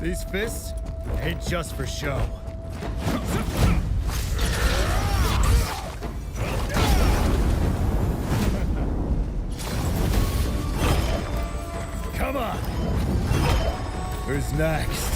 These fists ain't just for show. Come on! Who's next?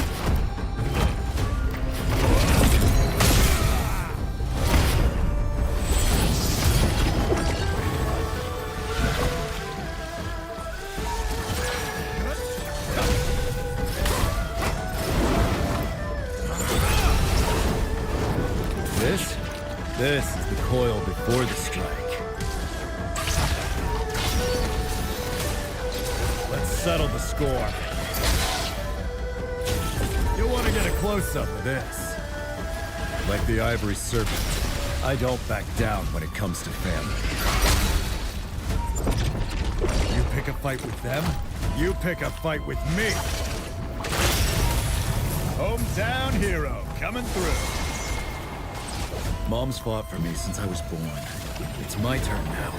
This is the coil before the strike. Let's settle the score. You'll want to get a close-up of this. Like the ivory serpent, I don't back down when it comes to family. You pick a fight with them, you pick a fight with me. Hometown hero coming through. Mom's fought for me since I was born. It's my turn now.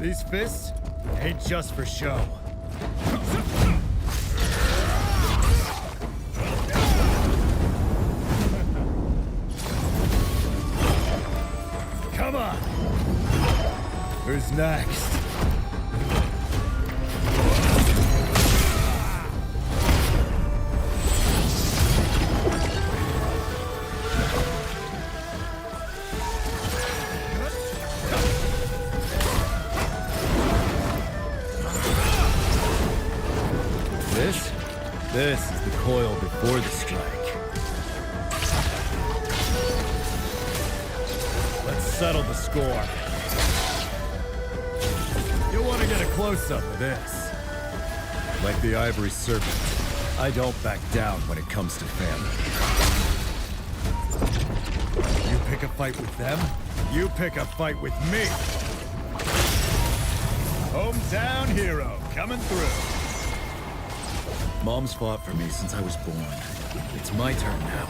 These fists ain't just for show. Come on! Who's next? This is the coil before the strike. Let's settle the score. You'll want to get a close-up of this. Like the ivory serpent, I don't back down when it comes to family. You pick a fight with them, you pick a fight with me. Hometown hero coming through. Mom's fought for me since I was born. It's my turn now.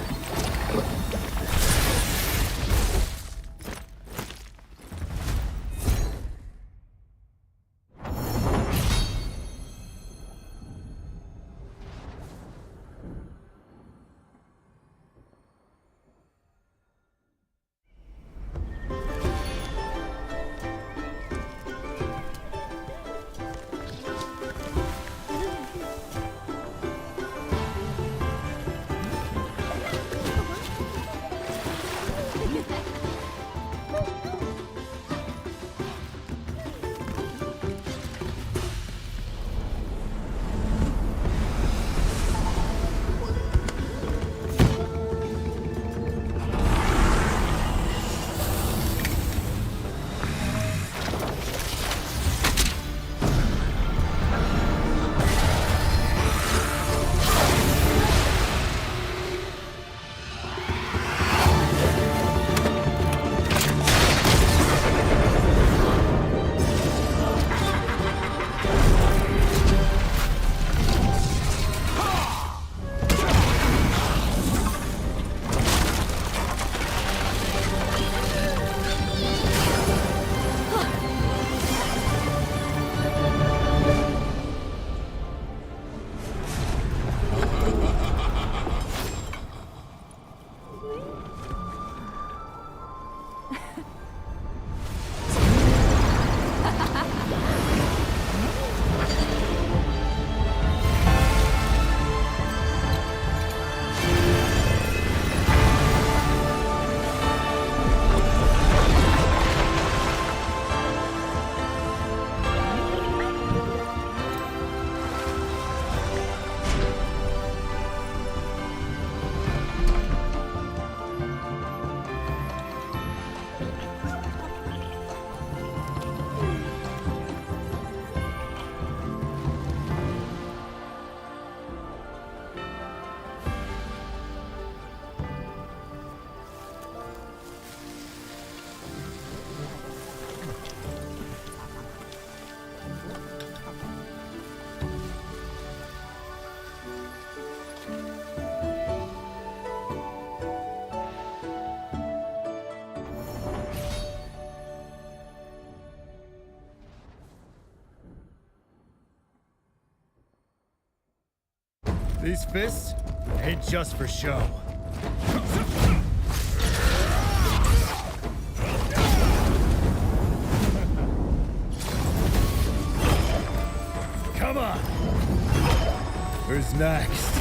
These fists ain't just for show. Come on! Who's next?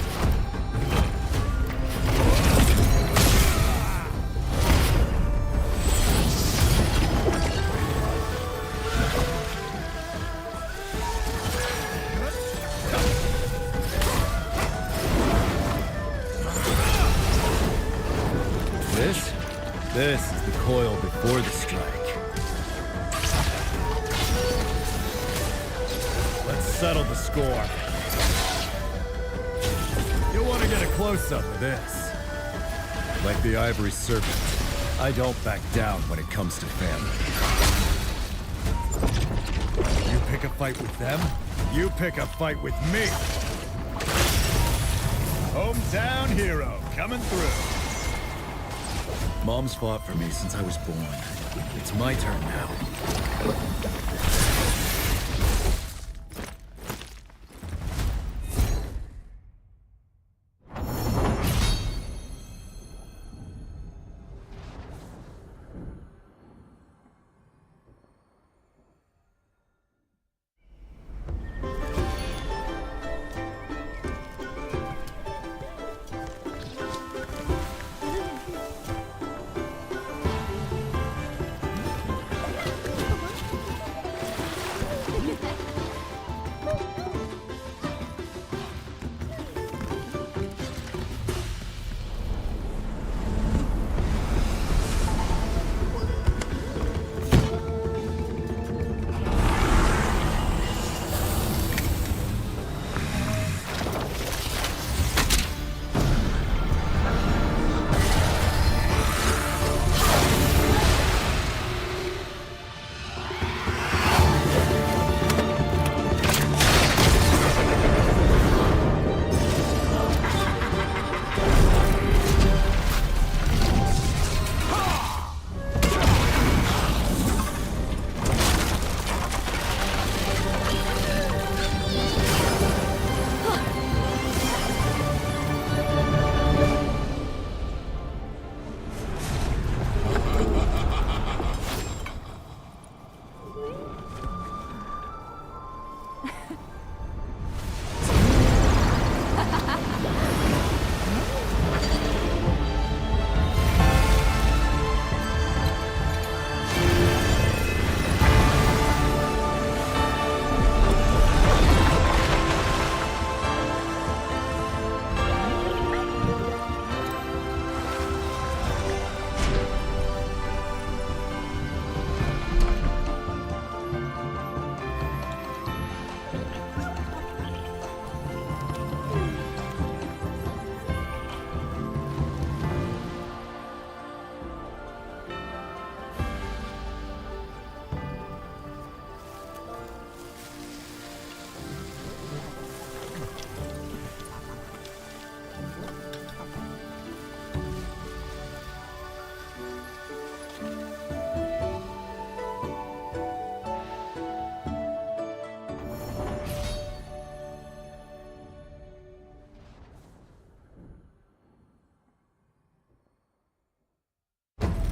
This is the coil before the strike. Let's settle the score. You'll want to get a close-up of this. Like the ivory serpent, I don't back down when it comes to family. You pick a fight with them, you pick a fight with me. Hometown hero coming through. Mom's fought for me since I was born. It's my turn now.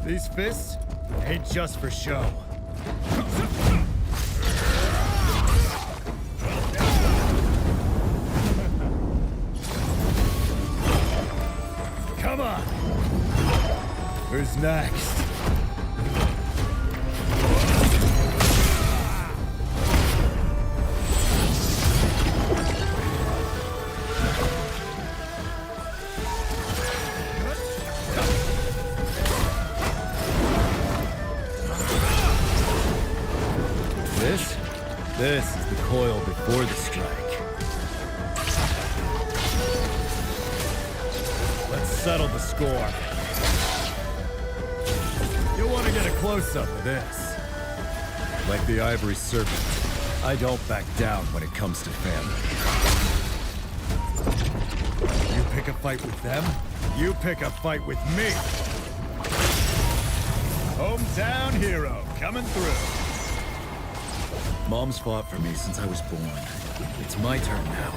These fists ain't just for show. Come on! Who's next? This is the coil before the strike. Let's settle the score. You'll want to get a close-up of this. Like the ivory serpent, I don't back down when it comes to family. You pick a fight with them, you pick a fight with me. Hometown hero coming through. Mom's fought for me since I was born. It's my turn now.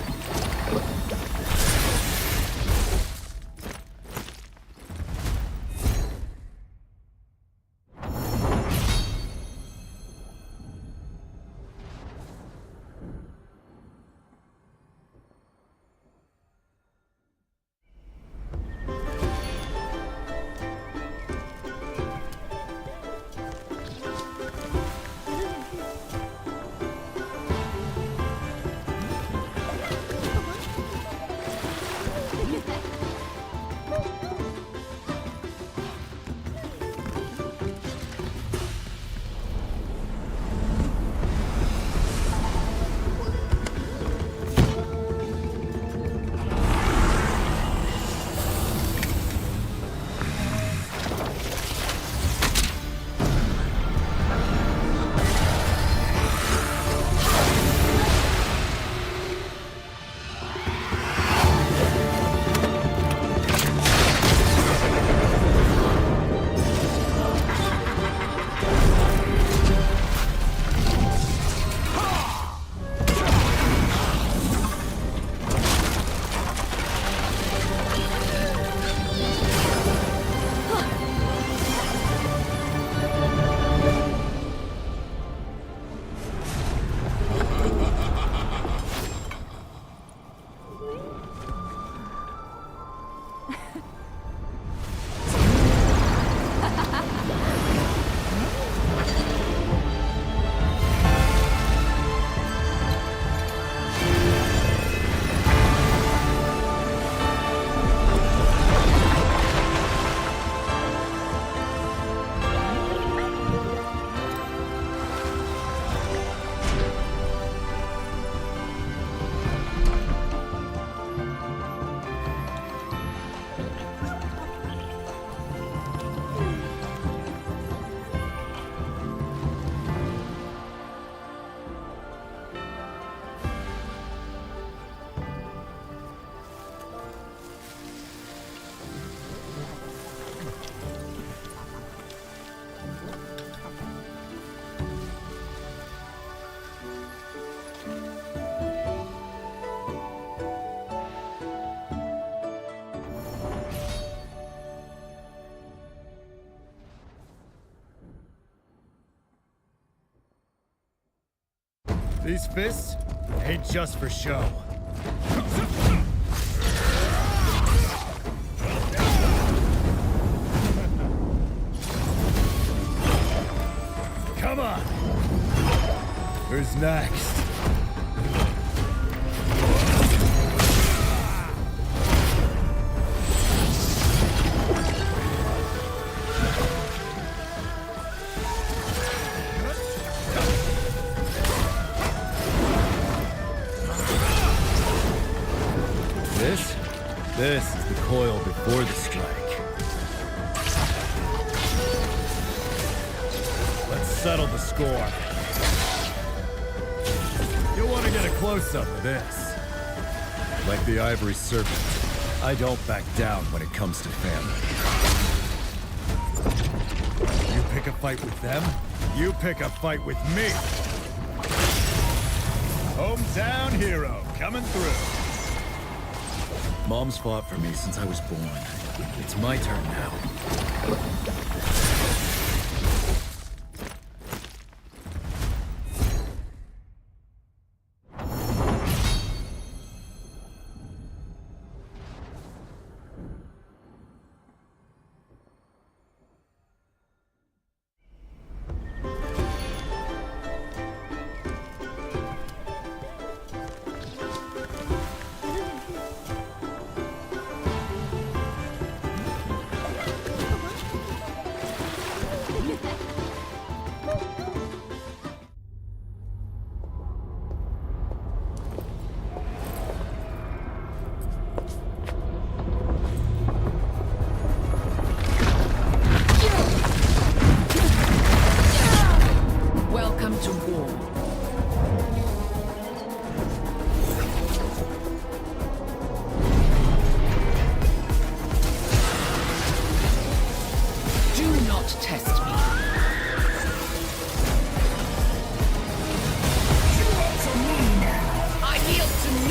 These fists ain't just for show. Come on! Who's next? This is the coil before the strike. Let's settle the score. You'll want to get a close-up of this. Like the ivory serpent, I don't back down when it comes to family. You pick a fight with them, you pick a fight with me. Hometown hero coming through. Mom's fought for me since I was born. It's my turn now.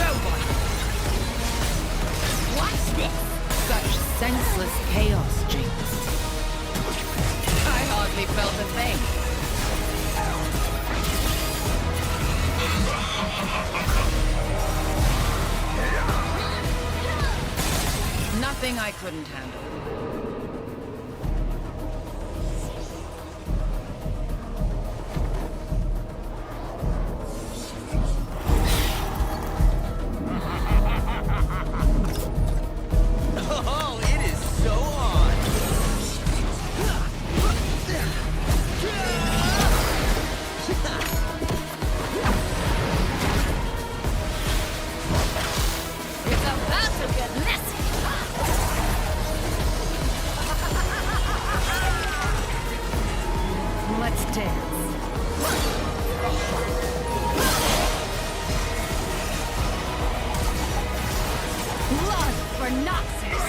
nobody. Watch this. Such senseless chaos, Jinx. I hardly felt a thing. Nothing I couldn't handle. Oh, it is so on. It's about to get messy. Let's dance. Blood for Noxus.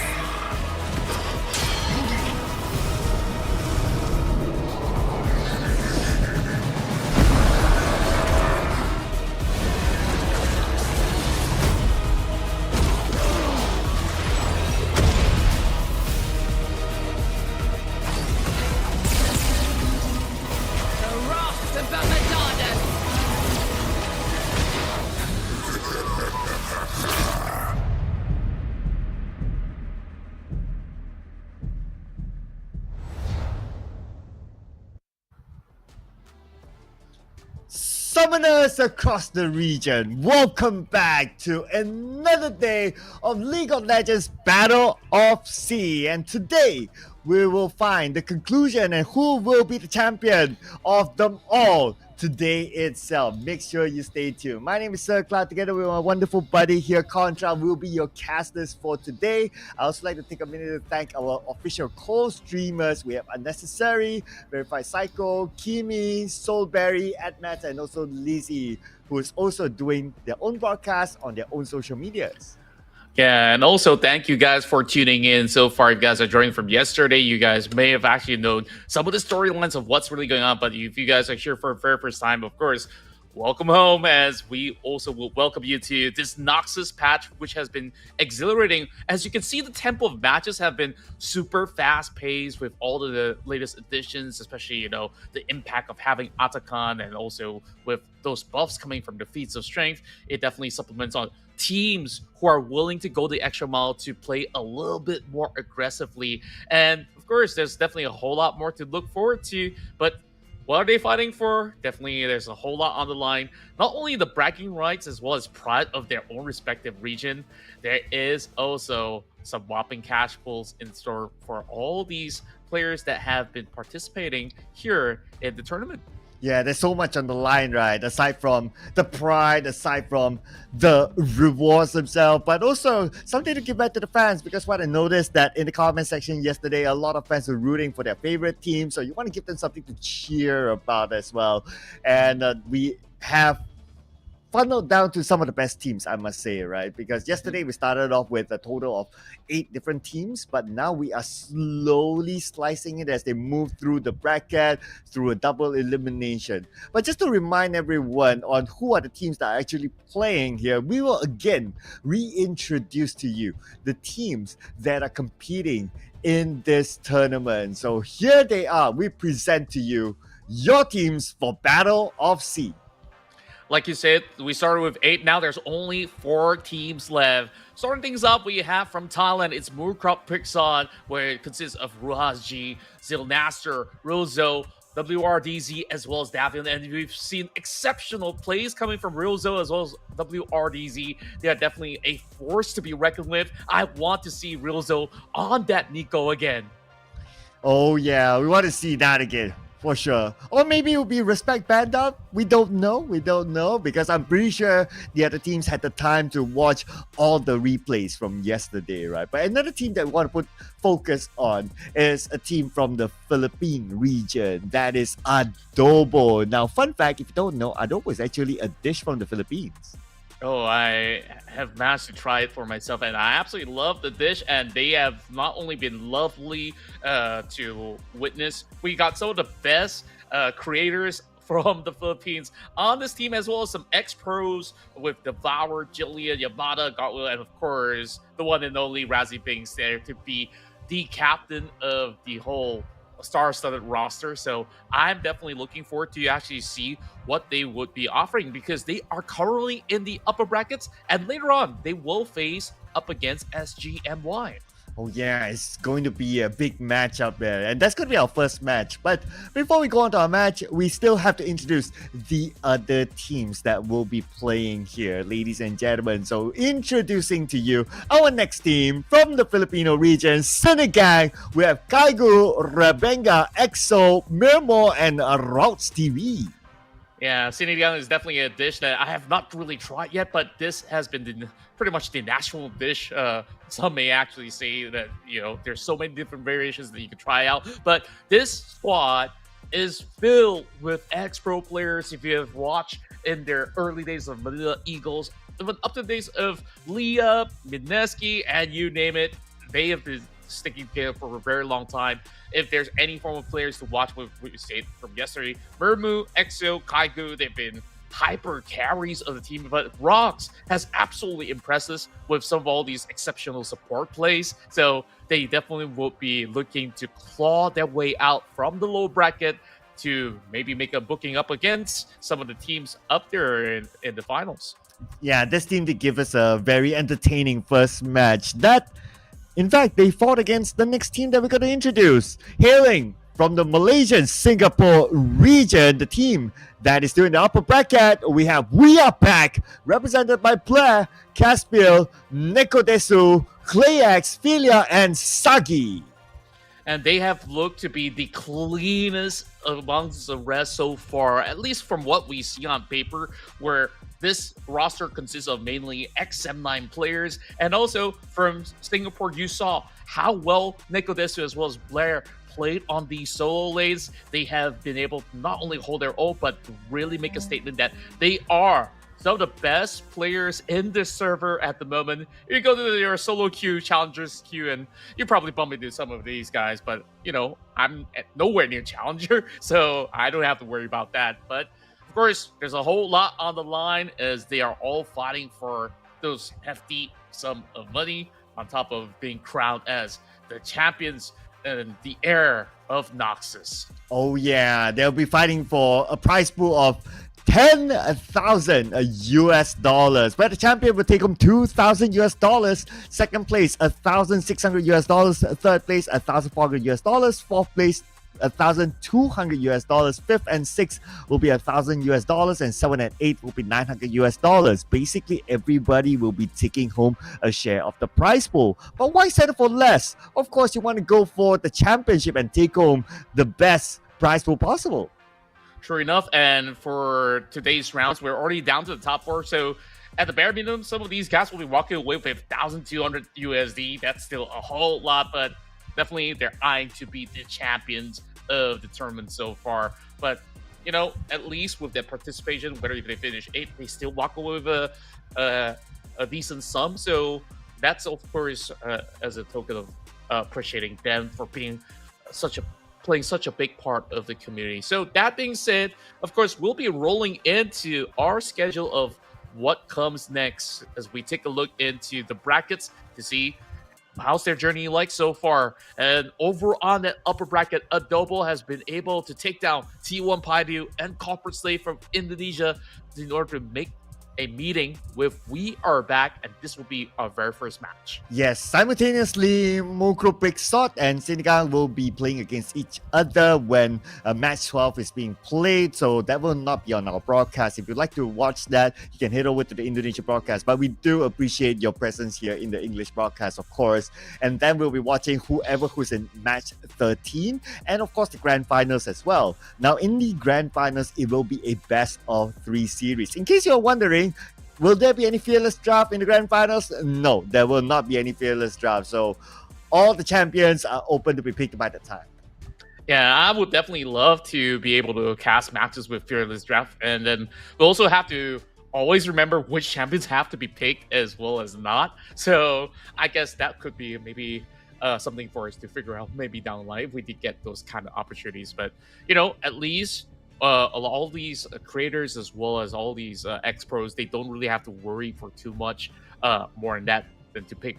The wrath of Bamadana. Summoners across the region, welcome back to another day of League of Legends Battle of S.E.A. And today we will find the conclusion and who will be the champion of them all today itself. Make sure you stay tuned. My name is Sir Cloud. Together with my wonderful buddy here, Contra, will be your casters for today. I also like to take a minute to thank our official co-streamers. We have Unnecessary, Verified Psycho, Kimi, Soulberry, Admat, and also Lizzie, who is also doing their own broadcast on their own social medias. Yeah, and also thank you guys for tuning in so far. If you guys are joining from yesterday, you guys may have actually known some of the storylines of what's really going on. But if you guys are here for the very first time, of course, welcome home, as we also will welcome you to this Noxus patch, which has been exhilarating. As you can see, the tempo of matches have been super fast-paced with all of the latest additions, especially, you know, the impact of having Atakan, and also with those buffs coming from the Feats of Strength. It definitely supplements on teams who are willing to go the extra mile to play a little bit more aggressively. And of course, there's definitely a whole lot more to look forward to. But what are they fighting for? Definitely, there's a whole lot on the line. Not only the bragging rights as well as pride of their own respective region, there is also some whopping cash pools in store for all these players that have been participating here in the tournament. Yeah, there's so much on the line, right? Aside from the pride, aside from the rewards themselves, but also something to give back to the fans, because what I noticed that in the comment section yesterday, a lot of fans were rooting for their favorite team, so you want to give them something to cheer about as well. And we have funneled down to some of the best teams, I must say, right? Because yesterday we started off with a total of 8 different teams, but now we are slowly slicing it as they move through the bracket, through a double elimination. But just to remind everyone on who are the teams that are actually playing here, we will again reintroduce to you the teams that are competing in this tournament. So here they are. We present to you your teams for Battle of S.E.A. Like you said, we started with 8. Now there's only 4 teams left. Starting things up, we have from Thailand, it's Moorcrop Pixon, where it consists of Ruhas G, Zilnaster, Rozo, WRDZ, as well as Davion. And we've seen exceptional plays coming from Rozo as well as WRDZ. They are definitely a force to be reckoned with. I want to see Rozo on that Nico again. Oh yeah, we want to see that again. For sure. Or maybe it will be Respect Banda. We don't know. We don't know, because I'm pretty sure the other teams had the time to watch all the replays from yesterday, right? But another team that we want to put focus on is a team from the Philippine region. That is Adobo. Now, fun fact, if you don't know, Adobo is actually a dish from the Philippines. Oh, I have managed to try it for myself, and I absolutely love the dish, and they have not only been lovely to witness, we got some of the best creators from the Philippines on this team, as well as some ex-pros with Devour, Jillian, Yamada, Gotwell, and of course, the one and only Razzie Binks there to be the captain of the whole star-studded roster. So I'm definitely looking forward to actually see what they would be offering, because they are currently in the upper brackets, and later on they will face up against SGMY. Oh yeah, it's going to be a big match up there, and that's going to be our first match. But before we go on to our match, we still have to introduce the other teams that will be playing here, ladies and gentlemen. So introducing to you our next team from the Filipino region, Senegang. We have Kaigu, Rebenga, EXO, Mirmo, and Routes TV. Yeah, sinigang is definitely a dish that I have not really tried yet, but this has been pretty much the national dish. Some may actually say that, there's so many different variations that you can try out. But this squad is filled with ex-pro players. If you have watched in their early days of Manila Eagles, even up to the days of Leah, Mineski, and you name it, they have been sticking together for a very long time. If there's any form of players to watch, what we said from yesterday, Mermu, EXO, Kaigu, they've been hyper carries of the team. But Rocks has absolutely impressed us with some of all these exceptional support plays. So they definitely will be looking to claw their way out from the low bracket to maybe make a booking up against some of the teams up there in the finals. Yeah, this team did give us a very entertaining first match. In fact, they fought against the next team that we're going to introduce. Hailing from the Malaysian Singapore region, the team that is still in the upper bracket, we have We Are Back, represented by Blair, Caspiel, Nekodesu, Clayax, Filia, and Sagi. And they have looked to be the cleanest amongst the rest so far, at least from what we see on paper, where this roster consists of mainly XM9 players. And also from Singapore, you saw how well Nekodesu as well as Blair played on these solo lanes. They have been able to not only hold their own, but to really make a statement that they are some of the best players in this server at the moment. You go to your solo queue, challengers queue, and you probably bump into some of these guys, but I'm nowhere near challenger, so I don't have to worry about that. But of course, there's a whole lot on the line as they are all fighting for those hefty sum of money on top of being crowned as the champions and the heir of Noxus. Oh yeah, they'll be fighting for a prize pool of 10,000 US dollars, where the champion will take home 2,000 US dollars. Second place, 1,600 US dollars. Third place, 1,400 US dollars. Fourth place, 1,200 US dollars. Fifth and sixth will be 1,000 US dollars, and seven and eight will be 900 US dollars. Basically, everybody will be taking home a share of the prize pool. But why settle for less? Of course, you want to go for the championship and take home the best prize pool possible. Sure enough, and for today's rounds, we're already down to the top four. So at the bare minimum, some of these guys will be walking away with 1,200 USD. That's still a whole lot, but definitely they're eyeing to be the champions of the tournament so far. But, at least with their participation, whether if they finish 8th, they still walk away with a decent sum. So that's, of course, as a token of appreciating them for being playing such a big part of the community. So that being said, of course, we'll be rolling into our schedule of what comes next as we take a look into the brackets to see how's their journey like so far. And over on that upper bracket, Adobo has been able to take down T1 Paidu and Corporate Slave from Indonesia in order to make a meeting with We Are Back, and this will be our very first match. Yes, simultaneously, Mokro Brixot and Senegal will be playing against each other when match 12 is being played, so that will not be on our broadcast. If you'd like to watch that, you can head over to the Indonesian broadcast, but we do appreciate your presence here in the English broadcast, of course. And then we'll be watching who's in match 13, and of course the grand finals as well. Now, in the grand finals, it will be a best of 3 series. In case you're wondering, will there be any fearless draft in the grand finals? No, there will not be any fearless draft. So all the champions are open to be picked by the time. Yeah, I would definitely love to be able to cast matches with fearless draft. And then we'll also have to always remember which champions have to be picked as well as not. So I guess that could be maybe something for us to figure out maybe down the line if we did get those kind of opportunities. But, at least all these creators as well as all these ex-pros, they don't really have to worry for too much more in that than to pick,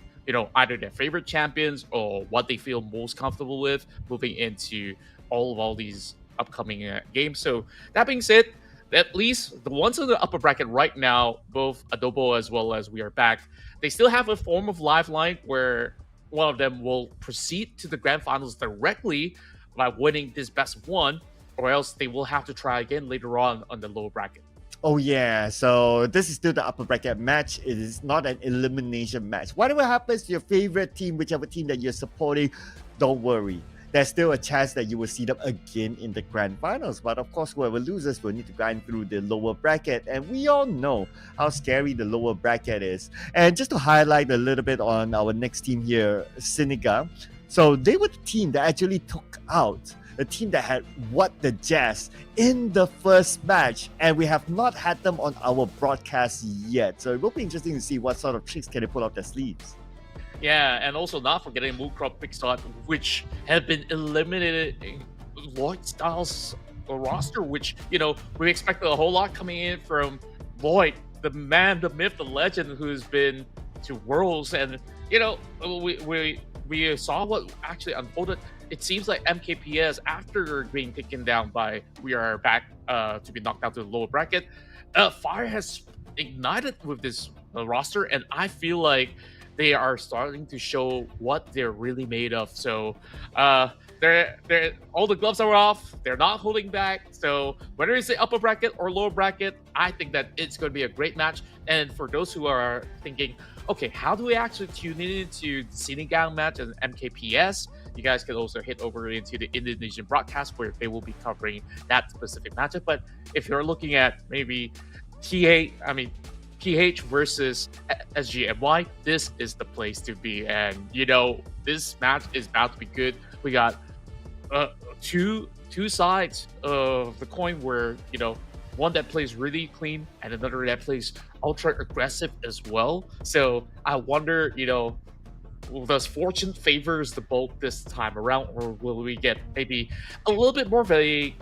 either their favorite champions or what they feel most comfortable with moving into all these upcoming games. So that being said, at least the ones in the upper bracket right now, both Adobo as well as We Are Back, they still have a form of lifeline where one of them will proceed to the grand finals directly by winning this best of one, or else they will have to try again later on the lower bracket. Oh yeah, so this is still the upper bracket match. It is not an elimination match. Whatever happens to your favorite team, whichever team that you're supporting, don't worry. There's still a chance that you will see them again in the grand finals. But of course, whoever loses will need to grind through the lower bracket. And we all know how scary the lower bracket is. And just to highlight a little bit on our next team here, Senegal. So they were the team that actually took out the team that had what the Jazz in the first match, and we have not had them on our broadcast yet. So it will be interesting to see what sort of tricks can they pull up their sleeves. Yeah, and also not forgetting Moonkrop Pixot, which have been eliminated in Lloyd Styles' roster, which, we expected a whole lot coming in from Lloyd, the man, the myth, the legend, who's been to Worlds. And, we saw what actually unfolded. It seems like MKPS, after being taken down by We Are Back to be knocked out to the lower bracket, fire has ignited with this roster, and I feel like they are starting to show what they're really made of. So they're all the gloves are off. They're not holding back. So whether it's the upper bracket or lower bracket, I think that it's going to be a great match. And for those who are thinking, okay, how do we actually tune into the Senegal match and MKPS? You guys can also head over into the Indonesian broadcast where they will be covering that specific matchup. But if you're looking at maybe PH versus SGMY, this is the place to be. And, this match is about to be good. We got two sides of the coin where, one that plays really clean and another that plays ultra aggressive as well. So I wonder, does fortune favors the both this time around, or will we get maybe a little bit more of a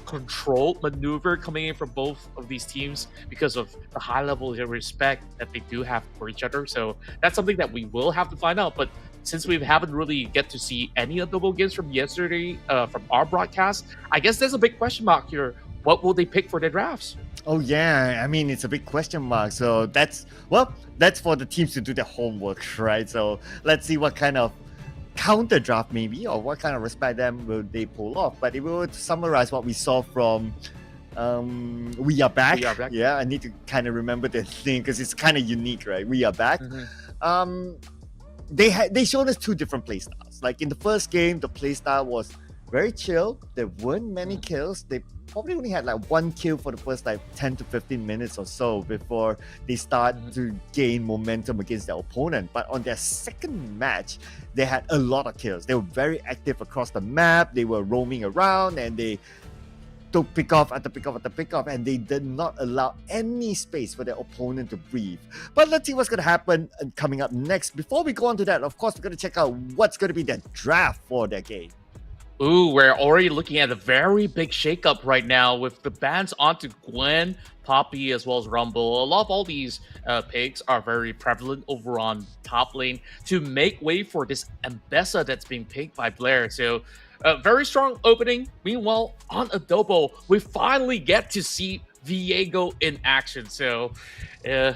controlled maneuver coming in from both of these teams because of the high level of respect that they do have for each other? So that's something that we will have to find out. But since we haven't really get to see any of the games from yesterday from our broadcast, I guess there's a big question mark here. What will they pick for their drafts? Oh yeah, I mean, it's a big question mark. So that's for the teams to do their homework, right? So let's see what kind of counter draft maybe, or what kind of respect them will they pull off. But if we were to summarize what we saw from We Are Back. Yeah, I need to kind of remember the thing because it's kind of unique, right? We Are Back. They showed us two different playstyles. Like in the first game, the playstyle was very chill. There weren't many kills. They probably only had like one kill for the first 10 to 15 minutes or so before they start to gain momentum against their opponent. But on their second match, they had a lot of kills. They were very active across the map. They were roaming around and they took pick off after pick off after pick off, and they did not allow any space for their opponent to breathe. But let's see what's going to happen coming up next. Before we go on to that, of course, we're going to check out what's going to be their draft for their game. Ooh, we're already looking at a very big shakeup right now with the bans onto Gwen, Poppy, as well as Rumble. A lot of all these picks are very prevalent over on top lane to make way for this Ambessa that's being picked by Blair. So, very strong opening. Meanwhile, on Adobo, we finally get to see Viego in action. So,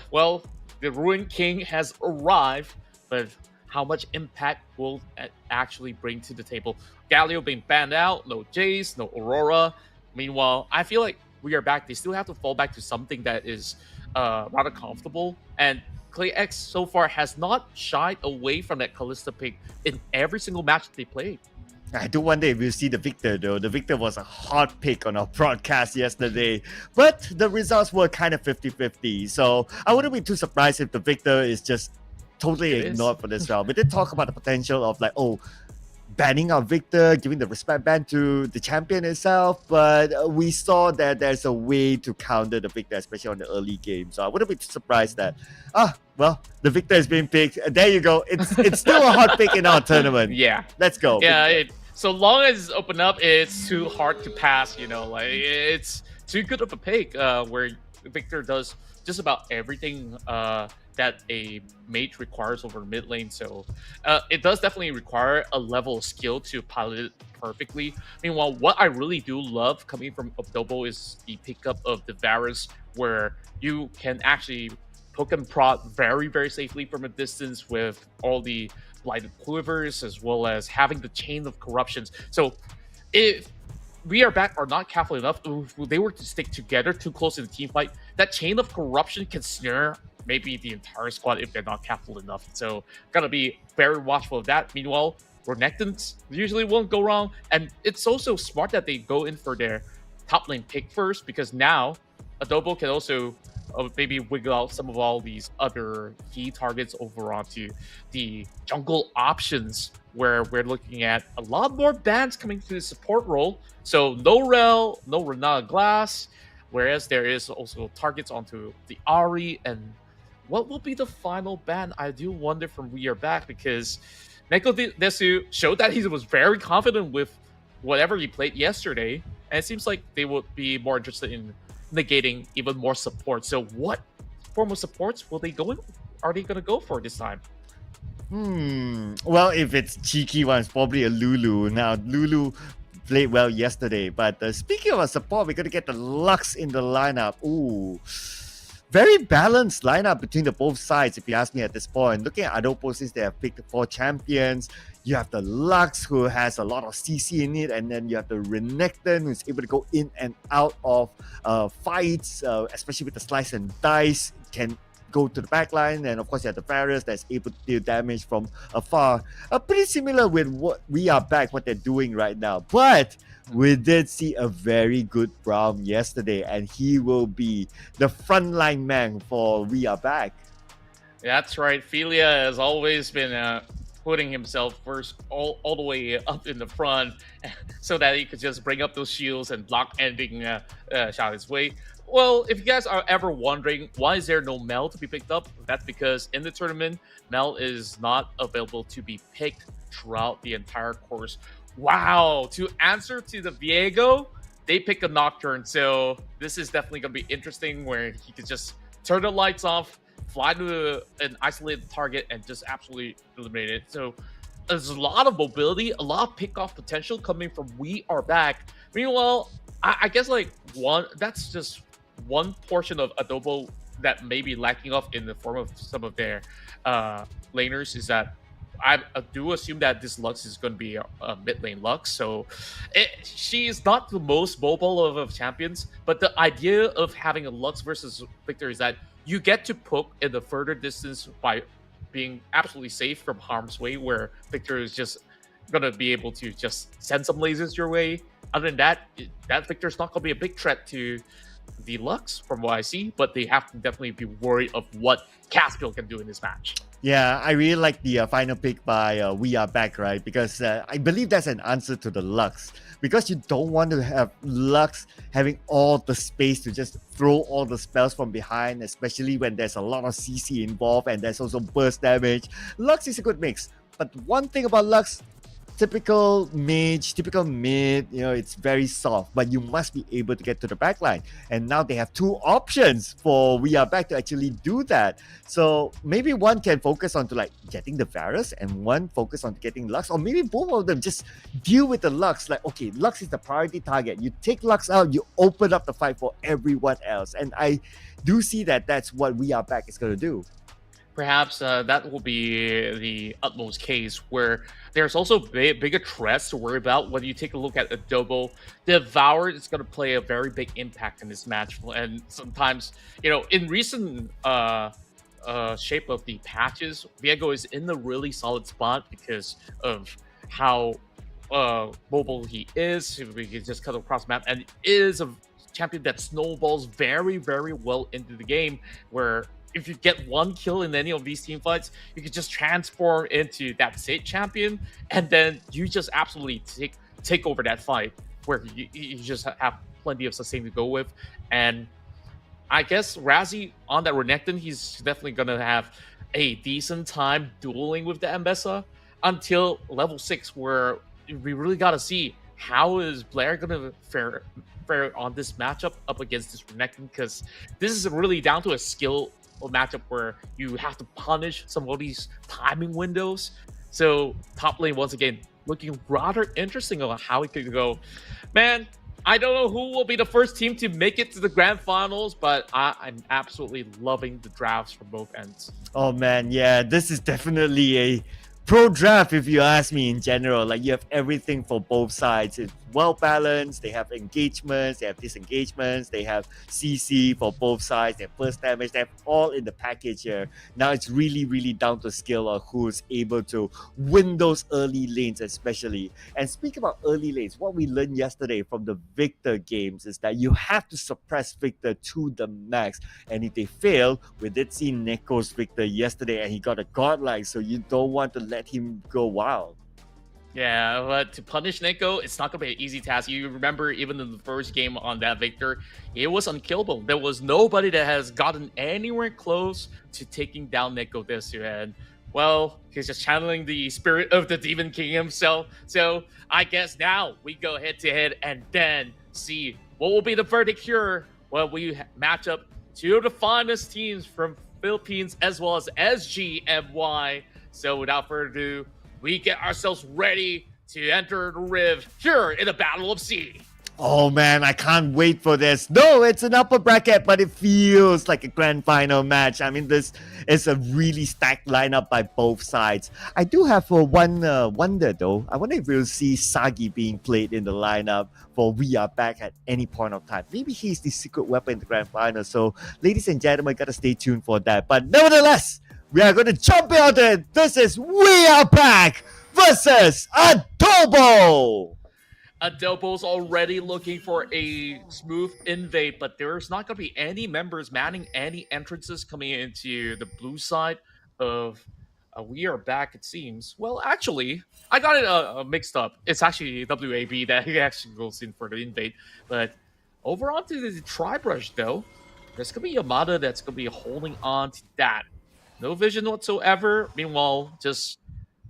well, the Ruined King has arrived, but how much impact will it actually bring to the table? Galio being banned out, no Jace, no Aurora. Meanwhile, I feel like We Are Back, they still have to fall back to something that is rather comfortable. And Clay X so far has not shied away from that Kalista pick in every single match that they played. I do wonder if we'll see the Victor though. The Victor was a hot pick on our broadcast yesterday, but the results were kind of 50-50. So I wouldn't be too surprised if the Victor is just totally ignored for this round. We did talk about the potential of banning our Victor, giving the respect ban to the champion itself, but we saw that there's a way to counter the Victor, especially on the early game. So I wouldn't be too surprised that, the Victor is being picked. There you go. It's still a hot pick in our tournament. Yeah. Let's go. Yeah, so long as it's open up, it's too hard to pass. Like it's too good of a pick. Where Victor does just about everything that a mage requires over mid lane. So it does definitely require a level of skill to pilot it perfectly. Meanwhile, what I really do love coming from Adobo is the pickup of the Varus, where you can actually poke and prod very, very safely from a distance with all the blighted quivers, as well as having the chain of corruptions. So if we are back are not careful enough, if they were to stick together too close in the team fight, that chain of corruption can snare maybe the entire squad if they're not careful enough. So gotta be very watchful of that. Meanwhile, Renekton's usually won't go wrong, and it's also smart that they go in for their top lane pick first, because now Adobo can also maybe wiggle out some of all these other key targets over onto the jungle options, where we're looking at a lot more bans coming to the support role. So no Rel, no Renata Glass, whereas there is also targets onto the Ari. And what will be the final ban? I do wonder from We Are Back, because Neko Desu showed that he was very confident with whatever he played yesterday, and it seems like they would be more interested in negating even more support. So what form of supports will they go in? Are they going to go for this time? Well, if it's cheeky ones, probably a Lulu. Now, Lulu played well yesterday, but speaking of a support, we're going to get the Lux in the lineup. Ooh, very balanced lineup between the both sides, if you ask me at this point. Looking at Adobo, since they have picked 4 champions, you have the Lux, who has a lot of CC in it, and then you have the Renekton, who's able to go in and out of fights, especially with the slice and dice, can go to the back line. And of course, you have the Varus that's able to deal damage from afar. Pretty similar with what We Are Back, what they're doing right now. But we did see a very good Braum yesterday, and he will be the frontline man for We Are Back. That's right. Philia has always been putting himself first all the way up in the front so that he could just bring up those shields and block anything shot his way. Well, if you guys are ever wondering why is there no Mel to be picked up, that's because in the tournament, Mel is not available to be picked throughout the entire course. Wow, to answer to the Viego, they pick a Nocturne. So this is definitely going to be interesting, where he could just turn the lights off, fly to an isolated target, and just absolutely eliminate it. So there's a lot of mobility, a lot of pick-off potential coming from We Are Back. Meanwhile, I guess that's just one portion of Adobo that may be lacking off in the form of some of their laners, is that I do assume that this Lux is going to be a mid lane Lux. So she is not the most mobile of champions, but the idea of having a Lux versus Victor is that you get to poke in the further distance by being absolutely safe from harm's way, where Victor is just going to be able to just send some lasers your way. Other than that, that Victor's not going to be a big threat to the Lux from what I see, but they have to definitely be worried of what Caspiel can do in this match. Yeah, I really like the final pick by We Are Back, right? Because I believe that's an answer to the Lux. Because you don't want to have Lux having all the space to just throw all the spells from behind, especially when there's a lot of CC involved and there's also burst damage. Lux is a good mix. But one thing about Lux, typical mage, typical mid, it's very soft, but you must be able to get to the backline. And now they have 2 options for We Are Back to actually do that. So maybe one can focus on to getting the Varus, and one focus on getting Lux, or maybe both of them just deal with the Lux. Okay, Lux is the priority target. You take Lux out, you open up the fight for everyone else. And I do see that that's what We Are Back is going to do. Perhaps that will be the utmost case, where there's also bigger threats to worry about. When you take a look at Adobo, Devour is going to play a very big impact in this match. And sometimes, in recent shape of the patches, Viego is in a really solid spot because of how mobile he is. He can just cut across the map, and is a champion that snowballs very, very well into the game, where if you get one kill in any of these team fights, you can just transform into that SEA champion, and then you just absolutely take over that fight, where you just have plenty of sustain to go with. And I guess Razzie on that Renekton, he's definitely going to have a decent time dueling with the Ambessa until level 6, where we really got to see how is Blair gonna fare on this matchup up against this Renekton, because this is really down to a skill matchup where you have to punish some of these timing windows. So top lane once again looking rather interesting on how it could go. Man, I don't know who will be the first team to make it to the grand finals, but I'm absolutely loving the drafts from both ends. Oh man, yeah, this is definitely a pro draft if you ask me in general. Like you have everything for both sides. It's well balanced. They have engagements, they have disengagements, they have CC for both sides, they have burst damage, they have all in the package here. Now it's really down to skill of who's able to win those early lanes especially. And speaking about early lanes, what we learned yesterday from the Victor games is that you have to suppress Victor to the max. And if they fail, we did see Neko's Victor yesterday and he got a godlike, so you don't want to let him go wild. Yeah, but to punish Neko, it's not going to be an easy task. You remember even in the first game on that Victor, it was unkillable. There was nobody that has gotten anywhere close to taking down Neko this year. And, well, he's just channeling the spirit of the Demon King himself. So I guess now we go head-to-head and then see what will be the verdict here when we match up two of the finest teams from Philippines as well as SGMY. So without further ado, we get ourselves ready to enter the Riv here in the Battle of S.E.A. Oh man, I can't wait for this. No, it's an upper bracket, but it feels like a grand final match. I mean, this is a really stacked lineup by both sides. I do have one wonder though. I wonder if we'll see Sagi being played in the lineup for We Are Back at any point of time. Maybe he's the secret weapon in the grand final. So, ladies and gentlemen, gotta stay tuned for that. But nevertheless, we are going to jump out there. This is We Are Back versus Adobo. Adobo's already looking for a smooth invade, but there's not going to be any members manning any entrances coming into the blue side of We Are Back, it seems. Well, actually, I got it mixed up. It's actually WAB that he actually goes in for the invade. But over onto the Tri-Brush, though, there's going to be Yamada that's going to be holding on to that. No vision whatsoever. Meanwhile, just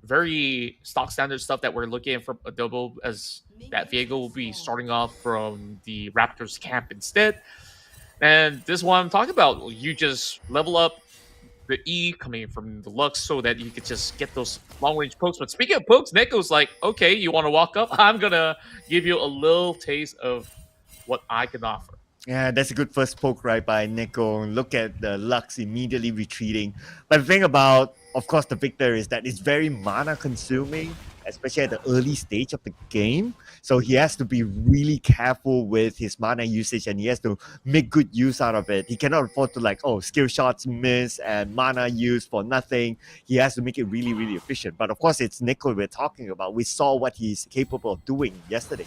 very stock standard stuff that we're looking at from Adobo, as that Viego will be starting off from the Raptors camp instead. And this is what I'm talking about. You just level up the E coming from the Lux so that you could just get those long-range pokes. But speaking of pokes, Neko's like, okay, you want to walk up? I'm going to give you a little taste of what I can offer. Yeah, that's a good first poke right by Neko. Look at the Lux immediately retreating. But the thing about, of course, the Victor is that it's very mana consuming, especially at the early stage of the game. So he has to be really careful with his mana usage and he has to make good use out of it. He cannot afford to skill shots miss and mana used for nothing. He has to make it really efficient. But of course, it's Neko we're talking about. We saw what he's capable of doing yesterday.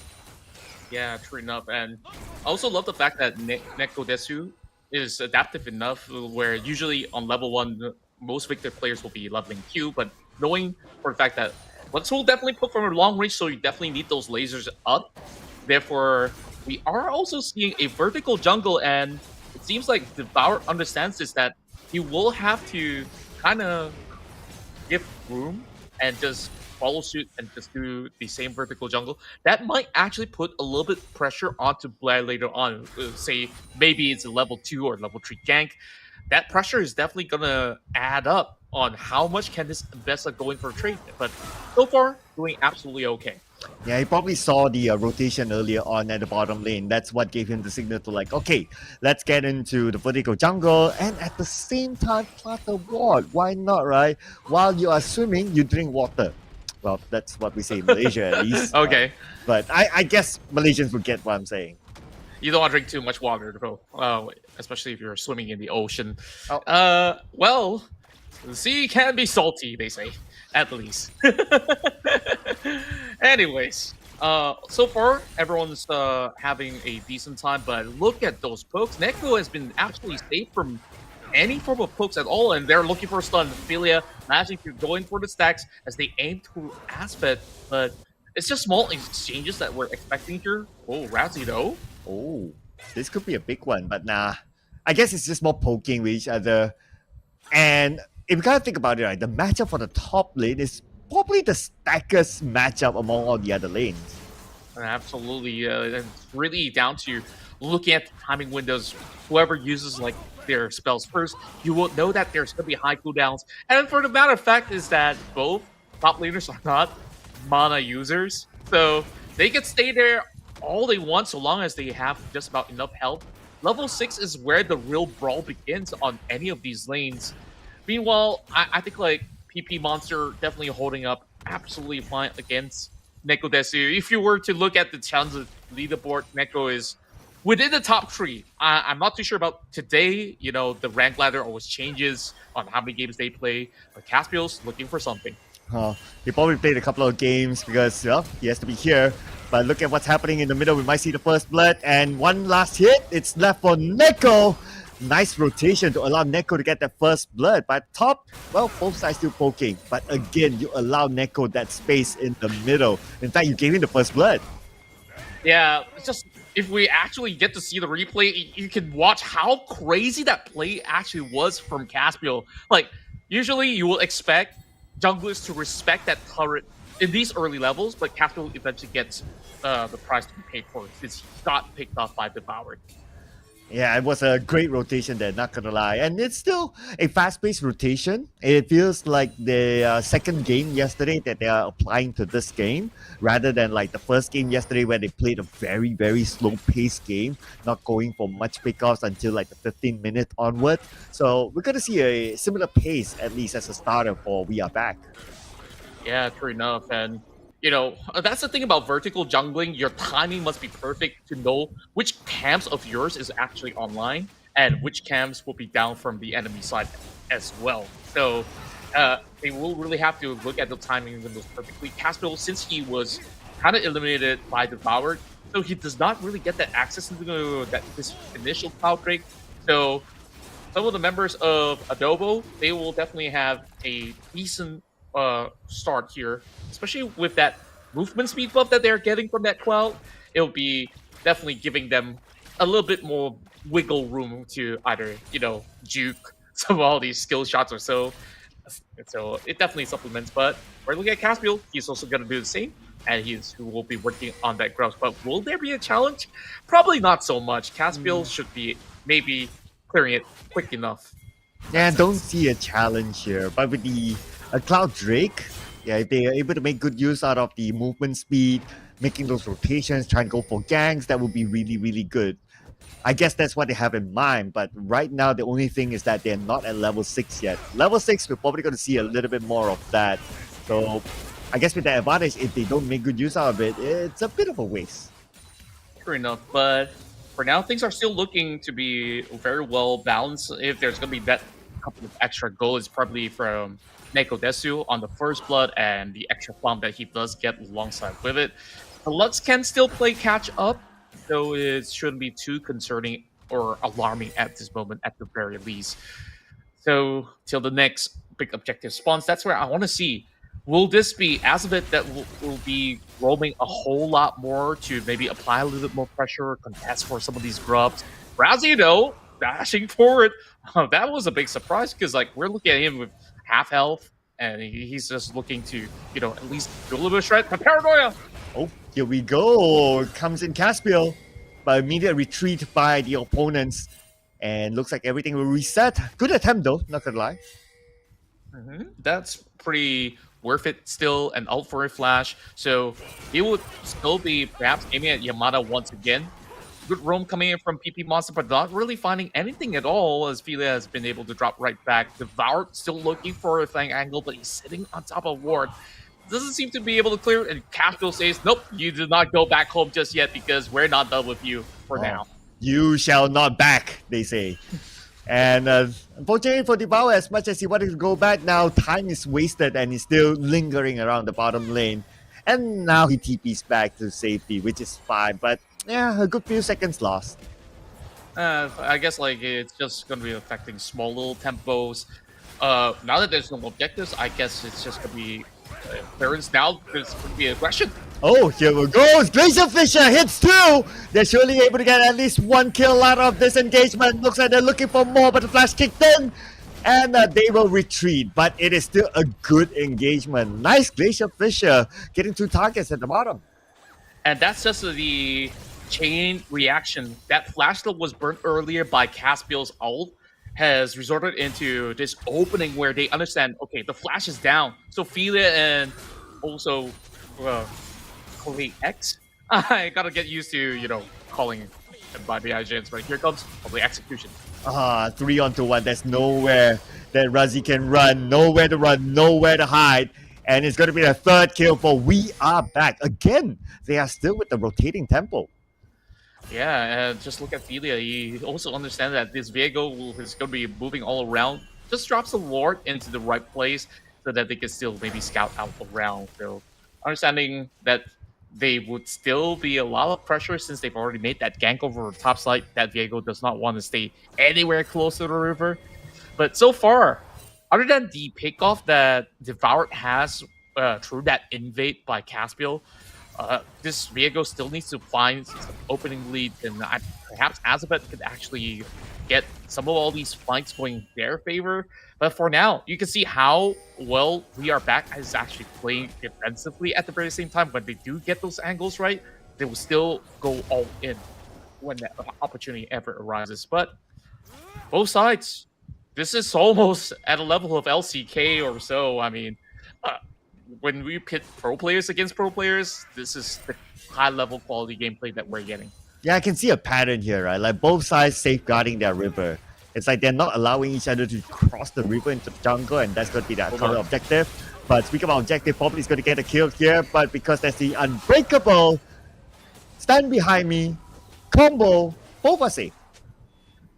Yeah, true enough. And I also love the fact that Neko Desu is adaptive enough where usually on level 1, most Victor players will be leveling Q, but knowing for the fact that Lux will definitely put from a long range, so you definitely need those lasers up. Therefore, we are also seeing a vertical jungle, and it seems like Devour understands this, that he will have to kind of give room and just follow suit and just do the same vertical jungle. That might actually put a little bit pressure onto Blair later on. Say maybe it's a level 2 or level 3 gank. That pressure is definitely gonna add up on how much can this Bessa going for a trade. But so far, doing absolutely okay. Yeah, he probably saw the rotation earlier on at the bottom lane. That's what gave him the signal to okay, let's get into the vertical jungle and at the same time plant a ward. Why not, right? While you are swimming, you drink water. Well, that's what we say in Malaysia at least. Okay. But I guess Malaysians would get what I'm saying. You don't want to drink too much water, though, especially if you're swimming in the ocean. Oh. Well, the sea can be salty, they say, at least. Anyways, so far everyone's having a decent time, but look at those pokes. Neko has been absolutely safe from any form of pokes at all, and they're looking for a stun. Philia managing to go in for the stacks as they aim to Aspect, but it's just small exchanges that we're expecting here. Oh, Razzie though. Oh, this could be a big one, but nah. I guess it's just more poking with each other. And if you kind of think about it, right, the matchup for the top lane is probably the stackest matchup among all the other lanes. Absolutely. It's really down to looking at the timing windows. Whoever uses like their spells first, you will know that there's going to be high cooldowns. And for the matter of fact is that both top laners are not mana users. So they can stay there all they want so long as they have just about enough health. Level 6 is where the real brawl begins on any of these lanes. Meanwhile, I think like PP Monster definitely holding up absolutely fine against Neko Desu. If you were to look at the challenge leaderboard, Neko is within the top 3. I'm not too sure about today. You know, the rank ladder always changes on how many games they play. But Caspiel's looking for something. He probably played a couple of games because he has to be here. But look at what's happening in the middle. We might see the first blood. And one last hit. It's left for Neko. Nice rotation to allow Neko to get that first blood. But top, well, both sides still poking. But again, you allow Neko that space in the middle. In fact, you gave him the first blood. Yeah, it's just if we actually get to see the replay, you can watch how crazy that play actually was from Caspiel. Like, usually you will expect junglers to respect that turret in these early levels, but Caspiel eventually gets the price to be paid for since he got picked off by Devoured. Yeah, it was a great rotation there, not gonna lie. And it's still a fast-paced rotation. It feels like the second game yesterday that they are applying to this game, rather than like the first game yesterday where they played a very, very slow-paced game, not going for much pickoffs until like the 15-minute onward. So we're gonna see a similar pace, at least as a starter for We Are Back. Yeah, true enough. And, you know, that's the thing about vertical jungling. Your timing must be perfect to know which camps of yours is actually online and which camps will be down from the enemy side as well. So they will really have to look at the timing windows perfectly. Caspiel, since he was kind of eliminated by Devoured, so he does not really get that access into this initial Cloud Drake. So some of the members of Adobo, they will definitely have a decent start here, especially with that movement speed buff that they're getting from that cloud. It'll be definitely giving them a little bit more wiggle room to either, you know, juke some of all these skill shots or so. So it definitely supplements. But we're looking at Caspiel. He's also going to do the same, and who will be working on that growth. But will there be a challenge? Probably not so much. Caspiel should be maybe clearing it quick enough. Yeah, don't see a challenge here. But with the Cloud Drake, yeah, if they are able to make good use out of the movement speed, making those rotations, trying to go for gangs, that would be really, really good. I guess that's what they have in mind, but right now the only thing is that they're not at level 6 yet. Level 6, we're probably going to see a little bit more of that. So I guess with that advantage, if they don't make good use out of it, it's a bit of a waste. Sure enough, but for now, things are still looking to be very well balanced. If there's going to be that couple of extra goals, probably from Neko Desu on the first blood and the extra farm that he does get alongside with it. The Lux can still play catch up, though it shouldn't be too concerning or alarming at this moment at the very least. So till the next big objective spawns, that's where I want to see. Will this be Azabeth that will be roaming a whole lot more to maybe apply a little bit more pressure, contest for some of these grubs? Rousey, though, dashing forward. That was a big surprise because like we're looking at him with half health, and he's just looking to, you know, at least do a little bit of shred. But Paranoia! Oh, here we go. Comes in Caspiel, but immediate retreat by the opponents. And looks like everything will reset. Good attempt though, not gonna lie. That's pretty worth it still, and out for a flash. So he would still be perhaps aiming at Yamada once again. Good roam coming in from PP Monster, but not really finding anything at all, as Fila has been able to drop right back. Devoured still looking for a flank angle, but he's sitting on top of Ward. Doesn't seem to be able to clear it, and Caspiel says, nope, you do not go back home just yet because we're not done with you for now. You shall not back, they say. And unfortunately for Devour, as much as he wanted to go back now, time is wasted and he's still lingering around the bottom lane. And now he TPs back to safety, which is fine, but yeah, a good few seconds lost. I guess like it's just going to be affecting small little tempos. Now that there's no objectives, I guess it's just going to be clearance. Now there's going to be aggression. Oh, here we go. Glacier Fisher hits two. They're surely able to get at least one kill out of this engagement. Looks like they're looking for more, but the flash kicked in. And they will retreat, but it is still a good engagement. Nice Glacier Fisher getting 2 targets at the bottom. And that's just the chain reaction. That flash that was burnt earlier by Caspiel's ult has resorted into this opening where they understand, okay, the flash is down. So Philia and also Chloe X. I gotta get used to, calling him by the agents, but here comes the execution. 3-on-1. There's nowhere that Razi can run, nowhere to run, nowhere to hide. And it's going to be the 3rd kill for We Are Back. Again, they are still with the rotating tempo. Yeah, and just look at Philia. He also understands that this Viego is going to be moving all around. Just drops the Lord into the right place so that they can still maybe scout out around. So understanding that they would still be a lot of pressure since they've already made that gank over top side. That Viego does not want to stay anywhere close to the river. But so far, other than the pickoff that Devoured has through that invade by Caspiel, this Viego still needs to find some opening lead, and perhaps Azabeth could actually get some of all these flanks going in their favor. But for now, you can see how well We Are Back is actually playing defensively at the very same time. When they do get those angles right, they will still go all in when that opportunity ever arises. But both sides, this is almost at a level of LCK or so. I mean, when we pit pro players against pro players, this is the high-level quality gameplay that we're getting. Yeah, I can see a pattern here, right? Like both sides safeguarding their river. It's like they're not allowing each other to cross the river into the jungle, and that's going to be their current objective. But speaking about objective, probably is going to get a kill here, but because there's the unbreakable, stand behind me, combo, both are safe.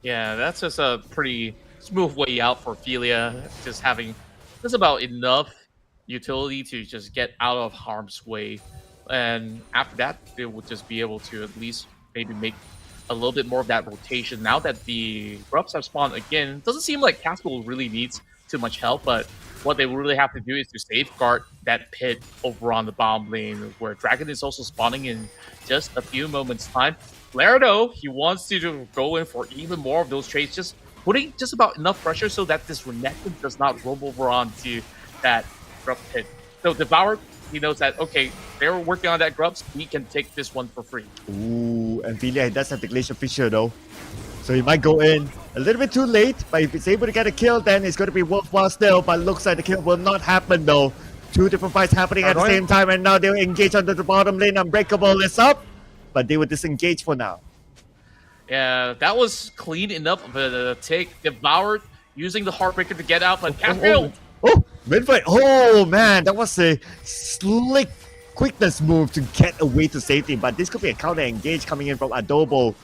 Yeah, that's just a pretty smooth way out for Philia, just having just about enough utility to just get out of harm's way. And after that, they would just be able to at least maybe make a little bit more of that rotation. Now that the Grubs have spawned again, doesn't seem like Caspiel really needs too much help, but what they really have to do is to safeguard that pit over on the bottom lane, where Dragon is also spawning in just a few moments' time. Blair, though, he wants to go in for even more of those trades, just putting just about enough pressure so that this Renekton does not roam over onto that Grub pit. So Devoured, he knows that, okay, they're working on that Grubs, we can take this one for free. Ooh, and Philia does have the Glacier Fisher though. So he might go in a little bit too late, but if he's able to get a kill, then it's going to be worthwhile still. But looks like the kill will not happen though. 2 different fights happening at the same time, and now they'll engage onto the bottom lane. Unbreakable is up, but they will disengage for now. Yeah, that was clean enough of a take. Devoured using the Heartbreaker to get out, but Caspiel... Oh, mid-fight. Oh, man, that was a slick quickness move to get away to safety. But this could be a counter engage coming in from Adobo.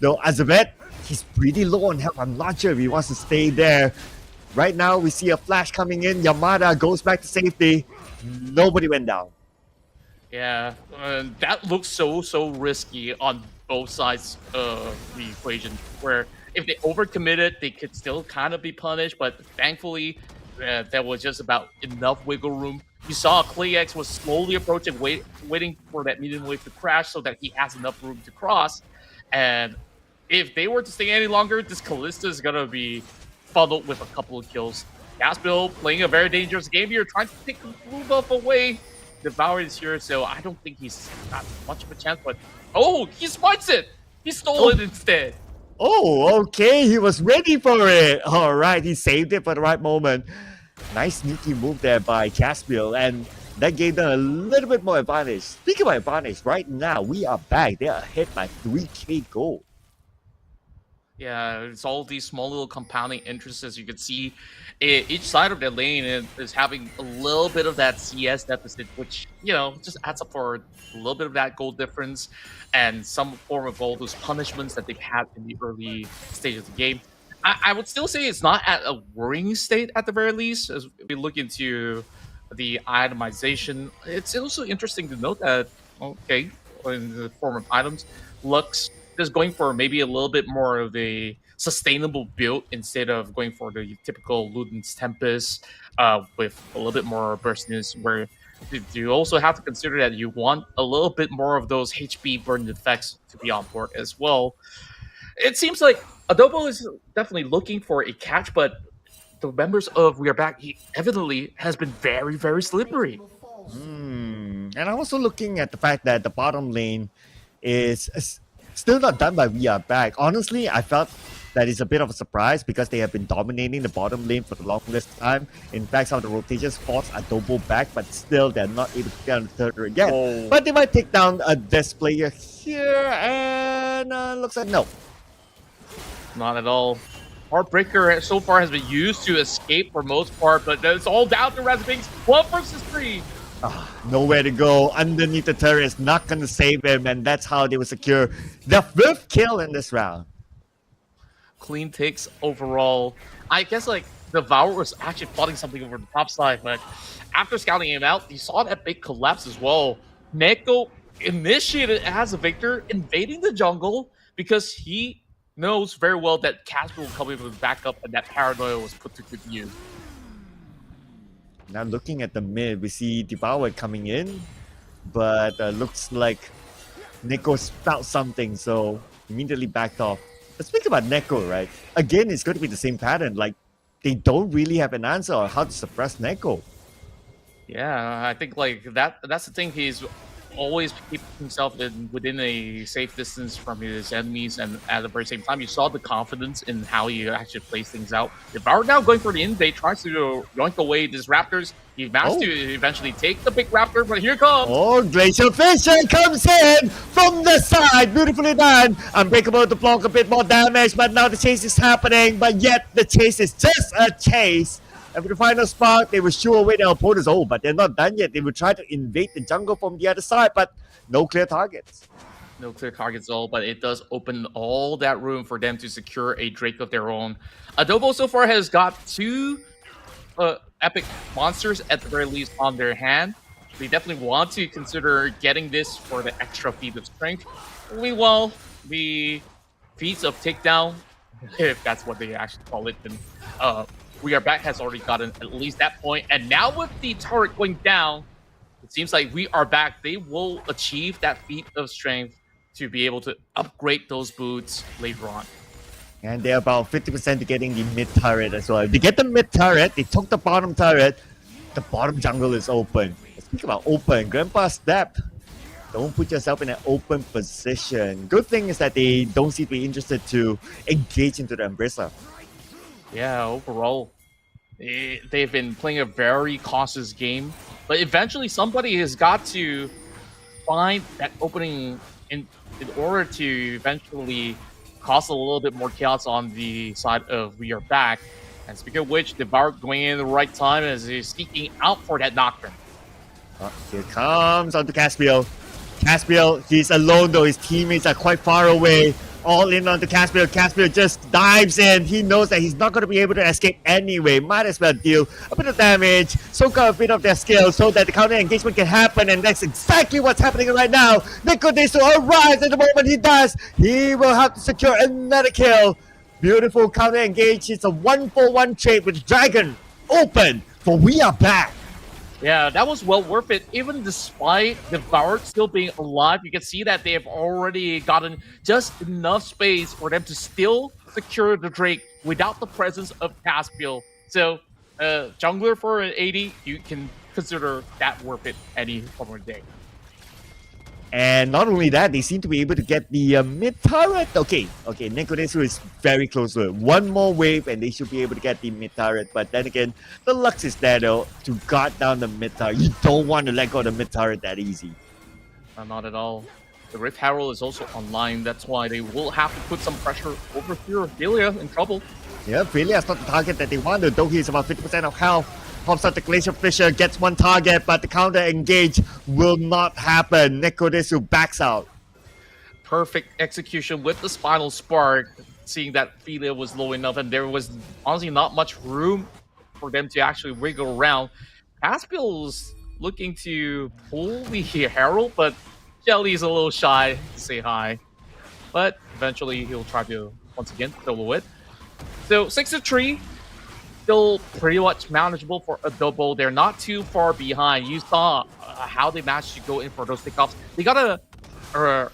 Though Azabeth, he's pretty low on health. I'm not sure if he wants to stay there. Right now, we see a flash coming in. Yamada goes back to safety. Nobody went down. Yeah, that looks so risky on both sides of the equation, where if they overcommitted, they could still kind of be punished, but thankfully, there was just about enough wiggle room. You saw Kleex was slowly approaching, waiting for that medium wave to crash so that he has enough room to cross. And if they were to stay any longer, this Callista is going to be funneled with a couple of kills. Caspiel playing a very dangerous game here, trying to take the blue buff away. Devoured is here, so I don't think he's got much of a chance, but oh, he spites it! He stole it instead. Oh, okay. He was ready for it. All right. He saved it for the right moment. Nice sneaky move there by Caspiel, and that gave them a little bit more advantage. Speaking of advantage, right now, We Are Back. They are ahead by 3k gold. Yeah, it's all these small little compounding interests, as you can see. Each side of the lane is having a little bit of that CS deficit, which, just adds up for a little bit of that gold difference and some form of all those punishments that they've had in the early stage of the game. I would still say it's not at a worrying state at the very least. As we look into the itemization, it's also interesting to note that, okay, in the form of items, Lux is going for maybe a little bit more of a sustainable build instead of going for the typical Luden's Tempest with a little bit more burstiness, where you also have to consider that you want a little bit more of those HP burn effects to be on board as well. It seems like Adobo is definitely looking for a catch, but the members of We Are Back, he evidently has been very, very slippery. And I'm also looking at the fact that the bottom lane is still not done by We Are Back. Honestly, I felt that is a bit of a surprise because they have been dominating the bottom lane for the longest time. In fact, some of the rotations force Adobo back, but still they're not able to get on the third again. Oh. But they might take down this player here, and looks like no. Not at all. Heartbreaker so far has been used to escape for most part, but it's all down to Razbings. 1 versus 3. Nowhere to go. Underneath the turret is not going to save him, and that's how they will secure the 5th kill in this round. Clean takes overall. I guess like Devour was actually plotting something over the top side, but after scouting him out, you saw that big collapse as well. Neko initiated as a Victor, invading the jungle because he knows very well that Casper will come in with backup, and that paranoia was put to good use. Now looking at the mid, we see Devour coming in, but looks like Neko felt something, so immediately backed off. But speaking about Neko, right? Again, it's going to be the same pattern. Like, they don't really have an answer on how to suppress Neko. Yeah, I think like that's the thing. He's always keep himself within a safe distance from his enemies, and at the very same time, you saw the confidence in how he actually plays things out. Devour now going for the invade, tries to yoink away these Raptors. He managed to eventually take the big Raptor, but here comes. Oh, Glacial Fisher comes in from the side. Beautifully done. Unbreakable to block a bit more damage, but now the chase is happening, but yet the chase is just a chase. And for the final spark, they will shoo away their opponents. Oh, but they're not done yet. They will try to invade the jungle from the other side, but no clear targets. No clear targets at all, but it does open all that room for them to secure a Drake of their own. Adobo so far has got 2 epic monsters at the very least on their hand. They definitely want to consider getting this for the extra feat of strength. Meanwhile, the feats of takedown, if that's what they actually call it, then We Are Back has already gotten at least that point. And now with the turret going down, it seems like We Are Back, they will achieve that feat of strength to be able to upgrade those boots later on. And they're about 50% to getting the mid turret as well. If they get the mid turret, they took the bottom turret, the bottom jungle is open. Speak about open, Grandpa Step. Don't put yourself in an open position. Good thing is that they don't seem to be interested to engage into the Embracer. Yeah, overall, they've been playing a very cautious game, but eventually somebody has got to find that opening in order to eventually cause a little bit more chaos on the side of We Are Back. And speaking of which, Devour going in at the right time as he's sneaking out for that Nocturne. Here comes onto Caspiel. Caspiel, he's alone though. His teammates are quite far away. All in onto Caspiel. Caspiel just dives in. He knows that he's not going to be able to escape anyway. Might as well deal a bit of damage, soak up a bit of their skill so that the counter engagement can happen. And that's exactly what's happening right now. Nicodeso arrives at the moment he does. He will have to secure another kill. Beautiful counter engage. It's a 1-for-1 trade with Dragon open for We Are Back. Yeah, that was well worth it. Even despite Devour still being alive, you can see that they have already gotten just enough space for them to still secure the Drake without the presence of Caspiel. So, jungler for an 80, you can consider that worth it any form of day. And not only that, they seem to be able to get the mid turret. Okay, Nicodeso is very close to it. One more wave and they should be able to get the mid turret. But then again, the Lux is there though to guard down the mid turret. You don't want to let go of the mid turret that easy. Not at all. The Rift Herald is also online. That's why they will have to put some pressure over here. Delia in trouble. Yeah, Philia's not the target that they wanted, though he's about 50% of health. Pops out the Glacier Fisher, gets one target, but the counter engage will not happen. Nicodesu backs out. Perfect execution with the Spinal Spark, seeing that Philia was low enough, and there was honestly not much room for them to actually wiggle around. Caspiel's looking to pull the Herald, but Jelly's a little shy to say hi. But eventually he'll try to, once again, solo it. So 6-3. Still pretty much manageable for Adobo. They're not too far behind. You saw how they managed to go in for those pickoffs. They got a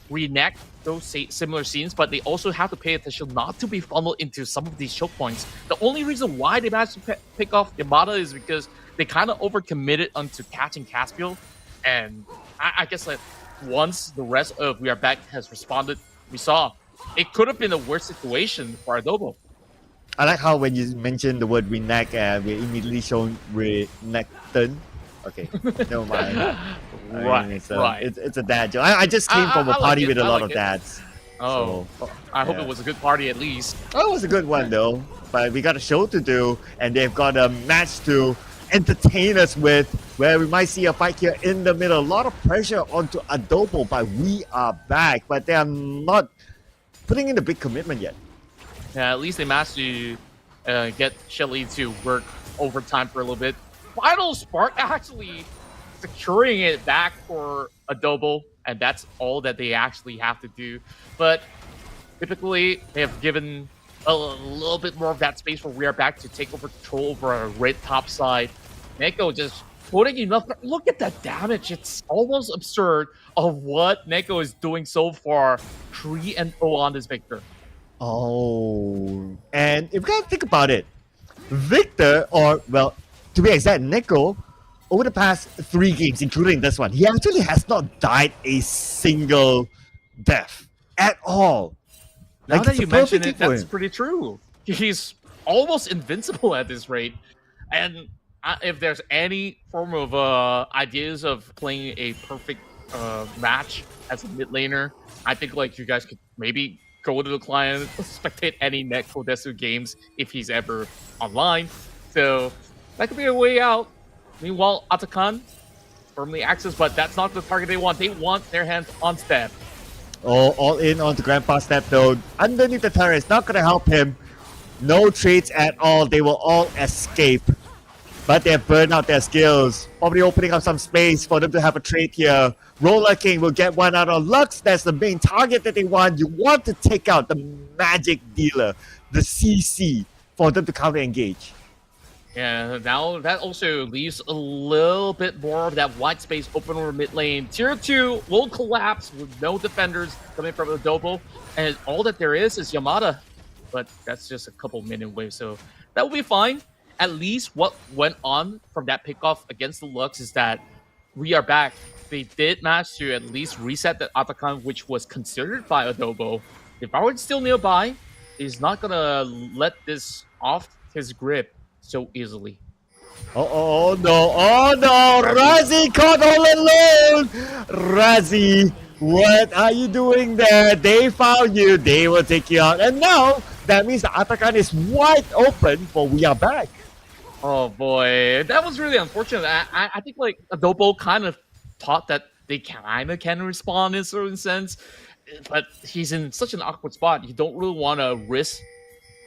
reenact those similar scenes, but they also have to pay attention not to be funneled into some of these choke points. The only reason why they managed to pick off Yamada is because they kind of overcommitted onto catching Caspiel, and I guess like once the rest of We Are Back has responded, we saw it could have been a worse situation for Adobo. I like how when you mention the word reenact, we're immediately shown reenacton. Okay, never mind. Right, it's a dad joke. I just came from a I like party it, with a I lot like of it. dads. Oh, I hope it was a good party at least. Oh, it was a good one though. But we got a show to do, and they've got a match to entertain us with, where we might see a fight here in the middle. A lot of pressure onto Adobo, but We Are Back. But they are not putting in the big commitment yet. Yeah, at least they managed to get Shelly to work overtime for a little bit. Final Spark actually securing it back for Adobo, and that's all that they actually have to do. But typically, they have given a little bit more of that space for We Are Back to take over control over a red top side. Neko just putting enough. Look at that damage. It's almost absurd of what Neko is doing so far. 3-0 on this Victor. Oh, and if you gotta think about it, Victor, or well, to be exact, Neko, over the past 3 games, including this one, he actually has not died a single death at all. Now Like, that it's a you mention perfect it, game for that's him. pretty true. He's almost invincible at this rate. And if there's any form of ideas of playing a perfect match as a mid laner, I think like you guys could maybe go to the client, spectate any Neko Desu games if he's ever online. So that could be a way out. Meanwhile, Atakan firmly access, but that's not the target they want. They want their hands on Step. Oh, all in onto Grandpa Step though. Underneath the turret, it's not gonna help him. No trades at all. They will all escape. But they have burned out their skills. Probably opening up some space for them to have a trade here. Roller King will get one out on Lux. That's the main target that they want. You want to take out the magic dealer, the CC, for them to counter engage. Yeah, now that also leaves a little bit more of that white space open over mid lane. Tier 2 will collapse with no defenders coming from Adobo, and all that there is Yamada. But that's just a couple minute wave, so that will be fine. At least what went on from that pickoff against the Lux is that We Are Back. They did manage to at least reset the Atakan, which was considered by Adobo. If Howard's still nearby, he's not gonna let this off his grip so easily. Oh no, Razi caught all alone! Razi, what are you doing there? They found you, they will take you out. And now, that means the Atakan is wide open for We Are Back. Oh boy, that was really unfortunate. I think like Adobo kind of thought that they kind of can respond in a certain sense, but he's in such an awkward spot. You don't really want to risk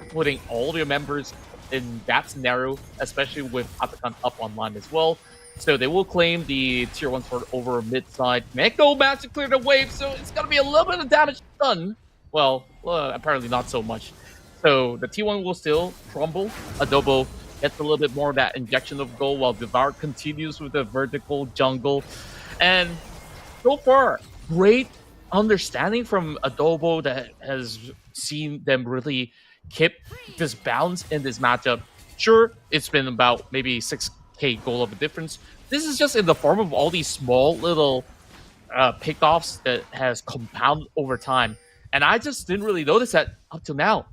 putting all your members in that scenario, especially with Atakan up online as well. So they will claim the tier 1 sword over mid side. Neko managed to clear the wave, so it's gonna be a little bit of damage done. Well, apparently not so much. So the T1 will still crumble. Adobo gets a little bit more of that injection of gold while Devour continues with the vertical jungle. And so far, great understanding from Adobo that has seen them really keep this balance in this matchup. Sure, it's been about maybe 6k goal of a difference. This is just in the form of all these small little pickoffs that has compounded over time. And I just didn't really notice that up to now.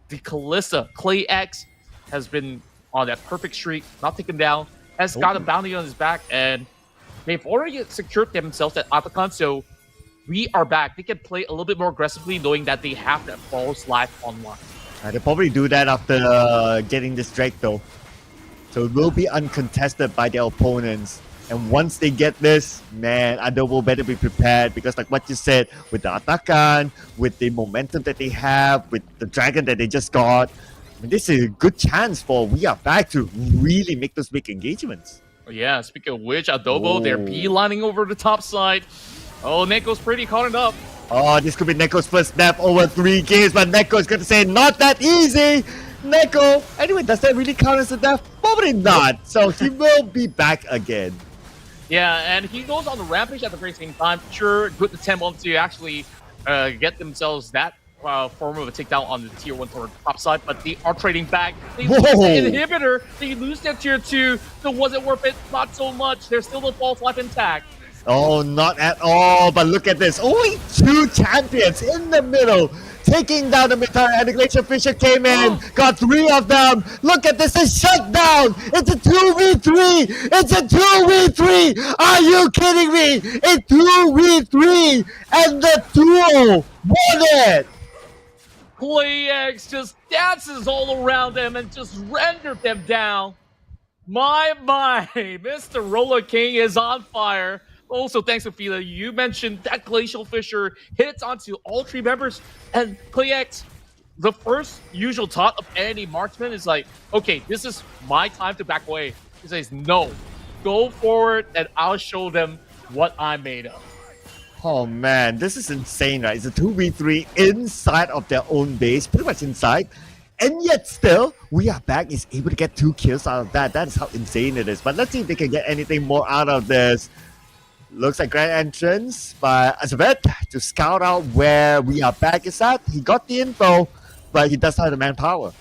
The Kalista, Clay X, has been on that perfect streak, not taken down, has got a bounty on his back, and they've already secured themselves at Atakan, so We Are Back. They can play a little bit more aggressively, knowing that they have that false life online. They'll probably do that after getting this Drake though. So it will be uncontested by their opponents. And once they get this, man, Adobo better be prepared, because like what you said, with the Atakan, with the momentum that they have, with the dragon that they just got, I mean, this is a good chance for We Are Back to really make those big engagements. Yeah, speaking of which, Adobo, they're beelining over the top side. Oh, Neko's pretty caught up. Oh, this could be Neko's first snap over 3 games, but Neko's going to say, not that easy! Neko! Anyway, does that really count as a death? Probably not. So he will be back again. Yeah, and he goes on the rampage at the very same time. Sure, good attempt to actually get themselves that form of a takedown on the tier 1 toward top side, but they are trading back. They lose the inhibitor, they lose their tier 2. So was it worth it? Not so much. There's still the false life intact. Oh, not at all. But look at this. Only 2 champions in the middle. Taking down the mid-tower, and the Glacier Fisher came in, got 3 of them. Look at this, it's shut down. It's a 2v3. It's a 2v3. Are you kidding me? It's 2v3, and the duo won it. PlayX just dances all around them and just rendered them down. My, Mr. Roller King is on fire. Also, thanks, Ophelia. You mentioned that Glacial Fisher hits onto all 3 members, and PlayX, the first usual thought of any marksman is like, okay, this is my time to back away. He says, no, go forward, and I'll show them what I'm made of. Oh man, this is insane, right? It's a 2v3 inside of their own base, pretty much inside. And yet still, We Are Back is able to get 2 kills out of that. That is how insane it is. But let's see if they can get anything more out of this. Looks like grand entrance by Azavet to scout out where We Are Back is at. He got the info, but he doesn't have the manpower.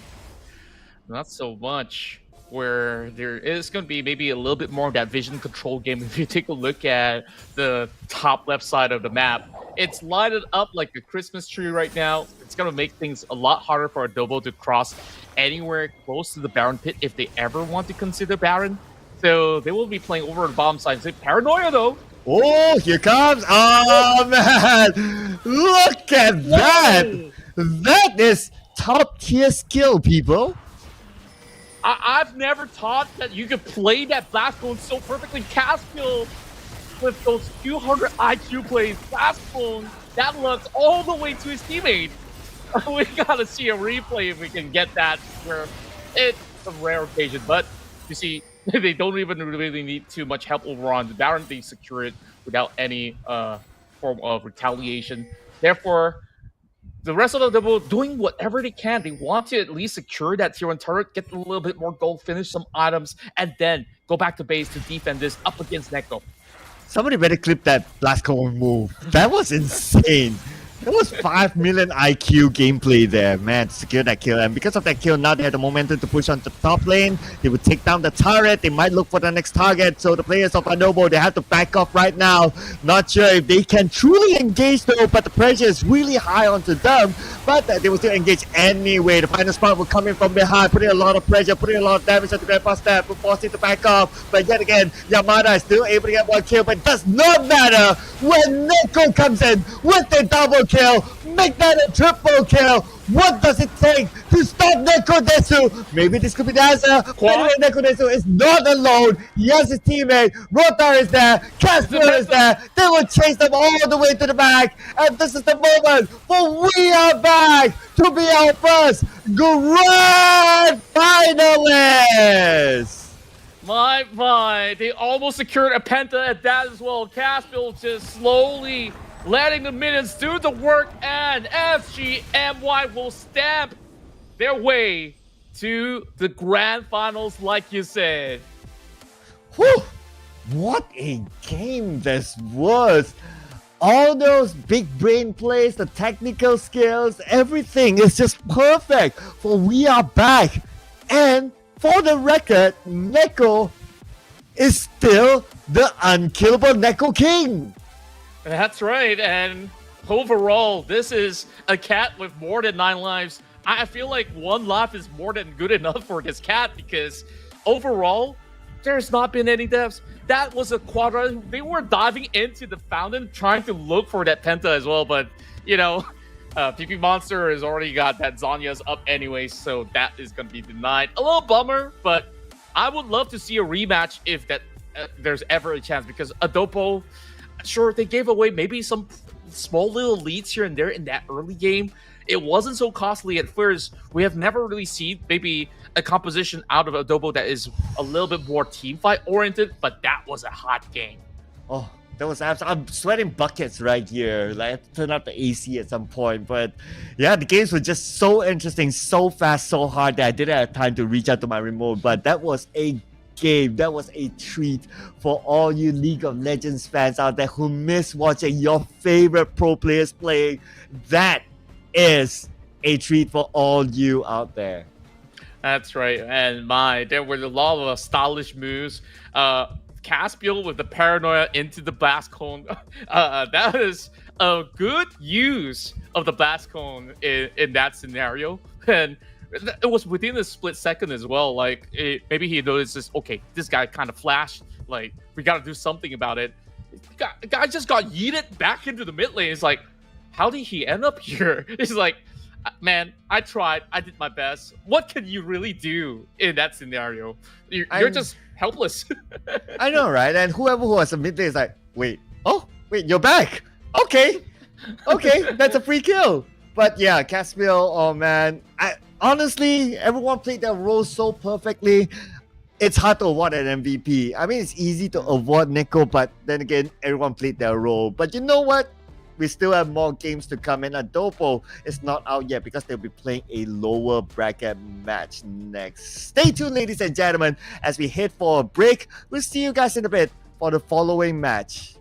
Not so much. Where there is going to be maybe a little bit more of that vision control game. If you take a look at the top left side of the map, it's lighted up like a Christmas tree right now. It's going to make things a lot harder for Adobo to cross anywhere close to the Baron pit if they ever want to consider Baron. So they will be playing over the bottom side. Paranoia though. Oh, here comes. Oh, man. Look at that. That is top tier skill, people. I've never thought that you could play that blast cone so perfectly. Caspiel with those 200 IQ plays. Blast cone that looks all the way to his teammate. We gotta see a replay if we can get that. Where it's a rare occasion, but you see, they don't even really need too much help over on the Baron. They secure it without any form of retaliation. Therefore, the rest of the double doing whatever they can. They want to at least secure that tier 1 turret, get a little bit more gold, finish some items, and then go back to base to defend this up against Neko. Somebody better clip that blast cone move. That was insane. That was 5 million IQ gameplay there, man, to secure that kill. And because of that kill, now they have the momentum to push on the top lane. They will take down the turret. They might look for the next target. So the players of Adobo, they have to back off right now. Not sure if they can truly engage though, but the pressure is really high onto them. But they will still engage anyway. The final spot will come in from behind, putting a lot of pressure, putting a lot of damage onto Grandpa Step, forcing to back off. But yet again, Yamada is still able to get 1 kill, but it does not matter when Neko comes in with the double kill, make that a triple kill. What does it take to stop Neko Desu? Maybe this could be the answer. Anyway, Neko Desu is not alone. He has his teammate. Rotar is there. Casper is there. They will chase them all the way to the back. And this is the moment for We Are Back to be our first grand finalist. My, they almost secured a penta at that as well. Caspiel just slowly letting the minions do the work, and FGMY will stamp their way to the grand finals, like you said. Whew! What a game this was! All those big brain plays, the technical skills, everything is just perfect for We Are Back. And for the record, Neko is still the unkillable Neko King. That's right, and overall, this is a cat with more than 9 lives. I feel like 1 life is more than good enough for this cat because overall, there's not been any deaths. That was a quadra. They were diving into the fountain trying to look for that penta as well, but you know, PP Monster has already got that Zanya's up anyway, so that is going to be denied. A little bummer, but I would love to see a rematch if that there's ever a chance because Adobo, sure, they gave away maybe some small little leads here and there in that early game. It wasn't so costly at first. We have never really seen maybe a composition out of Adobo that is a little bit more team fight oriented, but that was a hot game. Oh, that was absolutely. I'm sweating buckets right here. Like, I have to turn up the AC at some point. But yeah, the games were just so interesting, so fast, so hard that I didn't have time to reach out to my remote. But that was a game. That was a treat for all you League of Legends fans out there who miss watching your favorite pro players playing. That is a treat for all you out there. That's right. And there were a lot of stylish moves. Caspiel with the paranoia into the blast cone. That is a good use of the blast cone in that scenario. And it was within a split second as well. Like, maybe he notices, okay, this guy kind of flashed. Like, we got to do something about it. The guy just got yeeted back into the mid lane. It's like, how did he end up here? It's like, man, I tried. I did my best. What can you really do in that scenario? You're just helpless. I know, right? And whoever who was a mid lane is like, wait, you're back. Okay, that's a free kill. But yeah, Caspiel, oh man, honestly, everyone played their role so perfectly. It's hard to award an MVP. I mean, it's easy to award Nico, but then again, everyone played their role. But you know what? We still have more games to come, and Adobo is not out yet because they'll be playing a lower bracket match next. Stay tuned, ladies and gentlemen, as we head for a break. We'll see you guys in a bit for the following match.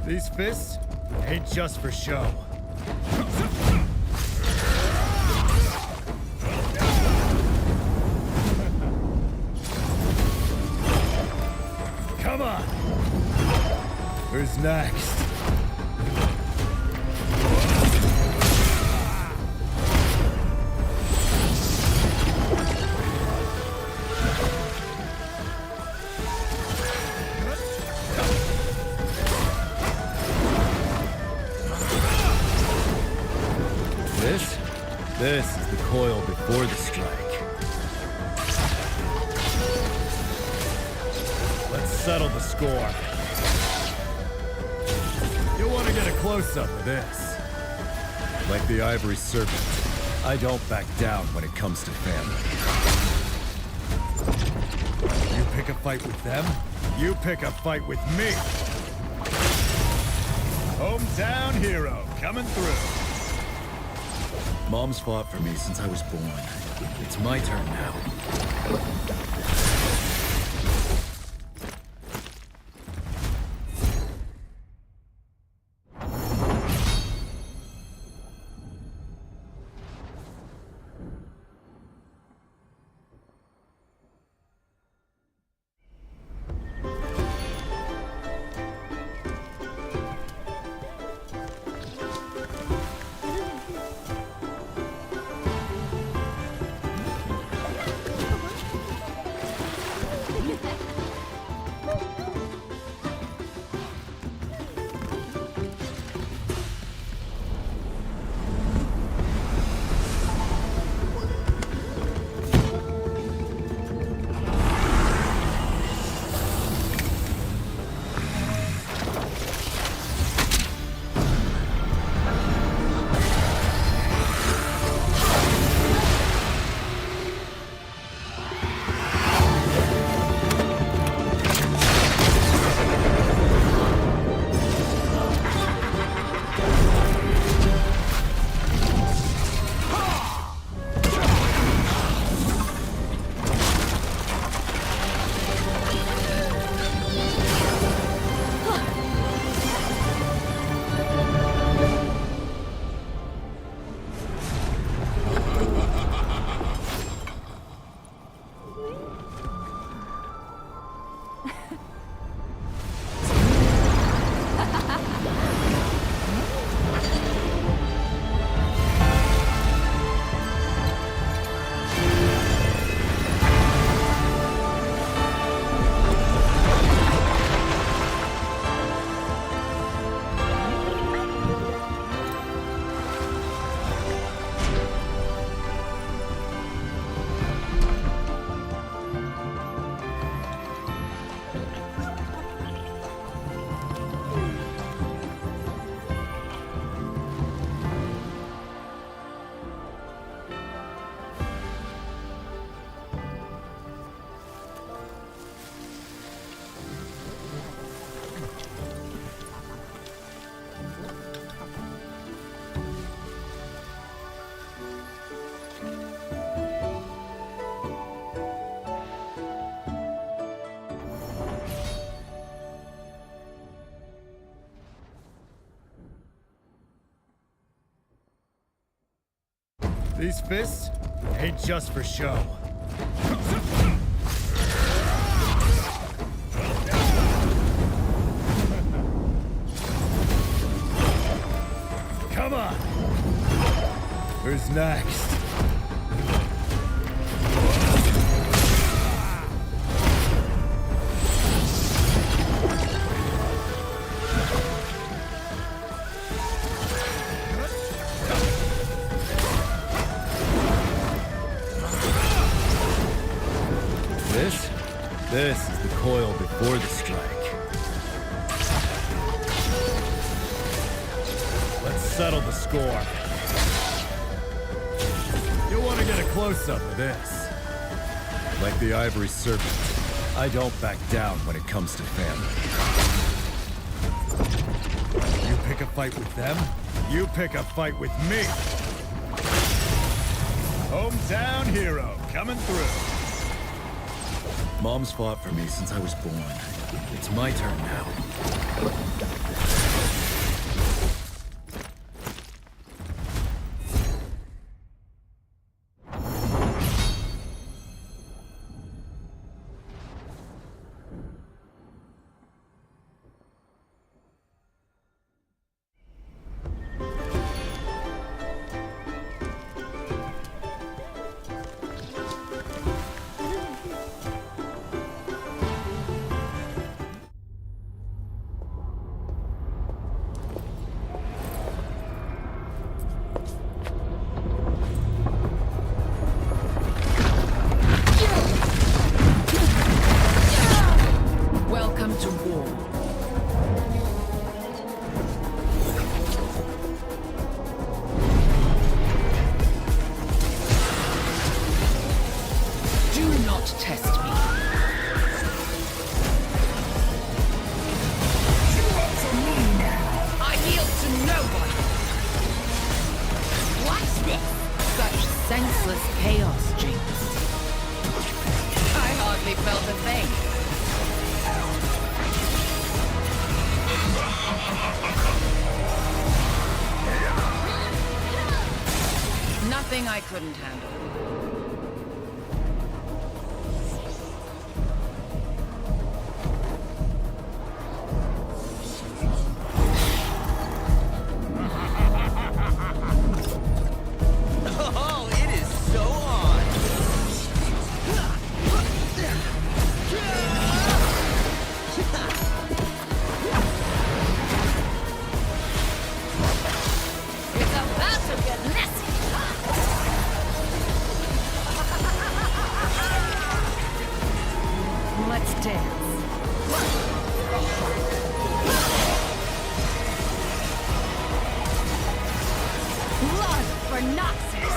These fists ain't just for show. Come on! Who's next? This is the coil before the strike. Let's settle the score. You'll want to get a close-up of this. Like the ivory serpent, I don't back down when it comes to family. You pick a fight with them, you pick a fight with me. Hometown hero coming through. Mom's fought for me since I was born. It's my turn now. These fists ain't just for show. Come on! Who's next? This is the coil before the strike. Let's settle the score. You'll want to get a close-up of this. Like the ivory serpent, I don't back down when it comes to family. You pick a fight with them, you pick a fight with me. Hometown hero coming through. Mom's fought for me since I was born. It's my turn now. Welcome to war. Do not test me. I yield to no one. What's this? Such senseless chaos, Jinx. I hardly felt a thing. Nothing I couldn't handle. Oh, it is so on. It's about to get messy. Let's dance. Blood for Noxus.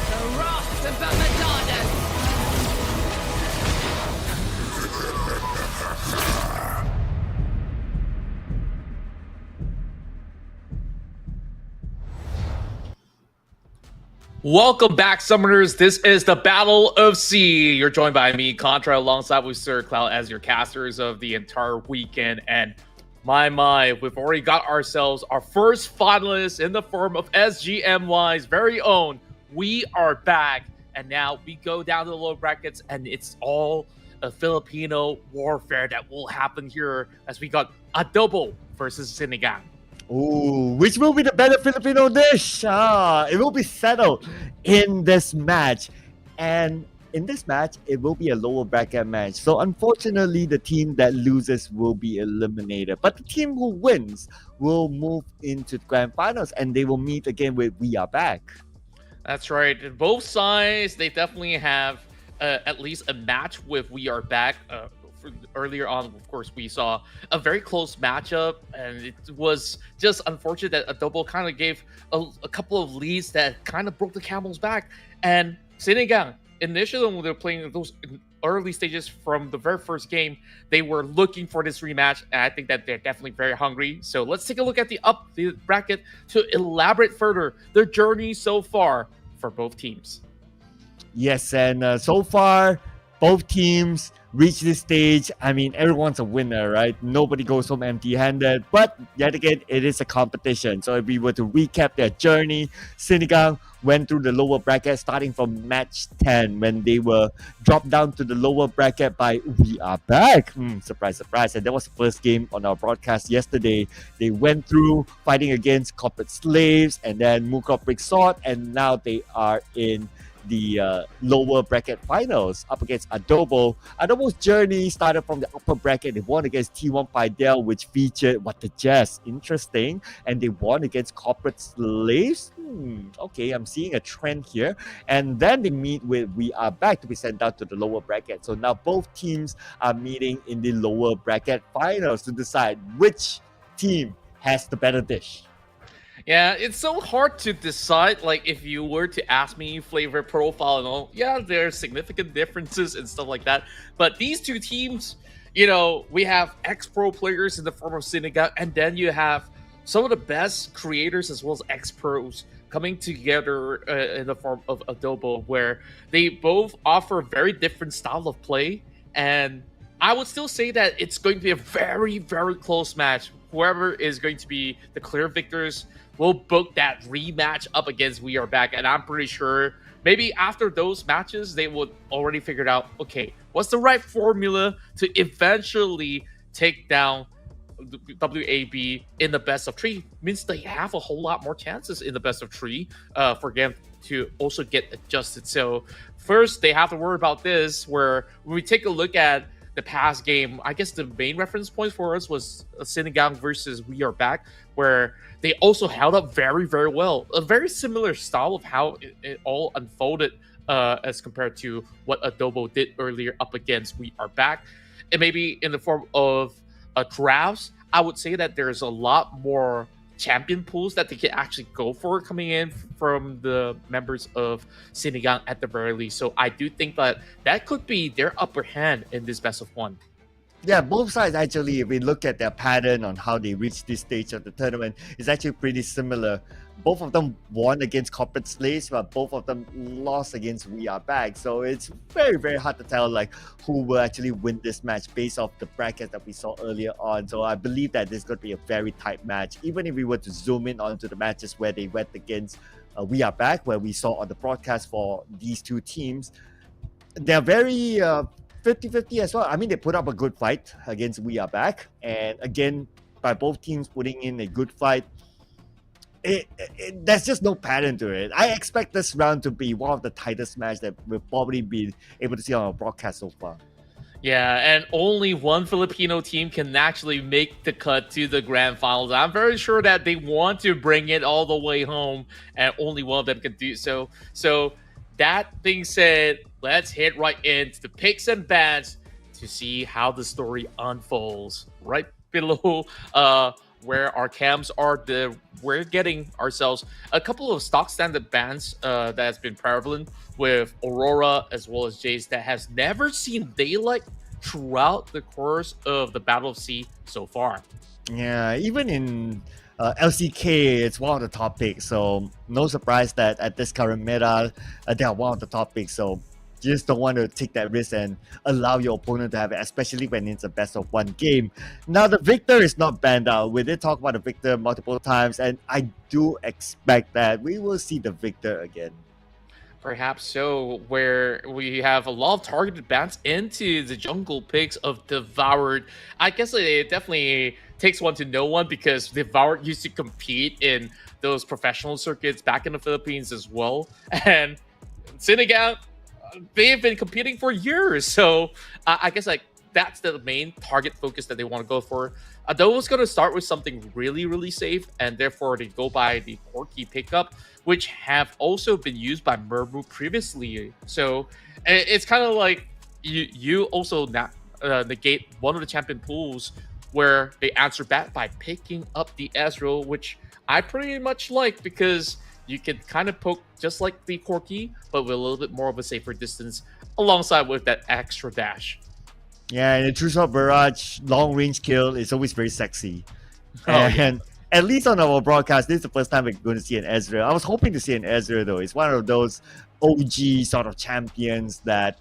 The wrath of Adobo. Welcome back, Summoners. This is the Battle of S.E.A. You're joined by me, Contra, alongside with Sir Cloud as your casters of the entire weekend. And my, we've already got ourselves our first finalist in the form of SGMY's very own. We are back. And now we go down to the low brackets, and it's all a Filipino warfare that will happen here as we got Adobo versus Sinigang. Ooh, which will be the better Filipino dish? It will be settled in this match. And in this match, it will be a lower bracket match. So unfortunately, the team that loses will be eliminated. But the team who wins will move into the grand finals, and they will meet again with We Are Back. That's right. Both sides, they definitely have at least a match with We Are Back. Earlier on, of course, we saw a very close matchup, and it was just unfortunate that Adobo kind of gave a couple of leads that kind of broke the camel's back. And Sinigang, initially when they were playing those early stages from the very first game, they were looking for this rematch, and I think that they're definitely very hungry. So let's take a look at the bracket to elaborate further their journey so far for both teams. Yes, and so far, both teams reach this stage. I mean, everyone's a winner, right? Nobody goes home empty-handed. But yet again, it is a competition. So if we were to recap their journey, Sinigang went through the lower bracket starting from match 10 when they were dropped down to the lower bracket by We Are Back. Surprise, surprise. And that was the first game on our broadcast yesterday. They went through fighting against corporate slaves and then Mukop Brick Sword, and now they are in the lower bracket finals up against Adobo. Adobo's journey started from the upper bracket. They won against T1 Fidel, which featured What the Jazz. Interesting. And they won against Corporate Slaves. Okay, I'm seeing a trend here. And then they meet with We Are Back to be sent down to the lower bracket. So now both teams are meeting in the lower bracket finals to decide which team has the better dish. Yeah, it's so hard to decide. Like, if you were to ask me flavor profile and all, yeah, there's significant differences and stuff like that. But these two teams, we have ex-pro players in the form of Synagogue, and then you have some of the best creators as well as ex-pros coming together in the form of Adobo, where they both offer very different style of play. And I would still say that it's going to be a very, very close match. Whoever is going to be the clear victors will book that rematch up against We Are Back. And I'm pretty sure maybe after those matches, they would already figured out, okay, what's the right formula to eventually take down WAB in the best of three. Means they have a whole lot more chances in the best of three for them to also get adjusted. So first, they have to worry about this, where when we take a look at the past game, I guess the main reference point for us was Synagogue versus We Are Back, where they also held up very, very well. A very similar style of how it all unfolded as compared to what Adobo did earlier up against We Are Back. And maybe in the form of drafts, I would say that there's a lot more champion pools that they can actually go for coming in from the members of Synagogue at the very least. So I do think that could be their upper hand in this best of one. Yeah, both sides actually, if we look at their pattern on how they reach this stage of the tournament, is actually pretty similar. Both of them won against Corporate Slaves, but both of them lost against We Are Back. So it's very, very hard to tell like who will actually win this match based off the brackets that we saw earlier on. So I believe that this is going to be a very tight match. Even if we were to zoom in onto the matches where they went against We Are Back, where we saw on the broadcast for these two teams, they're very 50-50 as well. I mean, they put up a good fight against We Are Back. And again, by both teams putting in a good fight, there's just no pattern to it. I expect this round to be one of the tightest matches that we'll probably be able to see on our broadcast so far. Yeah, and only one Filipino team can actually make the cut to the grand finals. I'm very sure that they want to bring it all the way home, and only one of them can do so. So that being said, let's hit right into the picks and bans to see how the story unfolds. Right below where our cams are, we're getting ourselves a couple of stock standard bans that has been prevalent with Aurora as well as Jace that has never seen daylight throughout the course of the Battle of S.E.A so far. Yeah, even in LCK, it's one of the top picks. So no surprise that at this current meta, they are one of the top picks. So you just don't want to take that risk and allow your opponent to have it, especially when it's a best of one game. Now, the Victor is not banned out. We did talk about the Victor multiple times, and I do expect that we will see the Victor again. Perhaps so, where we have a lot of targeted bans into the jungle picks of Devoured. I guess it definitely takes one to know one, because Devoured used to compete in those professional circuits back in the Philippines as well. And Synagogue, they've been competing for years. So I guess like that's the main target focus that they want to go for. Adobo's going to start with something really, really safe, and therefore they go by the Corki pickup, which have also been used by Murmu previously. So it's kind of like you also negate one of the champion pools where they answer back by picking up the Ezreal, which I pretty much like, because you can kind of poke just like the Corki, but with a little bit more of a safer distance alongside with that extra dash. Yeah, and the True Shot Barrage long range kill is always very sexy. Oh, and at least on our broadcast, this is the first time we're going to see an Ezreal. I was hoping to see an Ezreal though. It's one of those OG sort of champions that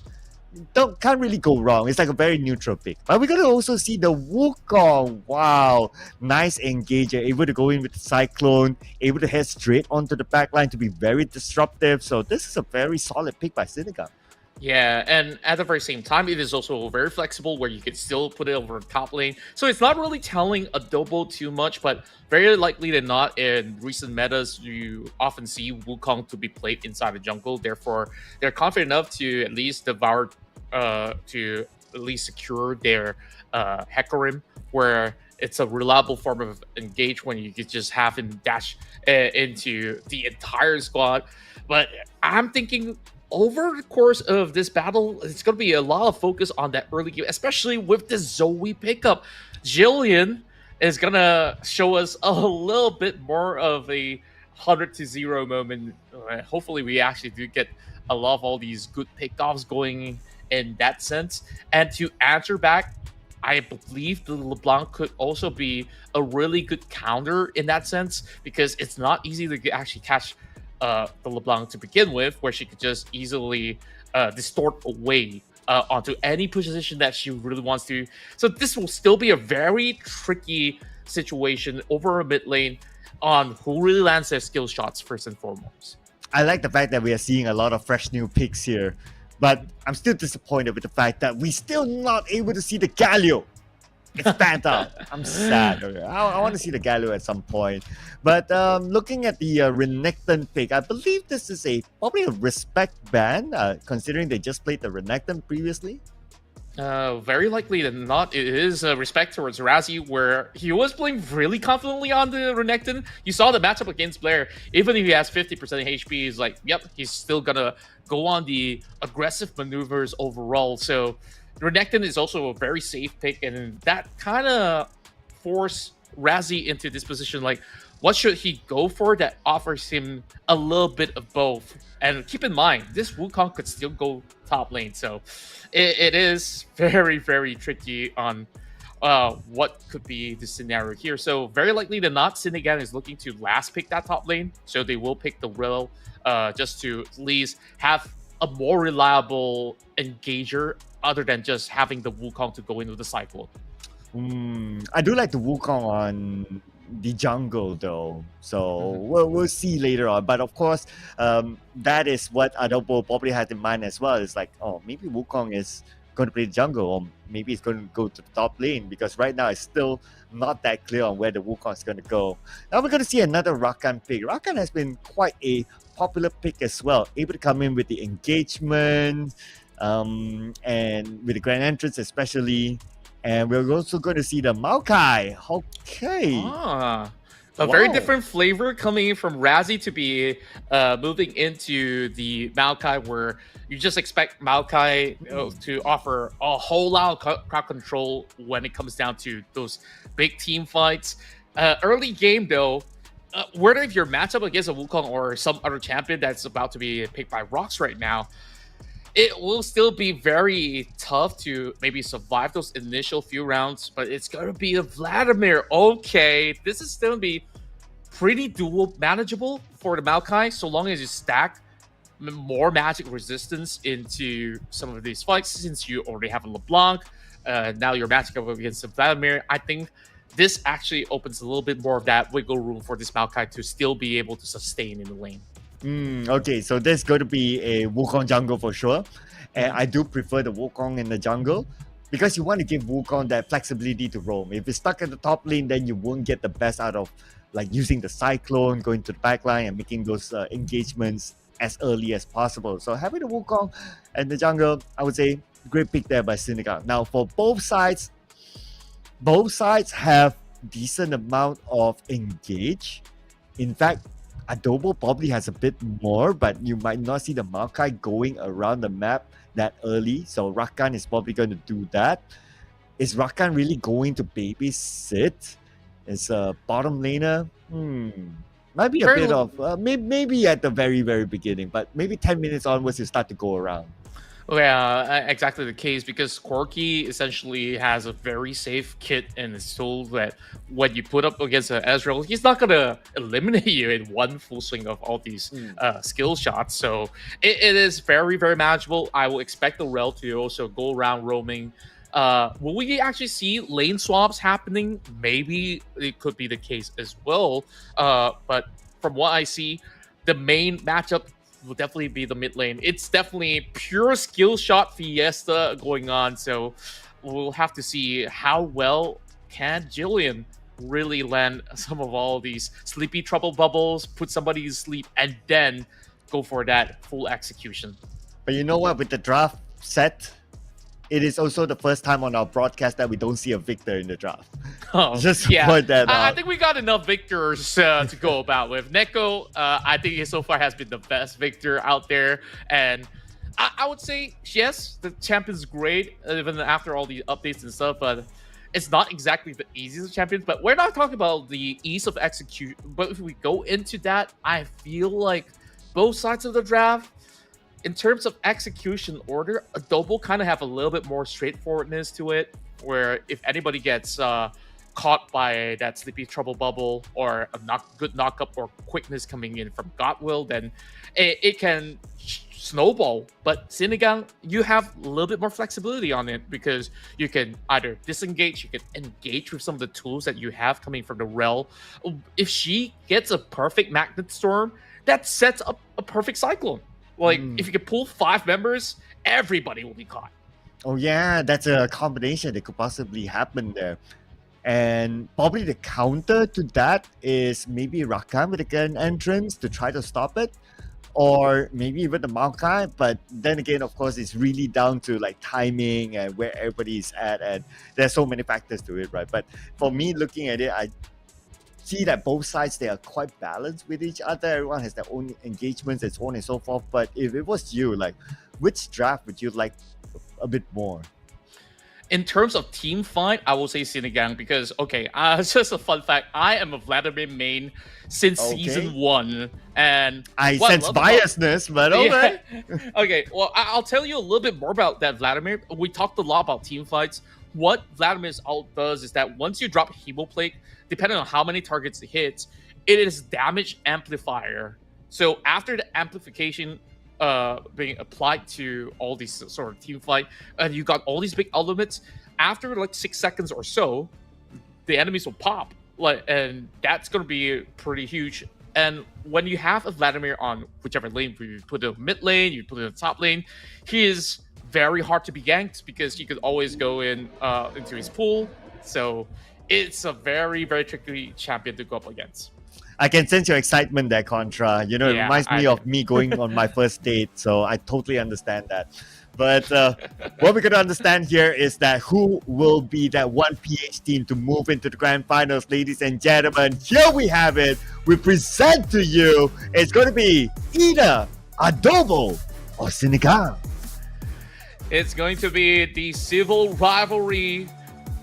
can't really go wrong. It's like a very neutral pick. But we're going to also see the Wukong. Wow, nice engager, able to go in with the Cyclone, able to head straight onto the backline to be very disruptive. So this is a very solid pick by Synagogue. Yeah, and at the very same time, it is also very flexible, where you can still put it over top lane. So it's not really telling Adobo too much, but very likely than not, in recent metas, you often see Wukong to be played inside the jungle. Therefore, they're confident enough to at least devour, to at least secure their Hecarim, where it's a reliable form of engage when you could just have him dash into the entire squad. But I'm thinking, over the course of this battle, it's going to be a lot of focus on that early game, especially with the Zoe pickup. Jillian is gonna show us a little bit more of a 100-0 moment. Hopefully, we actually do get a lot of all these good pickoffs going in that sense. And to answer back, I believe the LeBlanc could also be a really good counter in that sense because it's not easy to actually catch the LeBlanc to begin with, where she could just easily distort away onto any position that she really wants to. So this will still be a very tricky situation over a mid lane on who really lands their skill shots first and foremost. I like the fact that we are seeing a lot of fresh new picks here, but I'm still disappointed with the fact that we're still not able to see the Galio. It's banned out. I'm sad. Okay. I want to see the Galio at some point. But looking at the Renekton pick, I believe this is probably a respect ban, considering they just played the Renekton previously. Very likely than not, it is respect towards Razzie, where he was playing really confidently on the Renekton. You saw the matchup against Blair. Even if he has 50% HP, he's like, yep, he's still gonna go on the aggressive maneuvers overall. So Renekton is also a very safe pick, and that kind of forced Razzie into this position. Like, what should he go for that offers him a little bit of both? And keep in mind, this Wukong could still go top lane, so it is very, very tricky on what could be the scenario here. So very likely than not, Sinigan is looking to last pick that top lane, so they will pick the Will just to at least have a more reliable engager other than just having the Wukong to go into the cycle. I do like the Wukong on the jungle though, so we'll see later on. But of course, that is what Adobo probably had in mind as well. It's like, oh, maybe Wukong is going to play the jungle, or maybe it's going to go to the top lane, because right now it's still not that clear on where the Wukong is going to go. Now we're going to see another Rakan pick. Rakan has been quite a popular pick as well, able to come in with the engagement and with the grand entrance especially. And we're also going to see the Maokai. Okay. A very different flavor coming in from Razzie to be moving into the Maokai, where you just expect Maokai to offer a whole lot of crowd control when it comes down to those big team fights. Early game, though, whether if you're matched up against a Wukong or some other champion that's about to be picked by Rocks right now, it will still be very tough to maybe survive those initial few rounds, but it's going to be a Vladimir. Okay, this is still going to be pretty dual manageable for the Maokai, so long as you stack more magic resistance into some of these fights. Since you already have a LeBlanc, now you're matching up against a Vladimir, I think this actually opens a little bit more of that wiggle room for this Maokai to still be able to sustain in the lane. Okay, so there's going to be a Wukong jungle for sure. And I do prefer the Wukong in the jungle because you want to give Wukong that flexibility to roam. If it's stuck at the top lane, then you won't get the best out of like using the Cyclone, going to the back line and making those engagements as early as possible. So having the Wukong and the jungle, I would say great pick there by Syndicate. Now for both sides have decent amount of engage. In fact, Adobo probably has a bit more, but you might not see the Maokai going around the map that early. So Rakan is probably going to do that. Is Rakan really going to babysit? Is a bottom laner? Might be a bit of maybe at the very, very beginning, but maybe 10 minutes onwards you start to go around. Yeah, exactly the case, because Corki essentially has a very safe kit and is told that when you put up against Ezreal, he's not going to eliminate you in one full swing of all these skill shots. So it is very, very manageable. I will expect the Rel to also go around roaming. Will we actually see lane swaps happening? Maybe it could be the case as well. But from what I see, the main matchup will definitely be the mid lane. It's definitely pure skill shot fiesta going on, so we'll have to see how well can Jillian really land some of all these sleepy trouble bubbles, put somebody to sleep, and then go for that full execution. But you know what, with the draft set, it is also the first time on our broadcast that we don't see a victor in the draft. Just to point that out. I think we got enough victors to go about with. Neko, I think he so far has been the best victor out there. And I would say, yes, the champion's great, even after all the updates and stuff. But it's not exactly the easiest of champions, but we're not talking about the ease of execution. But if we go into that, I feel like both sides of the draft, in terms of execution order, Adobo kind of have a little bit more straightforwardness to it, where if anybody gets caught by that Sleepy Trouble Bubble or a good knockup or quickness coming in from Godwill, then it can snowball. But Sinigang, you have a little bit more flexibility on it because you can either disengage, you can engage with some of the tools that you have coming from the Rel. If she gets a perfect Magnet Storm, that sets up a perfect Cyclone. Like, if you can pull 5 members, everybody will be caught. Oh yeah, that's a combination that could possibly happen there. And probably the counter to that is maybe Rakan with a gun entrance to try to stop it. Or maybe even the Maokai. But then again, of course, it's really down to like timing and where everybody is at. And there's so many factors to it, right? But for me, looking at it, I see that both sides, they are quite balanced with each other. Everyone has their own engagements and so on and so forth. But if it was you, like, which draft would you like a bit more? In terms of team fight, I will say Sinigang because, okay, just a fun fact, I am a Vladimir main since season 1. And I sense biasness, but okay. Yeah. Okay, well, I'll tell you a little bit more about that Vladimir. We talked a lot about team fights. What Vladimir's ult does is that once you drop Hemoplague, depending on how many targets it hits, it is damage amplifier. So after the amplification being applied to all these sort of team fight, and you got all these big elements, after like 6 seconds or so, the enemies will pop. And that's going to be pretty huge. And when you have a Vladimir on whichever lane, you put it in mid lane, you put it in the top lane, he is very hard to be ganked because he could always go in into his pool. So it's a very, very tricky champion to go up against. I can sense your excitement there, Contra. You know, it reminds me of me going on my first date. So I totally understand that. But what we're going to understand here is that who will be that one PH team to move into the grand finals, ladies and gentlemen. Here we have it. We present to you. It's going to be either Adobo or Sinigang. It's going to be the civil rivalry.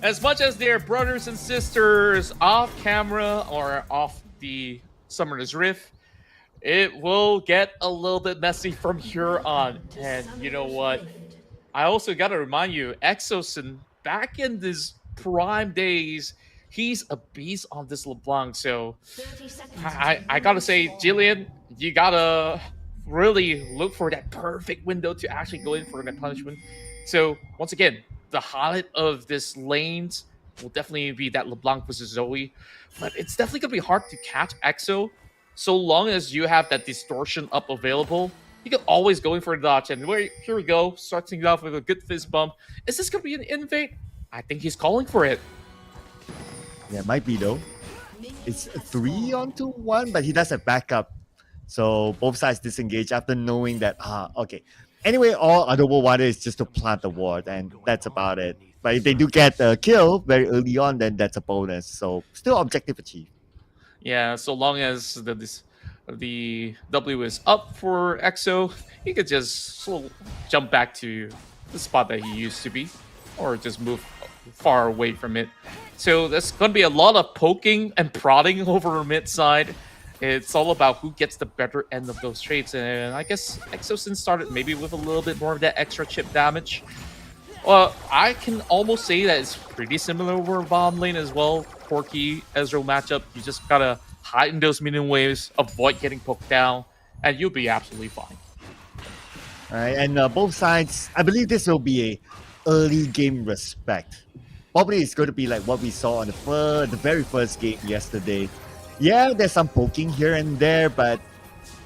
As much as they're brothers and sisters off camera or off the Summoner's Rift, it will get a little bit messy from here on. And you know what? I also got to remind you, Exosin, back in his prime days, he's a beast on this LeBlanc. So I got to say, Jillian, you got to really look for that perfect window to actually go in for that punishment. So once again, the highlight of this lanes will definitely be that LeBlanc versus Zoe. But it's definitely going to be hard to catch Exo. So long as you have that distortion up available, you can always go in for a dodge. And here we go, starting off with a good fist bump. Is this going to be an invade? I think he's calling for it. Yeah, it might be though. It's 3 onto 1, but he does have backup. So both sides disengage after knowing that, okay. Anyway, all Adobo wanted is just to plant the ward, and that's about it. But if they do get a kill very early on, then that's a bonus. So still objective achieved. Yeah, so long as the W is up for Exo, he could just jump back to the spot that he used to be, or just move far away from it. So there's going to be a lot of poking and prodding over mid side. It's all about who gets the better end of those trades, and I guess Exosin started maybe with a little bit more of that extra chip damage. Well, I can almost say that it's pretty similar over bottom lane as well. Corki, Ezreal matchup, you just gotta hide in those minion waves, avoid getting poked down, and you'll be absolutely fine. All right, and both sides, I believe this will be a early game respect. Probably it's going to be like what we saw on the very first game yesterday. Yeah, there's some poking here and there, but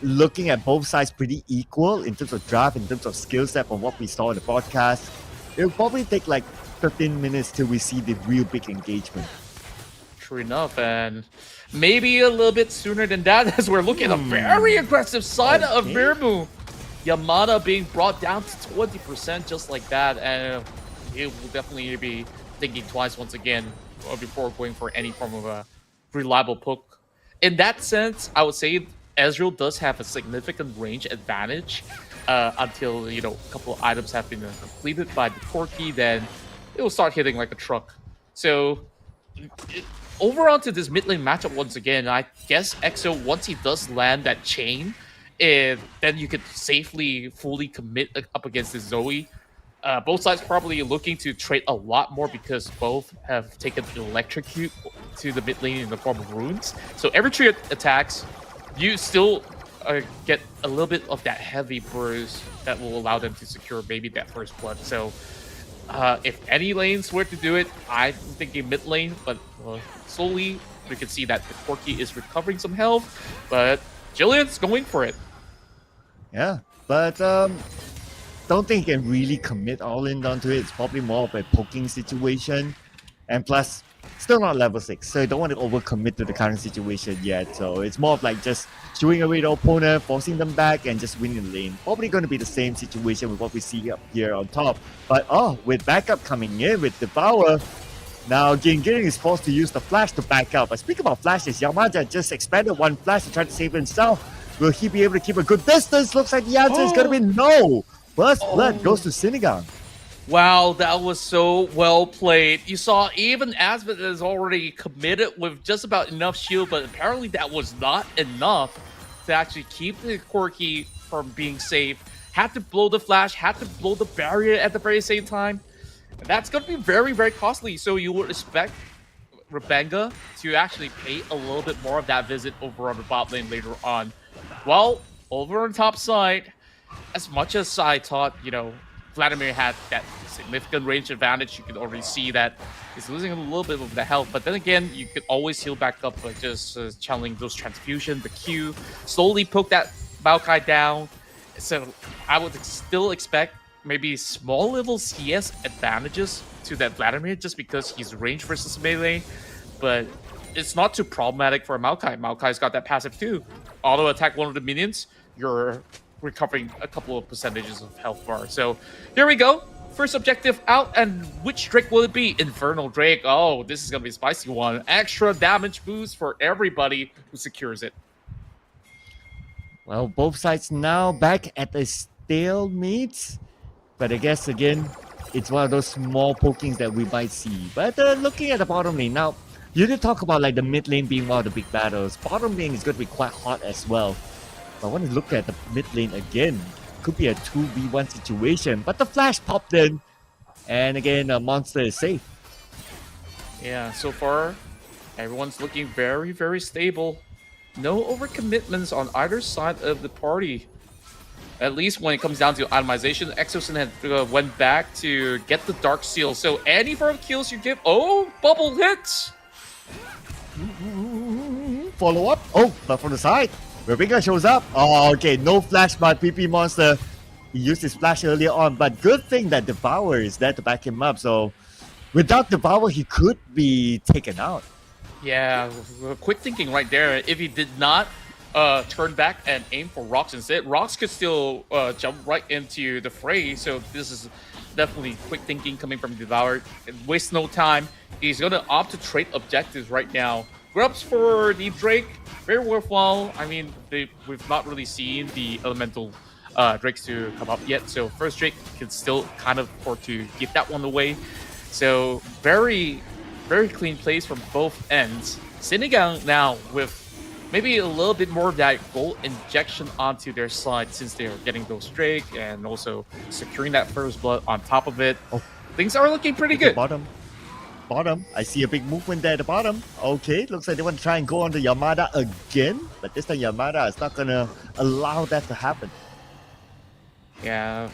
looking at both sides pretty equal in terms of draft, in terms of skill set from what we saw in the broadcast. It'll probably take like 15 minutes till we see the real big engagement. True enough, and maybe a little bit sooner than that as we're looking at a very aggressive side of Mirmu. Yamada being brought down to 20% just like that, and he will definitely be thinking twice once again before going for any form of a reliable poke. In that sense, I would say Ezreal does have a significant range advantage until, a couple of items have been completed by the Corki, then it will start hitting like a truck. So it- over onto this mid lane matchup once again. I guess EXO, once he does land that chain, then you could safely fully commit up against this Zoe. Both sides probably looking to trade a lot more because both have taken electrocute to the mid lane in the form of runes. So every three attacks, you still get a little bit of that heavy burst that will allow them to secure maybe that first blood. So if any lanes were to do it, I'm thinking mid lane, but slowly we can see that the Corki is recovering some health, but Jillian's going for it. Yeah, but don't think he can really commit all in onto it. It's probably more of a poking situation. And plus, still not level 6, so you don't want to overcommit to the current situation yet. So it's more of like just shooing away the opponent, forcing them back, and just winning the lane. Probably going to be the same situation with what we see up here on top. But with backup coming in with Devour, now Gingirin is forced to use the flash to back up. But speaking about flashes, Yamada just expanded one flash to try to save himself. Will he be able to keep a good distance? Looks like the answer is going to be no. First blood goes to Sinigang. Wow, that was so well played. You saw even Asmith is already committed with just about enough shield, but apparently that was not enough to actually keep the Corki from being safe. Had to blow the flash, had to blow the barrier at the very same time. And that's going to be very, very costly. So you would expect Rabenga to actually pay a little bit more of that visit over on the bot lane later on. Well, over on top side, as much as I thought, Vladimir had that significant range advantage, you could already see that he's losing a little bit of the health. But then again, you could always heal back up by just channeling those transfusion, the Q, slowly poke that Maokai down. So I would still expect maybe small level CS advantages to that Vladimir just because he's range versus melee. But it's not too problematic for Maokai. Maokai's got that passive too. Auto attack one of the minions, you're recovering a couple of percentages of health bar. So here we go. First objective out, and which Drake will it be? Infernal Drake. Oh, this is going to be a spicy one. Extra damage boost for everybody who secures it. Well, both sides now back at a stalemate. But I guess, again, it's one of those small pokings that we might see. But looking at the bottom lane, now, you did talk about like the mid lane being one of the big battles. Bottom lane is going to be quite hot as well. I want to look at the mid lane again. Could be a 2v1 situation, but the flash popped in. And again, Monster is safe. Yeah, so far, everyone's looking very, very stable. No overcommitments on either side of the party. At least when it comes down to itemization, Exosin had went back to get the Dark Seal. So any further kills you give... Oh, bubble hits! Follow up. Oh, but from the side. Rebecca shows up. Oh, okay. No flash by PP Monster. He used his flash earlier on, but good thing that Devour is there to back him up. So without Devour, he could be taken out. Yeah, quick thinking right there. If he did not turn back and aim for Rocks instead, Rocks could still jump right into the fray. So this is definitely quick thinking coming from Devour. Waste no time. He's going to opt to trade objectives right now. Grubs for the Drake, very worthwhile. I mean, we've not really seen the elemental Drakes to come up yet, so first Drake can still kind of afford to give that one away. So very, very clean plays from both ends. Sinigang now with maybe a little bit more of that gold injection onto their side since they are getting those Drake and also securing that first blood on top of it. Oh. Things are looking pretty good. Bottom. I see a big movement there at the bottom. Okay, looks like they want to try and go on to Yamada again, but this time Yamada is not going to allow that to happen. Yeah,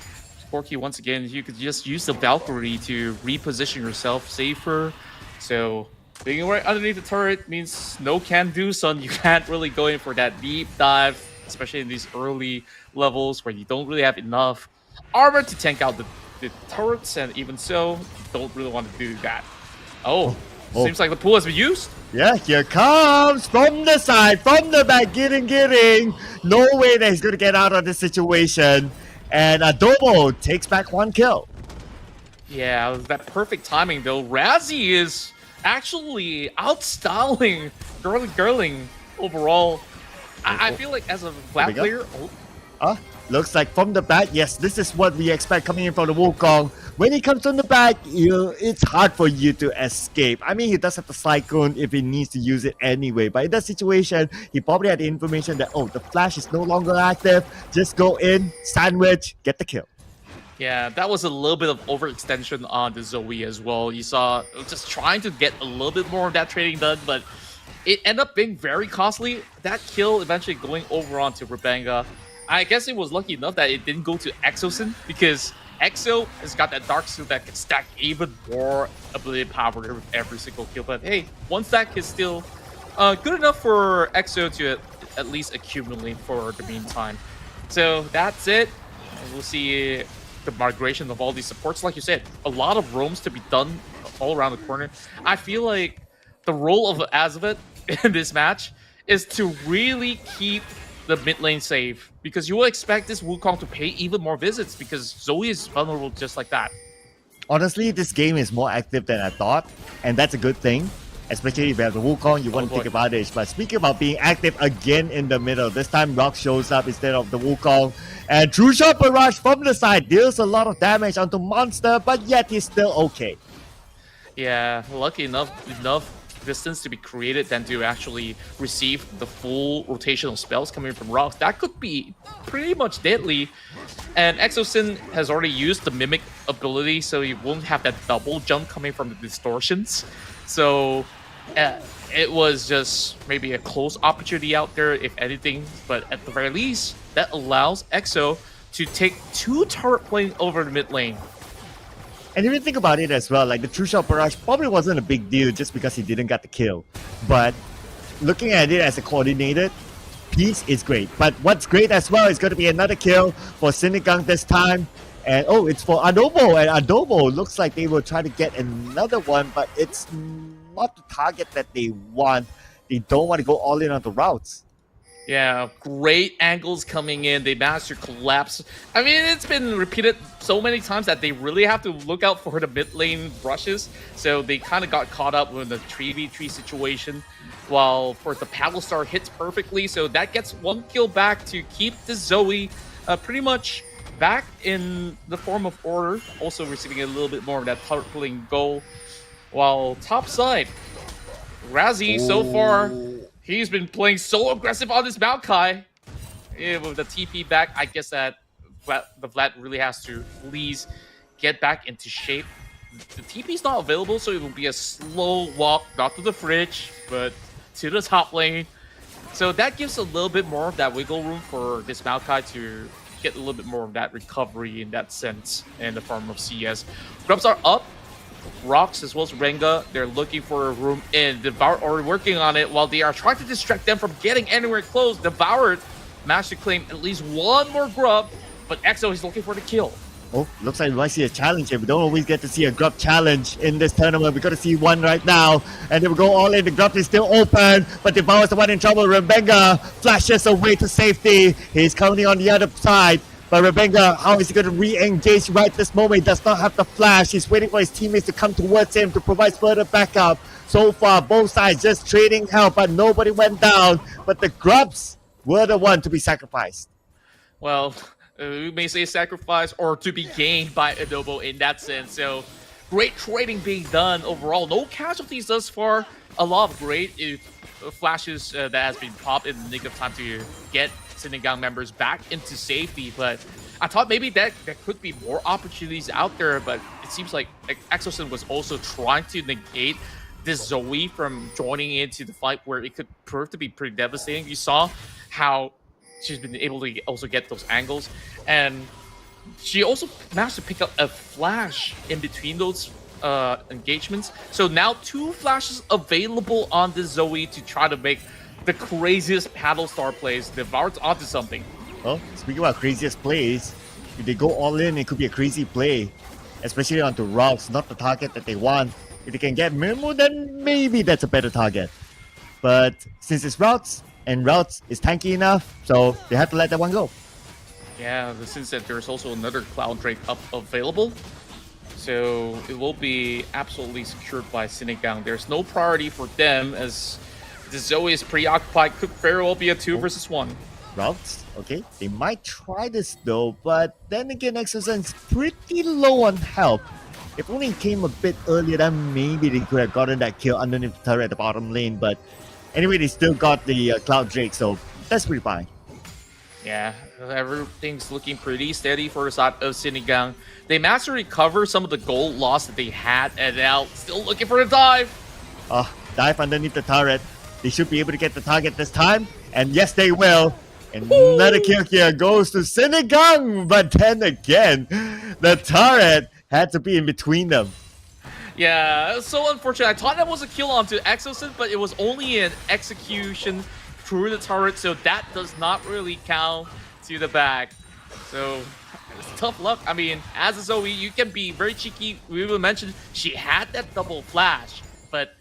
Corki, once again, you could just use the Valkyrie to reposition yourself safer. So being right underneath the turret means no can do, son. You can't really go in for that deep dive, especially in these early levels where you don't really have enough armor to tank out the turrets, and even so, you don't really want to do that. Oh, seems like the pool has been used. Yeah, here comes from the side, from the back, getting. No way that he's going to get out of this situation. And Adobo takes back one kill. Yeah, that perfect timing though. Razzie is actually outstyling Girling overall. I feel like as a flat player... Looks like from the back, yes, this is what we expect coming in from the Wukong. When he comes from the back, it's hard for you to escape. I mean, he does have the Cyclone if he needs to use it anyway. But in that situation, he probably had the information that, oh, the flash is no longer active. Just go in, sandwich, get the kill. Yeah, that was a little bit of overextension on the Zoe as well. You saw just trying to get a little bit more of that trading done, but it ended up being very costly. That kill eventually going over onto Rebenga. I guess it was lucky enough that it didn't go to Exosin, because Exo has got that dark suit that can stack even more ability power with every single kill. But hey, one stack is still good enough for Exo to at least accumulate for the meantime. So that's it. And we'll see the migration of all these supports. Like you said, a lot of roams to be done all around the corner. I feel like the role of Azavet in this match is to really keep the mid lane safe, because you will expect this Wukong to pay even more visits, because Zoe is vulnerable just like that. Honestly, this game is more active than I thought, and that's a good thing. Especially if you have the Wukong, you want to take advantage. But speaking about being active again in the middle, this time Rock shows up instead of the Wukong. And True Shot Barrage from the side deals a lot of damage onto Monster, but yet he's still okay. Yeah, lucky enough distance to be created than to actually receive the full rotational spells coming from rocks. That could be pretty much deadly. And Exosin has already used the Mimic ability, so he won't have that double jump coming from the distortions. So it was just maybe a close opportunity out there, if anything. But at the very least, that allows Exo to take 2 turret playing over the mid lane. And if you think about it as well, like the True Shot Barrage probably wasn't a big deal just because he didn't get the kill. But looking at it as a coordinated piece is great. But what's great as well is going to be another kill for Sinigang this time. And oh, it's for Adobo. And Adobo looks like they will try to get another one, but it's not the target that they want. They don't want to go all in on the routes. Yeah, great angles coming in. They managed to collapse. I mean, it's been repeated so many times that they really have to look out for the mid lane brushes. So they kind of got caught up with the 3v3 situation. While for the Paddle Star hits perfectly. So that gets 1 kill back to keep the Zoe pretty much back in the form of order. Also receiving a little bit more of that turret pulling goal. While top side, Razzie so far, he's been playing so aggressive on this Maokai. Yeah, with the TP back, I guess that the Vlad really has to please get back into shape. The TP is not available, so it will be a slow walk, not to the fridge, but to the top lane. So that gives a little bit more of that wiggle room for this Maokai to get a little bit more of that recovery in that sense in the form of CS. Grubs are up. Rocks as well as Renga, they're looking for a room in. Devoured already working on it while they are trying to distract them from getting anywhere close. Devoured managed to claim at least 1 more grub, but Exo is looking for the kill. Oh, looks like we might see a challenge here. We don't always get to see a grub challenge in this tournament. We got to see one right now. And they will go all in. The grub is still open, but Devour's the one in trouble. Rebenga flashes away to safety. He's counting on the other side. But Rebenga, how is he going to re-engage right this moment? He does not have the flash. He's waiting for his teammates to come towards him to provide further backup. So far, both sides just trading help, but nobody went down. But the grubs were the one to be sacrificed. Well, we may say sacrifice or to be gained by Adobo in that sense. So great trading being done overall. No casualties thus far. A lot of great flashes that has been popped in the nick of time to get Sinigang members back into safety. But I thought maybe that there could be more opportunities out there, but it seems like Exosin was also trying to negate this Zoe from joining into the fight, where it could prove to be pretty devastating. You saw how she's been able to also get those angles, and she also managed to pick up a flash in between those engagements. So now 2 flashes available on the Zoe to try to make the craziest paddle star plays. Devoured's onto something. Well, speaking about craziest plays, if they go all in, it could be a crazy play, especially onto rocks, not the target that they want. If they can get Mirmo, then maybe that's a better target. But since it's routes, and routes is tanky enough, so they have to let that one go. Yeah, since that there's also another Cloud Drake up available, so it will be absolutely secured by Sinigang. There's no priority for them, as the Zoe is preoccupied. Could very well be a 2 versus 1. routes. Okay, they might try this though, but then again, Exosen's pretty low on health. If only he came a bit earlier, then maybe they could have gotten that kill underneath the turret at the bottom lane. But anyway, they still got the Cloud Drake, so that's pretty fine. Yeah, everything's looking pretty steady for the side of Sinigang. They managed to recover some of the gold loss that they had, and now still looking for the dive. Dive underneath the turret. They should be able to get the target this time, and yes, they will. Another kill here goes to Sinigang, but then again, the turret had to be in between them. Yeah, so unfortunate. I thought that was a kill onto Exosen, but it was only an execution through the turret, so that does not really count to the back. So it's tough luck. I mean, as a Zoe, you can be very cheeky. We will mention she had that double flash, but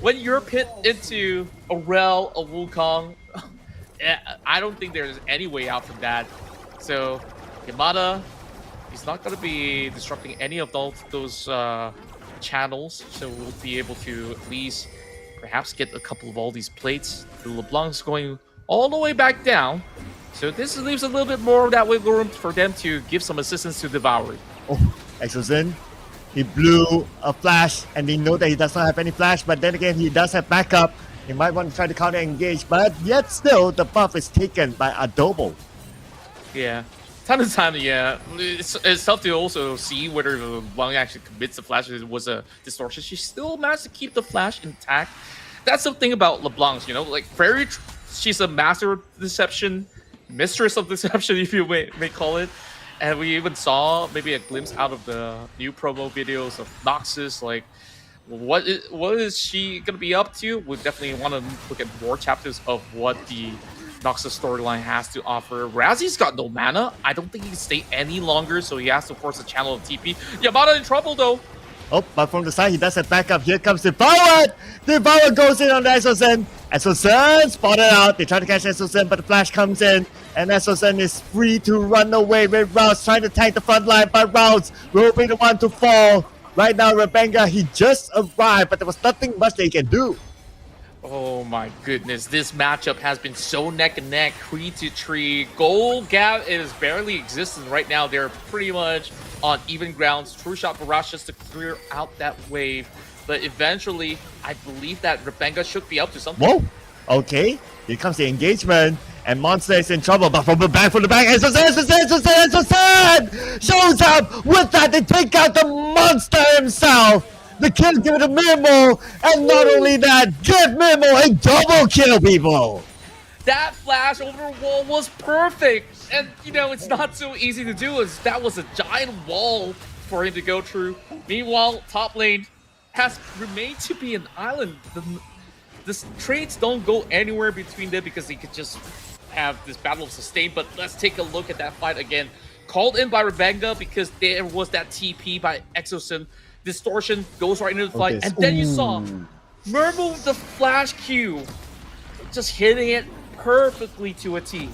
when you're pit into a Rel, a Wukong, I don't think there's any way out from that. So Yamada, he's not going to be disrupting any of those channels, so we'll be able to at least perhaps get a couple of all these plates. The LeBlanc's going all the way back down, so this leaves a little bit more of that wiggle room for them to give some assistance to Devourer. Oh, Exosen, he blew a flash, and they know that he does not have any flash, but then again, he does have backup. He might want to try to counter engage, but yet still, the buff is taken by Adobo. Yeah. Time to time, yeah. It's tough to also see whether the Wang actually commits the flash. It was a distortion. She still managed to keep the flash intact. That's the thing about LeBlanc, you know, like she's a master of deception, mistress of deception, if you may call it. And we even saw maybe a glimpse out of the new promo videos of Noxus, like what is she gonna be up to? We definitely want to look at more chapters of what the Noxus storyline has to offer. Razzy's got no mana. I don't think he can stay any longer, so he has to force a channel of TP. Yamada in trouble though. Oh, but from the side, he does have backup. Here comes Devourer! Devourer goes in on the Exosen. Exosen spotted out. They try to catch Exosen, but the flash comes in. And Exosen is free to run away with Rouse, trying to tank the front line, but Rouse will be the one to fall. Right now, Rebenga, he just arrived, but there was nothing much they can do. Oh my goodness, this matchup has been so neck and neck, tree to tree. Gold gap is barely existing right now. They're pretty much on even grounds. True shot Barrage just to clear out that wave. But eventually, I believe that Rebenga should be up to something. Whoa, okay. Here comes the engagement. And Monster is in trouble, but from the back, Exosen shows up with that. They take out the monster himself. The kill give it a Mimo, and not only that, give Mimo a double kill, people. That flash over the wall was perfect. And, you know, it's not so easy to do as that was a giant wall for him to go through. Meanwhile, top lane has remained to be an island. The trades don't go anywhere between them because they could just have this battle of sustain. But let's take a look at that fight again. Called in by Rebenga because there was that TP by Exosen. Distortion goes right into the fight, and then you saw Murmur with the flash Q, just hitting it perfectly to a T.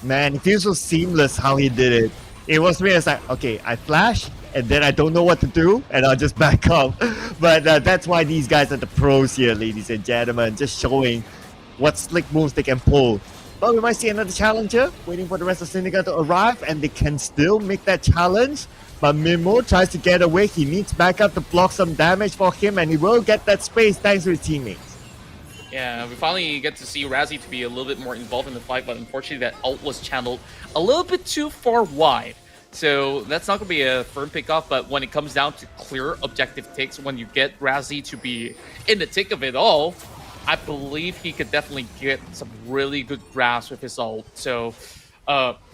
Man, it feels so seamless how he did it. It was me, it's like, okay, I flash, and then I don't know what to do, and I'll just back up. But that's why these guys are the pros here, ladies and gentlemen, just showing what slick moves they can pull. But we might see another challenger waiting for the rest of Syndicate to arrive, and they can still make that challenge. But Mimo tries to get away. He needs backup to block some damage for him, and he will get that space thanks to his teammates. Yeah, we finally get to see Razzie to be a little bit more involved in the fight, but unfortunately that ult was channeled a little bit too far wide. So that's not going to be a firm pick-off, but when it comes down to clear objective takes, when you get Razzie to be in the thick of it all, I believe he could definitely get some really good grasp with his ult. So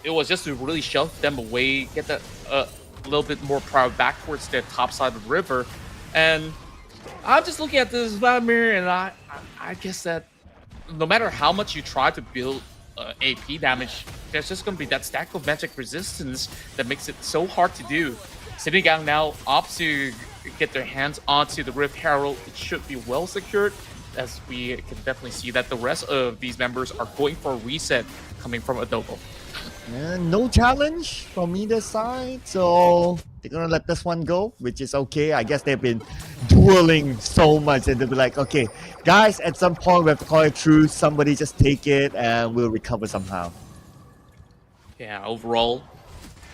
it was just to really shove them away, get that a little bit more power back towards the top side of the river. And I'm just looking at this Vladimir, and I guess that no matter how much you try to build AP damage, there's just going to be that stack of magic resistance that makes it so hard to do. Sinigang now opts to get their hands onto the Rift Herald. It should be well secured, as we can definitely see that the rest of these members are going for a reset coming from Adobo. And no challenge from either side, so they're gonna let this one go, which is okay. I guess they've been dueling so much, and they'll be like, okay, guys, at some point we have to call it truce. Somebody just take it, and we'll recover somehow. Yeah, overall,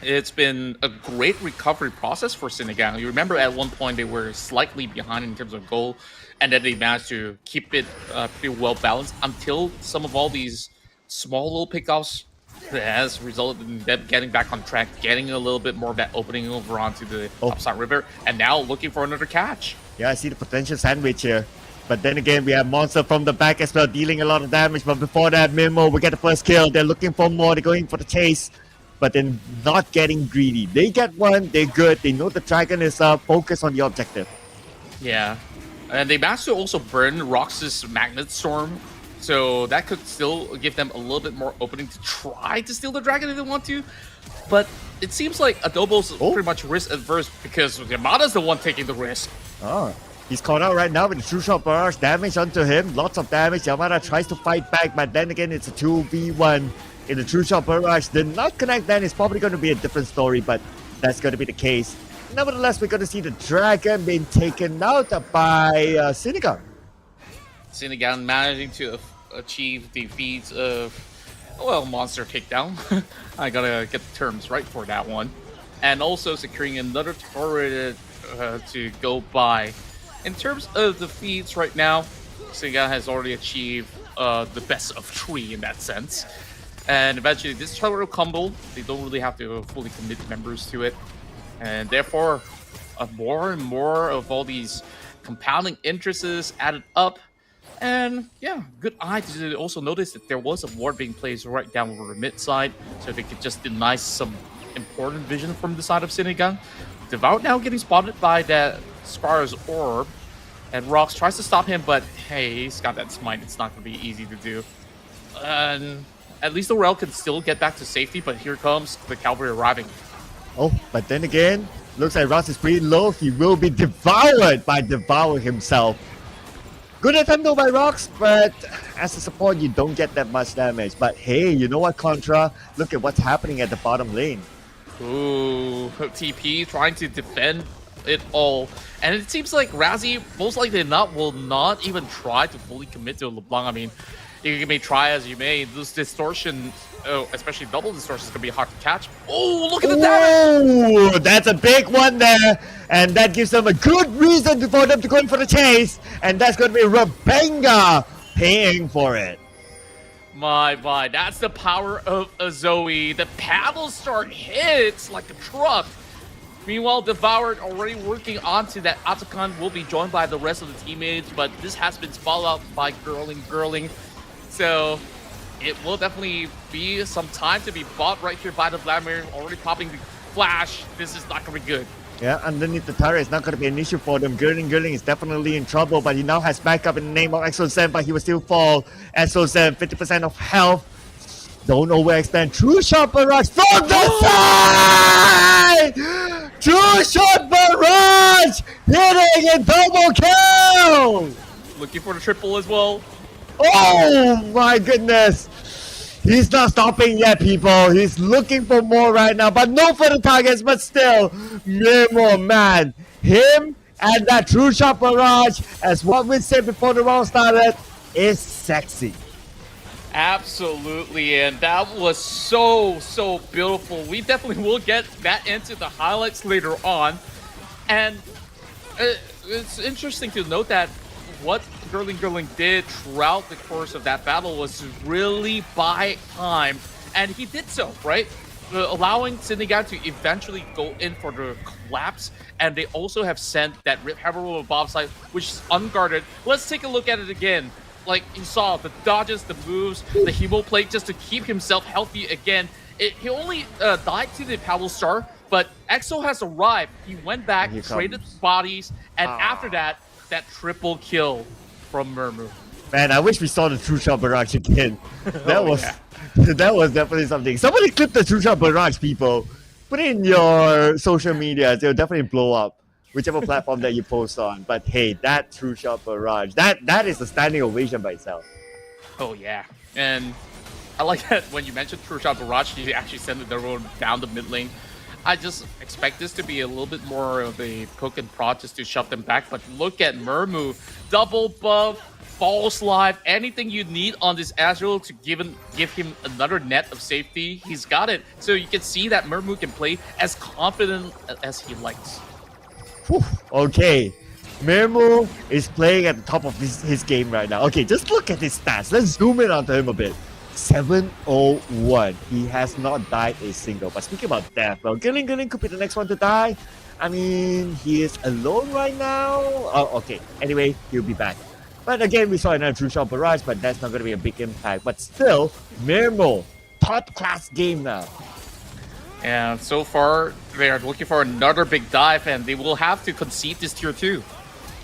it's been a great recovery process for Senegal. You remember at one point they were slightly behind in terms of goal, and then they managed to keep it pretty well balanced until some of all these small little pickoffs that has resulted in them getting back on track, getting a little bit more of that opening over onto the Oh. upside river, and now looking for another catch. Yeah, I see the potential sandwich here. But then again, we have Monster from the back as well, dealing a lot of damage. But before that, Mimo, we get the first kill. They're looking for more. They're going for the chase. But then not getting greedy. They get one. They're good. They know the dragon is focused on the objective. Yeah, and they managed to also burn Rox's Magnet Storm, so that could still give them a little bit more opening to try to steal the dragon if they want to. But it seems like Adobo's pretty much risk adverse because Yamada's the one taking the risk. Oh, he's caught out right now with the true shot barrage damage onto him. Lots of damage. Yamada tries to fight back, but then again, it's a 2v1 in the true shot barrage. Did not connect, then it's probably going to be a different story, but that's going to be the case. Nevertheless, we're going to see the dragon being taken out by Senegal. Senegal managing to achieve the feats of, well, monster takedown. I gotta get the terms right for that one. And also securing another turret to go by. In terms of the feats right now, Senegal has already achieved the best of 3 in that sense. And eventually this turret combo, they don't really have to fully commit members to it. And therefore, more and more of all these compounding interests added up. And yeah, good eye to also notice that there was a ward being placed right down over the mid side, so they could just deny some important vision from the side of Senegal. Devout now getting spotted by that Scar's orb, and Rox tries to stop him, but hey, he's got that smite. It's not going to be easy to do. And at least the Rel can still get back to safety, but here comes the cavalry arriving. Oh, but then again, looks like Ross is pretty low. He will be devoured by Devour himself. Good attempt though by Rox, but as a support, you don't get that much damage. But hey, you know what, Contra? Look at what's happening at the bottom lane. Ooh, TP trying to defend it all. And it seems like Razzie, most likely not, will not even try to fully commit to LeBlanc. I mean, you may try as you may. This distortion, especially double distortion, is going to be hard to catch. Oh, look at the damage! Ooh, that's a big one there. And that gives them a good reason for them to go in for the chase. And that's going to be Rabenga paying for it. My, that's the power of a Zoe. The paddle start hits like a truck. Meanwhile, Devoured already working onto that Atakan will be joined by the rest of the teammates, but this has been followed up by Girling. So it will definitely be some time to be bought right here by the Vladimir. Already popping the flash. This is not going to be good. Yeah, underneath the turret is not going to be an issue for them. Girling is definitely in trouble, but he now has backup in the name of Exo-Zen, but he will still fall. Exo-Zen, 50% of health. Don't overextend. True shot barrage from the side! True shot barrage! Hitting a double kill! Looking for the triple as well. Oh my goodness! He's not stopping yet, people. He's looking for more right now, but no further targets, but still, Mimo, man. Him and that true shot barrage, as what we said before the round started, is sexy. Absolutely, and that was so beautiful. We definitely will get that into the highlights later on. And it's interesting to note that what Girling did throughout the course of that battle was to really buy time, and he did so, right? Allowing Senegal to eventually go in for the collapse, and they also have sent that Rip Hammer above side, which is unguarded. Let's take a look at it again. Like you saw, the dodges, the moves, the hemo plate just to keep himself healthy again. He only died to the Paddle Star, but EXO has arrived. He went back, traded bodies, and after that triple kill from Murmur. Man, I wish we saw the true shot barrage again. That was definitely something. Somebody clip the true shot barrage, people. Put it in your social media. It'll definitely blow up, whichever platform that you post on. But hey, that true shot barrage, that is a standing ovation by itself. Oh yeah, and I like that when you mentioned true shot barrage, you actually send the road down the mid lane. I just expect this to be a little bit more of a poke and prod just to shove them back. But look at Murmu. Double buff, false life, anything you need on this Azrael to give him another net of safety. He's got it. So you can see that Murmu can play as confident as he likes. Whew, okay. Mirmu is playing at the top of his game right now. Okay, just look at his stats. Let's zoom in onto him a bit. 701. He has not died a single. But speaking about death, well, Gilling could be the next one to die. I mean, he is alone right now. Oh, okay. Anyway, he'll be back. But again, we saw another True Shot Barrage, but that's not going to be a big impact. But still, Mirmo, top class game now. And so far, they are looking for another big dive, and they will have to concede this tier 2.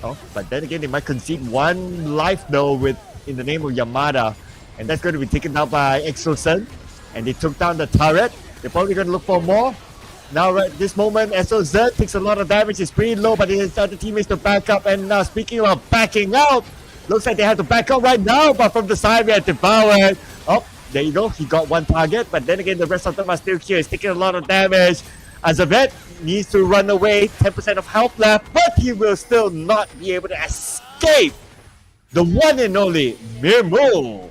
Oh, but then again, they might concede one life though in the name of Yamada. And that's going to be taken down by Exosun. And they took down the turret. They're probably going to look for more. Now, right this moment, Exosun takes a lot of damage. It's pretty low, but his other teammates to back up. And now, speaking of backing out, looks like they have to back up right now. But from the side, we have Devoured. Oh, there you go. He got one target. But then again, the rest of them are still here. He's taking a lot of damage. Azavet needs to run away. 10% of health left. But he will still not be able to escape the one and only Mirmo.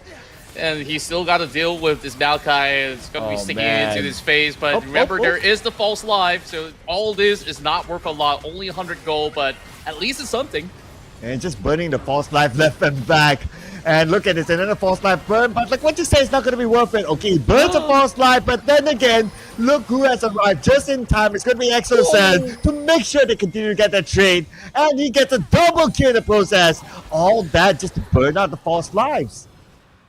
And he still got to deal with this Maokai. It's going to be sticking into his face. But remember, there is the false life. So all this is not worth a lot. Only 100 gold, but at least it's something. And just burning the false life left and back. And look at this, another false life burn. But like what you say, it's not going to be worth it. Okay, he burns a false life. But then again, look who has arrived just in time. It's going to be Exosun to make sure they continue to get that trade. And he gets a double kill in the process. All that just to burn out the false lives.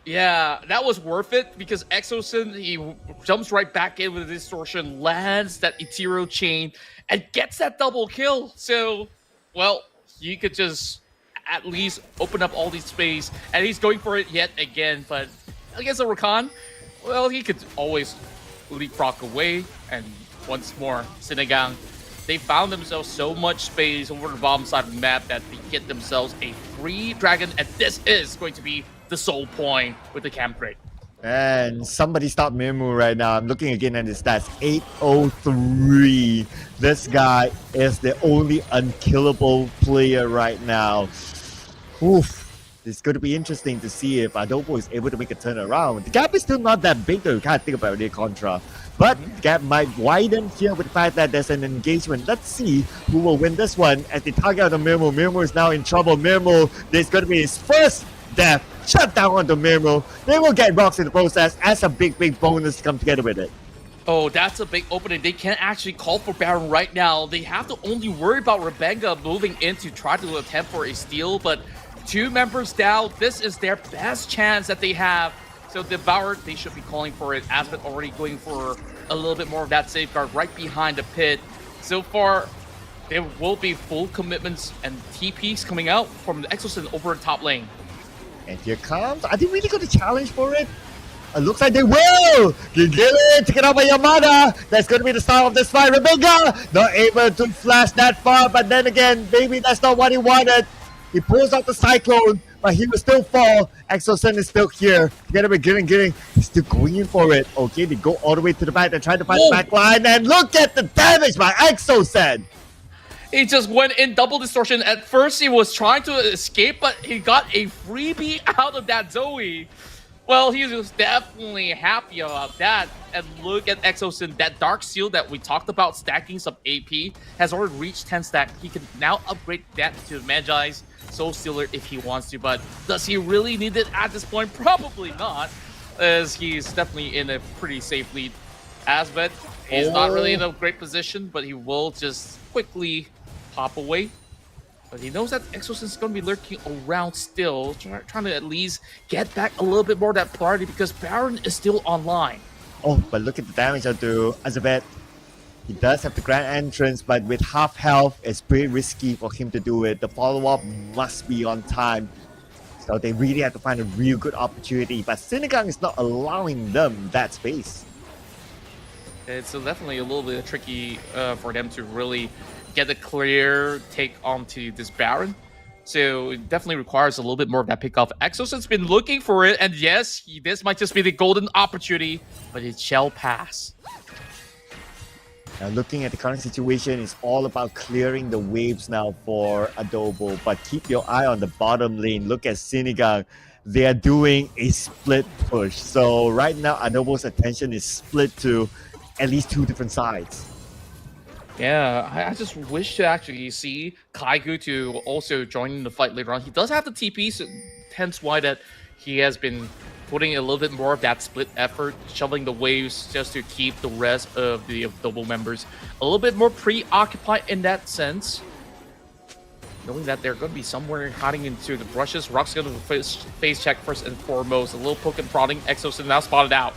Yeah, that was worth it because Exosun, he jumps right back in with the distortion, lands that ethereal chain, and gets that double kill. So, well, you could just at least open up all these space, and he's going for it yet again. But against a Rakan, well, he could always leapfrog away. And once more, Sinigang, they found themselves so much space over the bottom side of the map that they get themselves a free dragon, and this is going to be the sole point with the camp rate. And somebody stop Mirmu right now. I'm looking again at his stats. 803. This guy is the only unkillable player right now. Oof. It's going to be interesting to see if Adobo is able to make a turnaround. The gap is still not that big though. You can't think about it, Contra. But the gap might widen here with the fact that there's an engagement. Let's see who will win this one as they target out the Mirmu. Mirmu is now in trouble. Mirmu, this is going to be his first death. Shut down on the Mirmu. They will get rocks in the process as a big bonus to come together with it. Oh, that's a big opening. They can't actually call for Baron right now. They have to only worry about Rebenga moving in to try to attempt for a steal, but 2 members down. This is their best chance that they have. So Devoured, they should be calling for it. Aspen already going for a little bit more of that safeguard right behind the pit. So far, there will be full commitments and TPs coming out from the Exosun over the top lane. And here comes. Are they really going to challenge for it? It looks like they will. Gigili taken out by Yamada. That's going to be the start of this fight. Rebenga not able to flash that far, but then again, maybe that's not what he wanted. He pulls out the Cyclone, but he will still fall. Exosun is still here. Together with Gilling. He's still going in for it. Okay, they go all the way to the back. They're trying to find the back line. And look at the damage by Exosun. He just went in double distortion. At first, he was trying to escape, but he got a freebie out of that Zoe. Well, he was definitely happy about that. And look at Exosun. That Dark Seal that we talked about stacking some AP has already reached 10 stack. He can now upgrade that to Magi's Soul Stealer if he wants to. But does he really need it at this point? Probably not, as he's definitely in a pretty safe lead. Asvet is not really in a great position, but he will just quickly pop away. But he knows that Exosun is going to be lurking around still, trying to at least get back a little bit more of that priority because Baron is still online. Oh, but look at the damage onto Azabeth. He does have the grand entrance, but with half health, it's pretty risky for him to do it. The follow-up must be on time. So they really have to find a real good opportunity, but Sinigang is not allowing them that space. It's definitely a little bit tricky for them to really get a clear take onto this Baron. So it definitely requires a little bit more of that pickoff. Exosun's been looking for it, and yes, this might just be the golden opportunity, but it shall pass. Looking at the current situation, it's all about clearing the waves now for Adobo. But keep your eye on the bottom lane. Look at Sinigang. They are doing a split push. So right now, Adobo's attention is split to at least 2 different sides. Yeah, I just wish to actually see Kaigu to also join in the fight later on. He does have the TP, so hence why that he has been putting a little bit more of that split effort, shoveling the waves just to keep the rest of the Adobo members a little bit more preoccupied in that sense. Knowing that they're going to be somewhere hiding into the brushes. Rock's going to face check first and foremost. A little poke and prodding. Exos is now spotted out.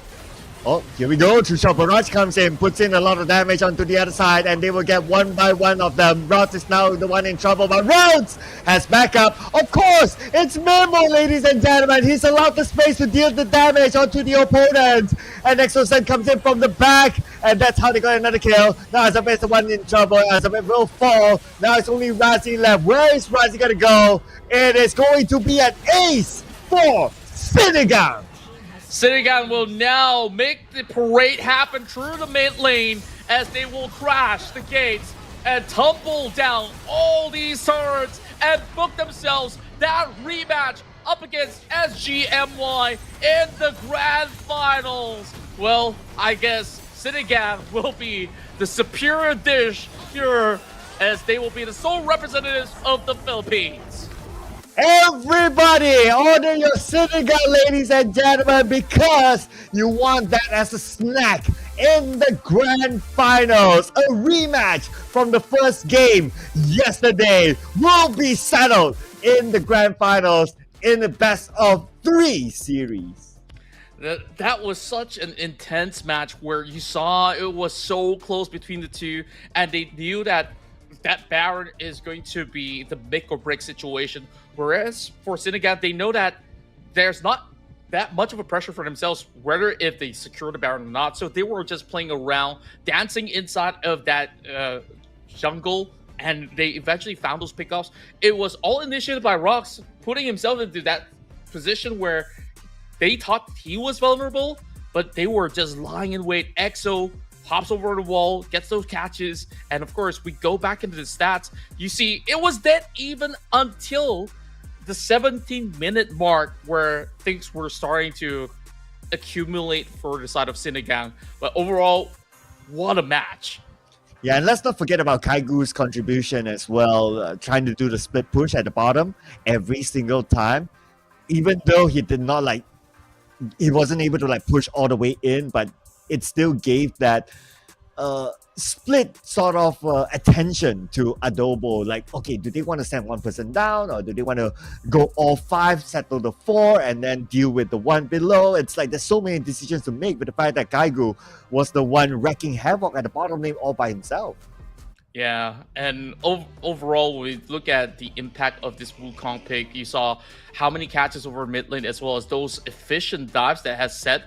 Oh, here we go. True Barrage comes in, puts in a lot of damage onto the other side, and they will get one by one of them. Rhodes is now the one in trouble, but Rhodes has backup. Of course, it's Memo, ladies and gentlemen. He's allowed the space to deal the damage onto the opponent. And Exosen comes in from the back, and that's how they got another kill. Now Azabeth is the one in trouble. Azabeth will fall. Now it's only Razi left. Where is Razi going to go? It is going to be an ace for Sinigang. Sinigang will now make the parade happen through the mid lane as they will crash the gates and tumble down all these turrets and book themselves that rematch up against SGMY in the grand finals. Well, I guess Sinigang will be the superior dish here as they will be the sole representatives of the Philippines. Everybody, order your Sinigang, ladies and gentlemen, because you want that as a snack in the grand finals. A rematch from the first game yesterday will be settled in the grand finals in the best of 3 series. That was such an intense match where you saw it was so close between the two, and they knew that Baron is going to be the make or break situation. Whereas for Sinigang, they know that there's not that much of a pressure for themselves, whether if they secure the Baron or not. So they were just playing around, dancing inside of that jungle, and they eventually found those pickoffs. It was all initiated by Rox, putting himself into that position where they thought he was vulnerable, but they were just lying in wait. EXO hops over the wall, gets those catches, and of course, we go back into the stats. You see, it was dead even until the 17-minute mark where things were starting to accumulate for the side of Sinigang. But overall, what a match. Yeah, and let's not forget about Kaigu's contribution as well, trying to do the split push at the bottom every single time. Even though he did not he wasn't able to push all the way in, but it still gave that split sort of attention to Adobo. Okay, do they want to send one person down, or do they want to go all 5, settle the 4, and then deal with the one below? It's there's so many decisions to make, but the fact that Kaigu was the one wrecking havoc at the bottom lane all by himself. Yeah, and overall, when we look at the impact of this Wukong pick, you saw how many catches over mid lane, as well as those efficient dives that has set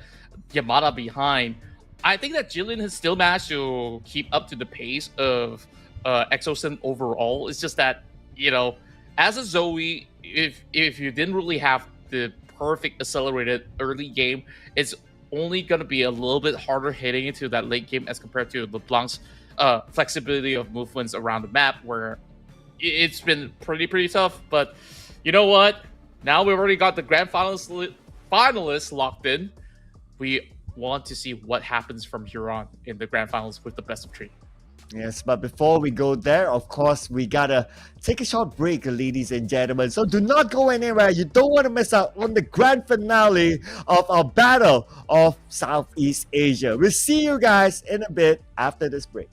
Yamada behind. I think that Jillian has still managed to keep up to the pace of Exosen overall. It's just that, as a Zoe, if you didn't really have the perfect accelerated early game, it's only going to be a little bit harder hitting into that late game as compared to LeBlanc's flexibility of movements around the map, where it's been pretty tough. But you know what? Now we've already got the grand finalists locked in. We want to see what happens from here on in the grand finals with the best of 3. Yes, but before we go there, of course, we gotta take a short break, ladies and gentlemen. So do not go anywhere. You don't want to miss out on the grand finale of our Battle of Southeast Asia. We'll see you guys in a bit after this break.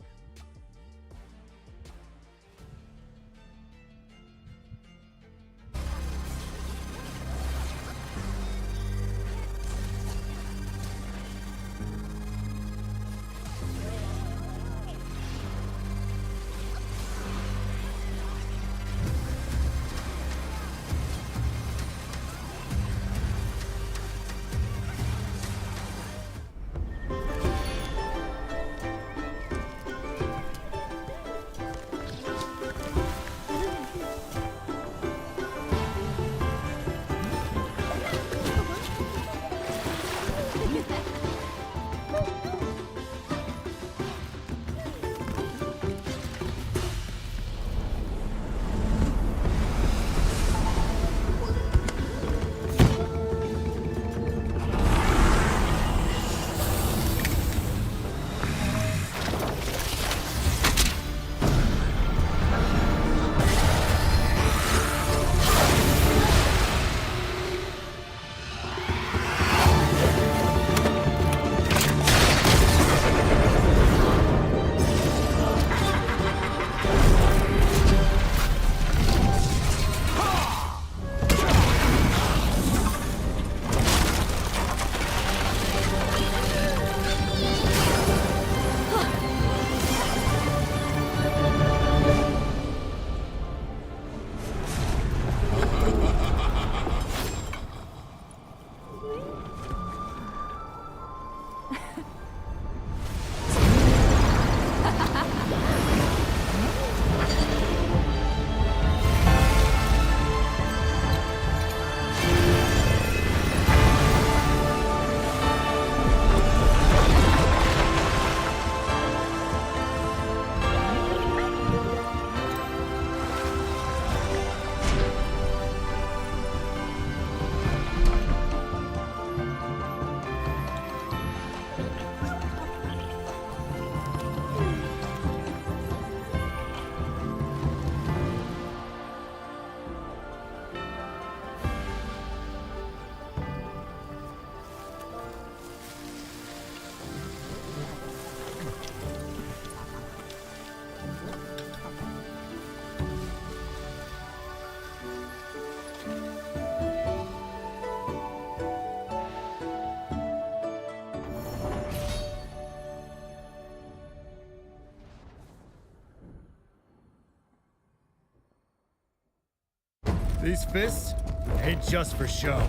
These fists ain't just for show.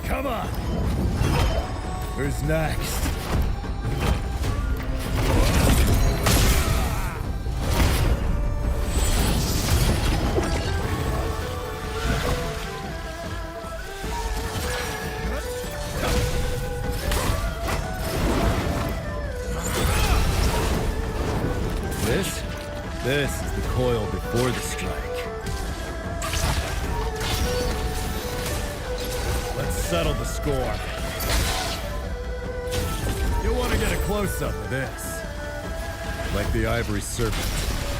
Come on! Who's next? This is the coil before the strike. Let's settle the score. You'll want to get a close-up of this. Like the ivory serpent,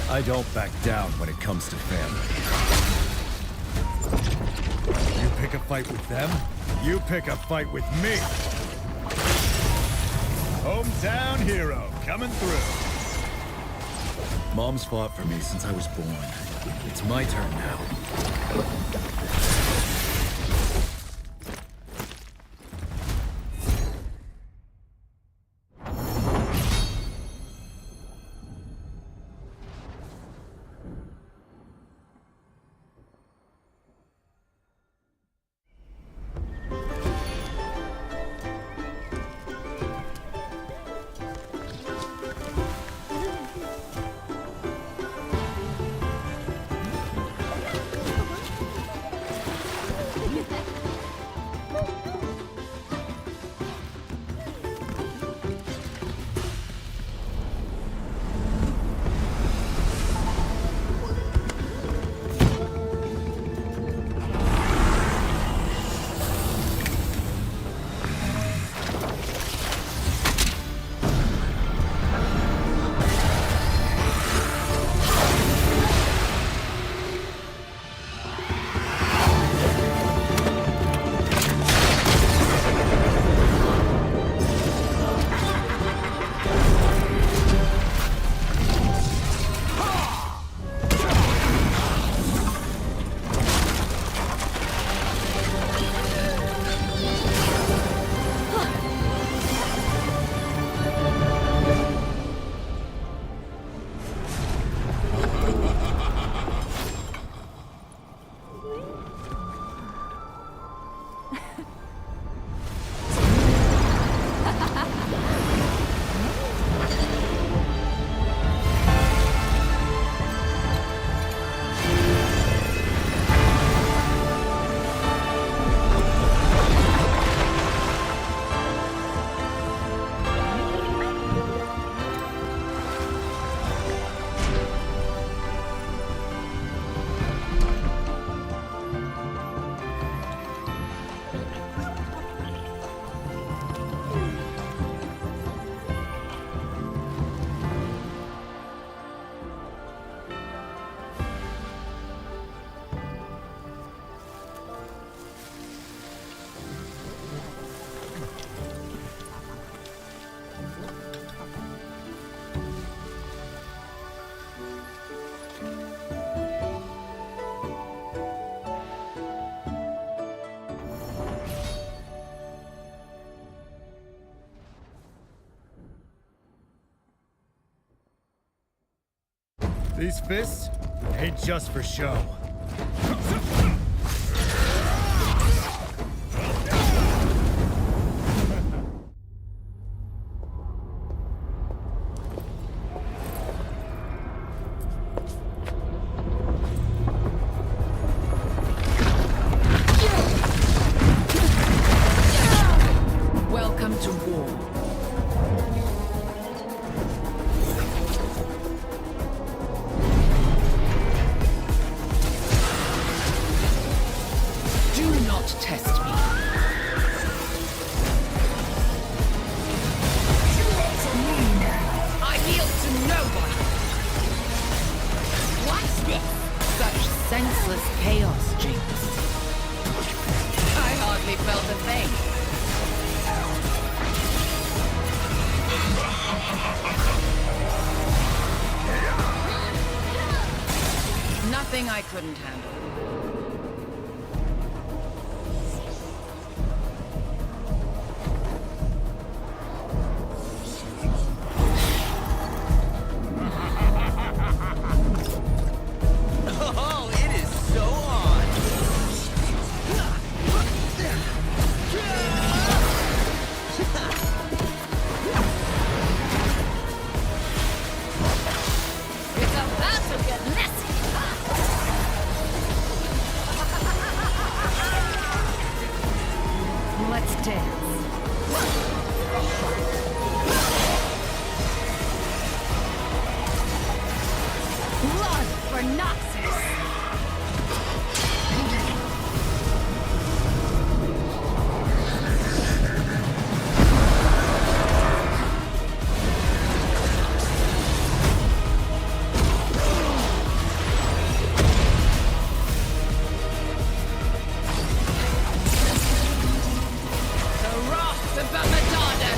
I don't back down when it comes to family. You pick a fight with them, you pick a fight with me. Hometown hero coming through. Mom's fought for me since I was born. It's my turn now. These fists ain't just for show. Welcome to war. Do not test me. I yield to no one. What's this? Such senseless chaos, Jinx. I hardly felt a thing. Nothing I couldn't handle. dance. Blood for Nazis! The wrath of the Madonna!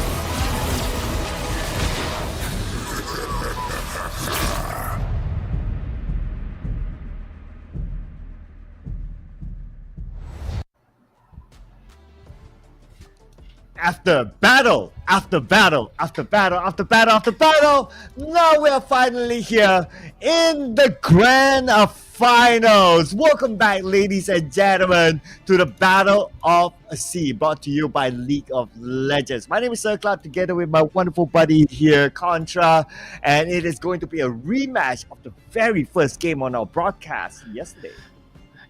After battle, after battle, after battle, after battle, after battle, now we are finally here in the grand finals. Welcome back, ladies and gentlemen, to the Battle of S.E.A, brought to you by League of Legends. My name is Sir Club, together with my wonderful buddy here, Contra, and it is going to be a rematch of the very first game on our broadcast yesterday.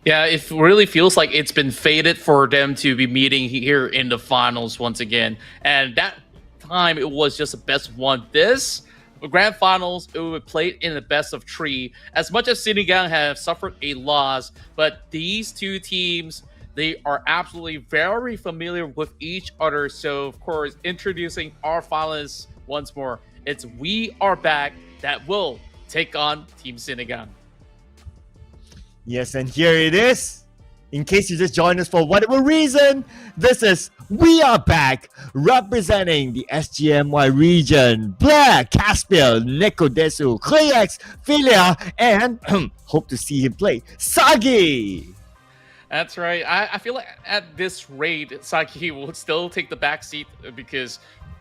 Yeah, it really feels like it's been fated for them to be meeting here in the finals once again. And that time, it was just the best of one. This grand finals, it was played in the best of three. As much as Sinigang have suffered a loss, but these two teams, they are absolutely very familiar with each other. So, of course, introducing our finalists once more, it's We Are Back that will take on Team Sinigang. Yes, and here it is. In case you just joined us for whatever reason, this is We Are Back, representing the SGMY region. Blair, Caspiel, Nikodesu, Klex, Filia, and hope to see him play Sagi. That's right. I feel like at this rate, Saki will still take the back seat because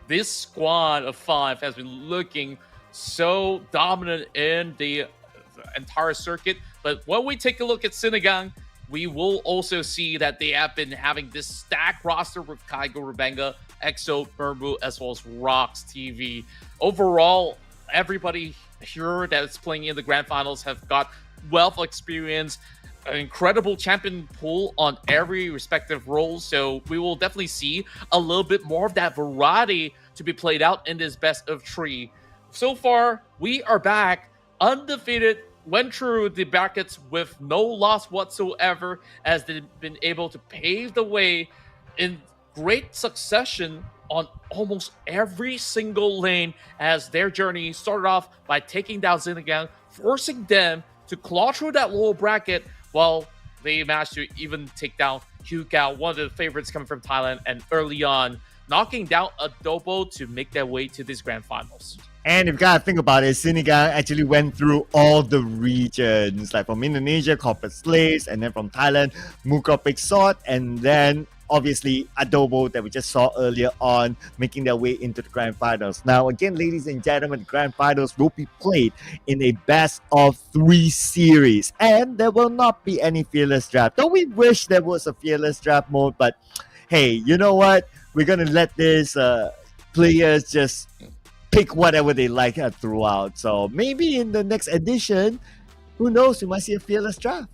this squad of 5 has been looking so dominant in the entire circuit. But when we take a look at Sinigang, we will also see that they have been having this stacked roster with Kaigo Rubenga, Exo, Murmu, as well as Rocks TV. Overall, everybody here that's playing in the grand finals have got wealth of experience, an incredible champion pool on every respective role. So we will definitely see a little bit more of that variety to be played out in this best of 3. So far, We Are Back, undefeated, went through the brackets with no loss whatsoever, as they've been able to pave the way in great succession on almost every single lane, as their journey started off by taking down Sinigang, forcing them to claw through that lower bracket, while they managed to even take down Hyukao, one of the favorites coming from Thailand, and early on knocking down Adobo to make their way to these grand finals. And if you gotta think about it, Sinigang actually went through all the regions, like from Indonesia, Copper Slaves, and then from Thailand, Mukra Big Sword, and then obviously Adobo that we just saw earlier on, making their way into the grand finals. Now, again, ladies and gentlemen, the grand finals will be played in a best of 3 series, and there will not be any fearless draft. Don't we wish there was a fearless draft mode? But hey, you know what? We're gonna let these players just pick whatever they like throughout. So maybe in the next edition, who knows, we might see a fearless draft.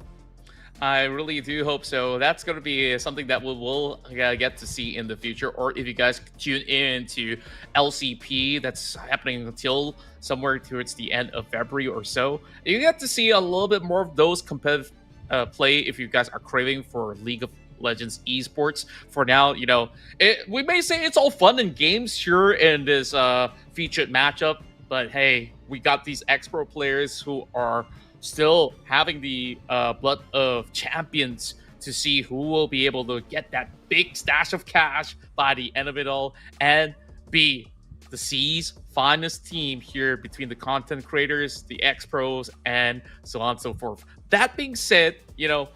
I really do hope so. That's going to be something that we will get to see in the future. Or if you guys tune in to LCP, that's happening until somewhere towards the end of February or so, you get to see a little bit more of those competitive play if you guys are craving for League of Legends esports. For now, you know, we may say it's all fun and games here in this featured matchup, but hey, we got these ex-pro players who are still having the blood of champions to see who will be able to get that big stash of cash by the end of it all and be the C's finest team here between the content creators, the ex-pros, and so on and so forth. That being said, you know,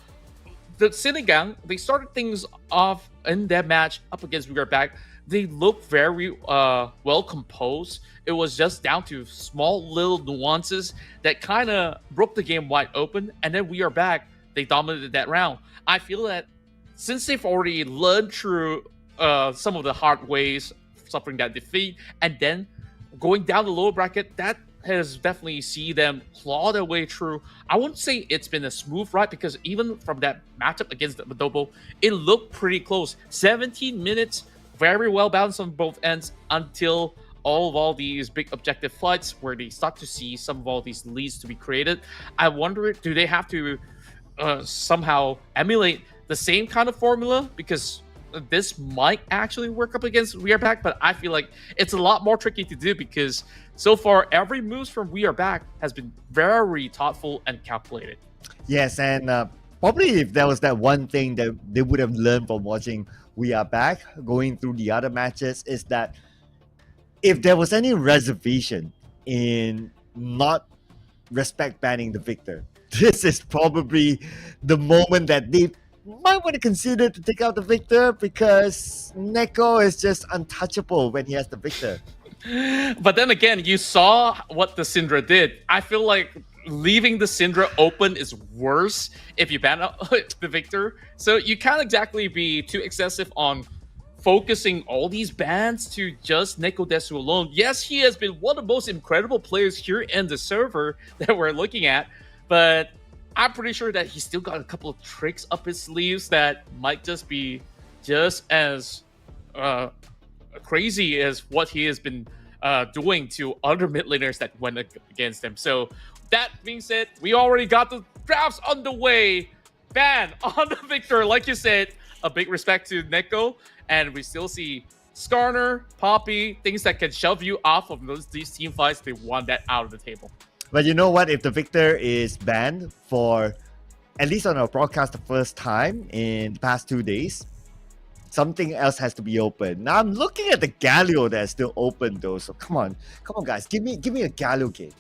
the Sinigang, they started things off in that match up against We Are Back. They looked very well composed. It was just down to small little nuances that kind of broke the game wide open. And then We Are Back, they dominated that round. I feel that since they've already learned through some of the hard ways, suffering that defeat, and then going down the lower bracket, that has definitely seen them claw their way through. I wouldn't say it's been a smooth ride, because even from that matchup against Adobo, it looked pretty close. 17 minutes very well balanced on both ends until all these big objective fights where they start to see some of all these leads to be created. I wonder, do they have to somehow emulate the same kind of formula? Because this might actually work up against We Are Back, but I feel like it's a lot more tricky to do because so far every move from We Are Back has been very thoughtful and calculated. Yes, and probably if there was that one thing that they would have learned from watching We Are Back, going through the other matches, is that if there was any reservation in not respect banning the victor, this is probably the moment that they might want to consider to take out the victor, because Neko is just untouchable when he has the victor. But then again, you saw what the Syndra did. I feel like leaving the Syndra open is worse if you ban the victor. So you can't exactly be too excessive on focusing all these bans to just Neko Desu alone. Yes, he has been one of the most incredible players here in the server that we're looking at, but I'm pretty sure that he's still got a couple of tricks up his sleeves that might just be just as crazy as what he has been doing to other mid laners that went against him. So that being said, we already got the drafts underway. Ban on the victor, like you said. A big respect to Neko, and we still see Skarner, Poppy, things that can shove you off of these team fights. They want that out of the table. But you know what? If the victor is banned for, at least on our broadcast, the first time in the past 2 days, something else has to be open. Now I'm looking at the Galio that's still open though. So come on, guys, give me a Galio game.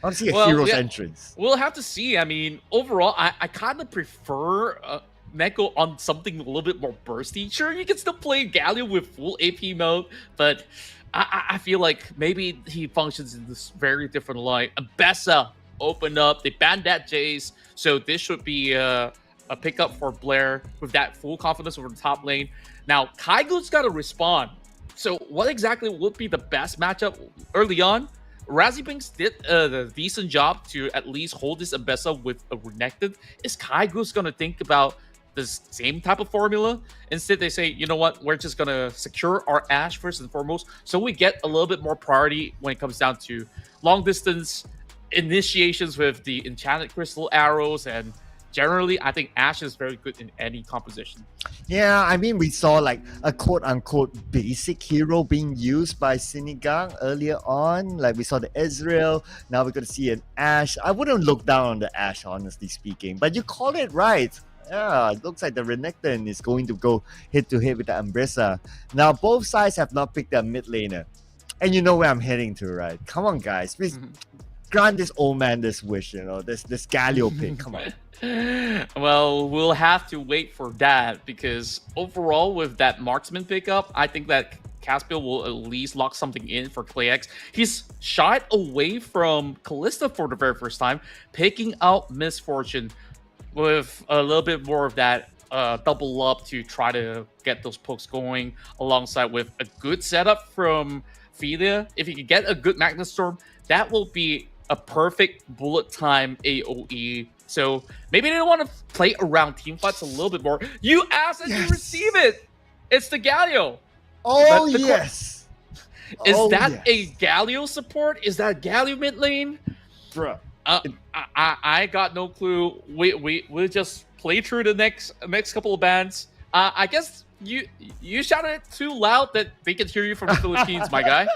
I want to see a hero's entrance. We'll have to see. I mean, overall, I kind of prefer Neko on something a little bit more bursty. Sure, you can still play Galio with full AP mode, but I feel like maybe he functions in this very different light. S.E.A opened up. They banned that Jace, so this should be a pickup for Blair with that full confidence over the top lane. Now, Kaigo's got to respond. So what exactly would be the best matchup early on? Razzie did a decent job to at least hold this S.E.A with a Renekton. Is Kaigo's going to think about the same type of formula? Instead, they say, you know what, we're just going to secure our Ashe first and foremost, so we get a little bit more priority when it comes down to long distance initiations with the enchanted crystal arrows, and generally, I think Ashe is very good in any composition. Yeah, I mean, we saw like a quote-unquote basic hero being used by Sinigang earlier on. Like we saw the Ezreal, now we're going to see an Ashe. I wouldn't look down on the Ashe, honestly speaking, but you call it right. Yeah, it looks like the Renekton is going to go head-to-head with the Umbrella. Now, both sides have not picked a mid laner. And you know where I'm heading to, right? Come on, guys. Please grant this old man this wish, you know, this Galio pick. Come on. Well, we'll have to wait for that, because overall with that marksman pickup, I think that Caspiel will at least lock something in for ClayX. He's shied away from Kalista for the very first time, picking out Misfortune with a little bit more of that double up to try to get those pokes going, alongside with a good setup from Filia. If you can get a good Magnet Storm, that will be a perfect bullet time AoE. So maybe they want to play around team fights a little bit more. You ask and you receive it. It's the Galio. Oh, yes. Is that a Galio support? Is that Galio mid lane? Bruh. I got no clue. We'll just play through the next couple of bands. I guess you shouted it too loud that they can hear you from the Philippines, my guy.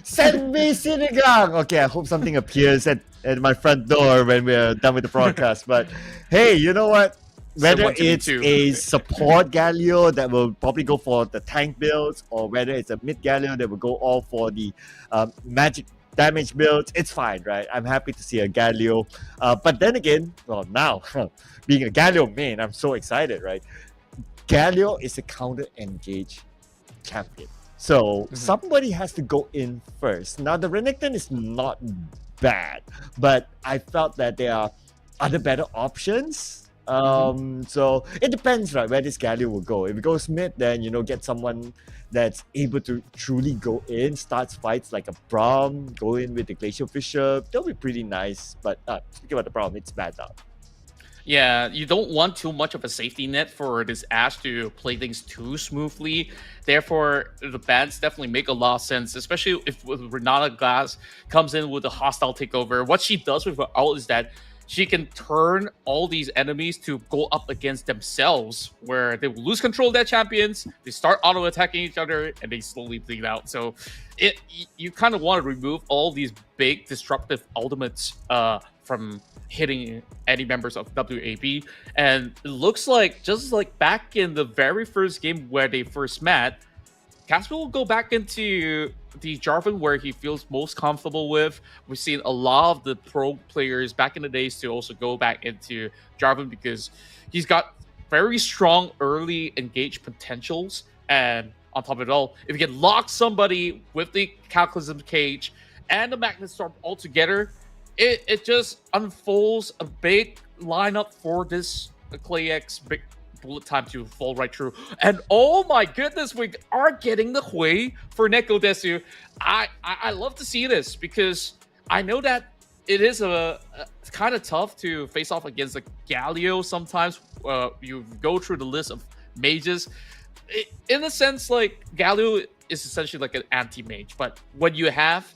Send me Sinigang. Okay, I hope something appears at my front door when we're done with the broadcast. But hey, you know what? Whether it's a support Galio that will probably go for the tank builds, or whether it's a mid Galio that will go all for the magic damage builds, it's fine, right? I'm happy to see a Galio. But then again, well, now being a Galio main, I'm so excited, right? Galio is a counter engage champion. So somebody has to go in first. Now the Renekton is not bad, but I felt that there are other better options. So it depends, right, where this Galio will go. If it goes mid, then, you know, get someone that's able to truly go in, starts fights like a Braum, go in with the Glacial Bishop. That'll be pretty nice. But speaking about the Braum, it's bad out. Yeah, you don't want too much of a safety net for this Ash to play things too smoothly. Therefore, the bans definitely make a lot of sense, especially if Renata Glass comes in with a hostile takeover. What she does with her ult is that she can turn all these enemies to go up against themselves, where they will lose control of their champions, they start auto-attacking each other, and they slowly bleed out. So you kind of want to remove all these big disruptive ultimates from hitting any members of WAB. And it looks like, just like back in the very first game where they first met, Casper will go back into the Jarvan where he feels most comfortable with. We've seen a lot of the pro players back in the days to also go back into Jarvan because he's got very strong early engage potentials. And on top of it all, if you can lock somebody with the Cataclysm Cage and the Magnet Storm all together, it just unfolds a big lineup for this ClayX big bullet time to fall right through. And oh my goodness, we are getting the Hui for Neko Desu. I love to see this because I know that it is it's kind of tough to face off against a Galio sometimes. You go through the list of mages. In a sense, like Galio is essentially like an anti-mage, but when you have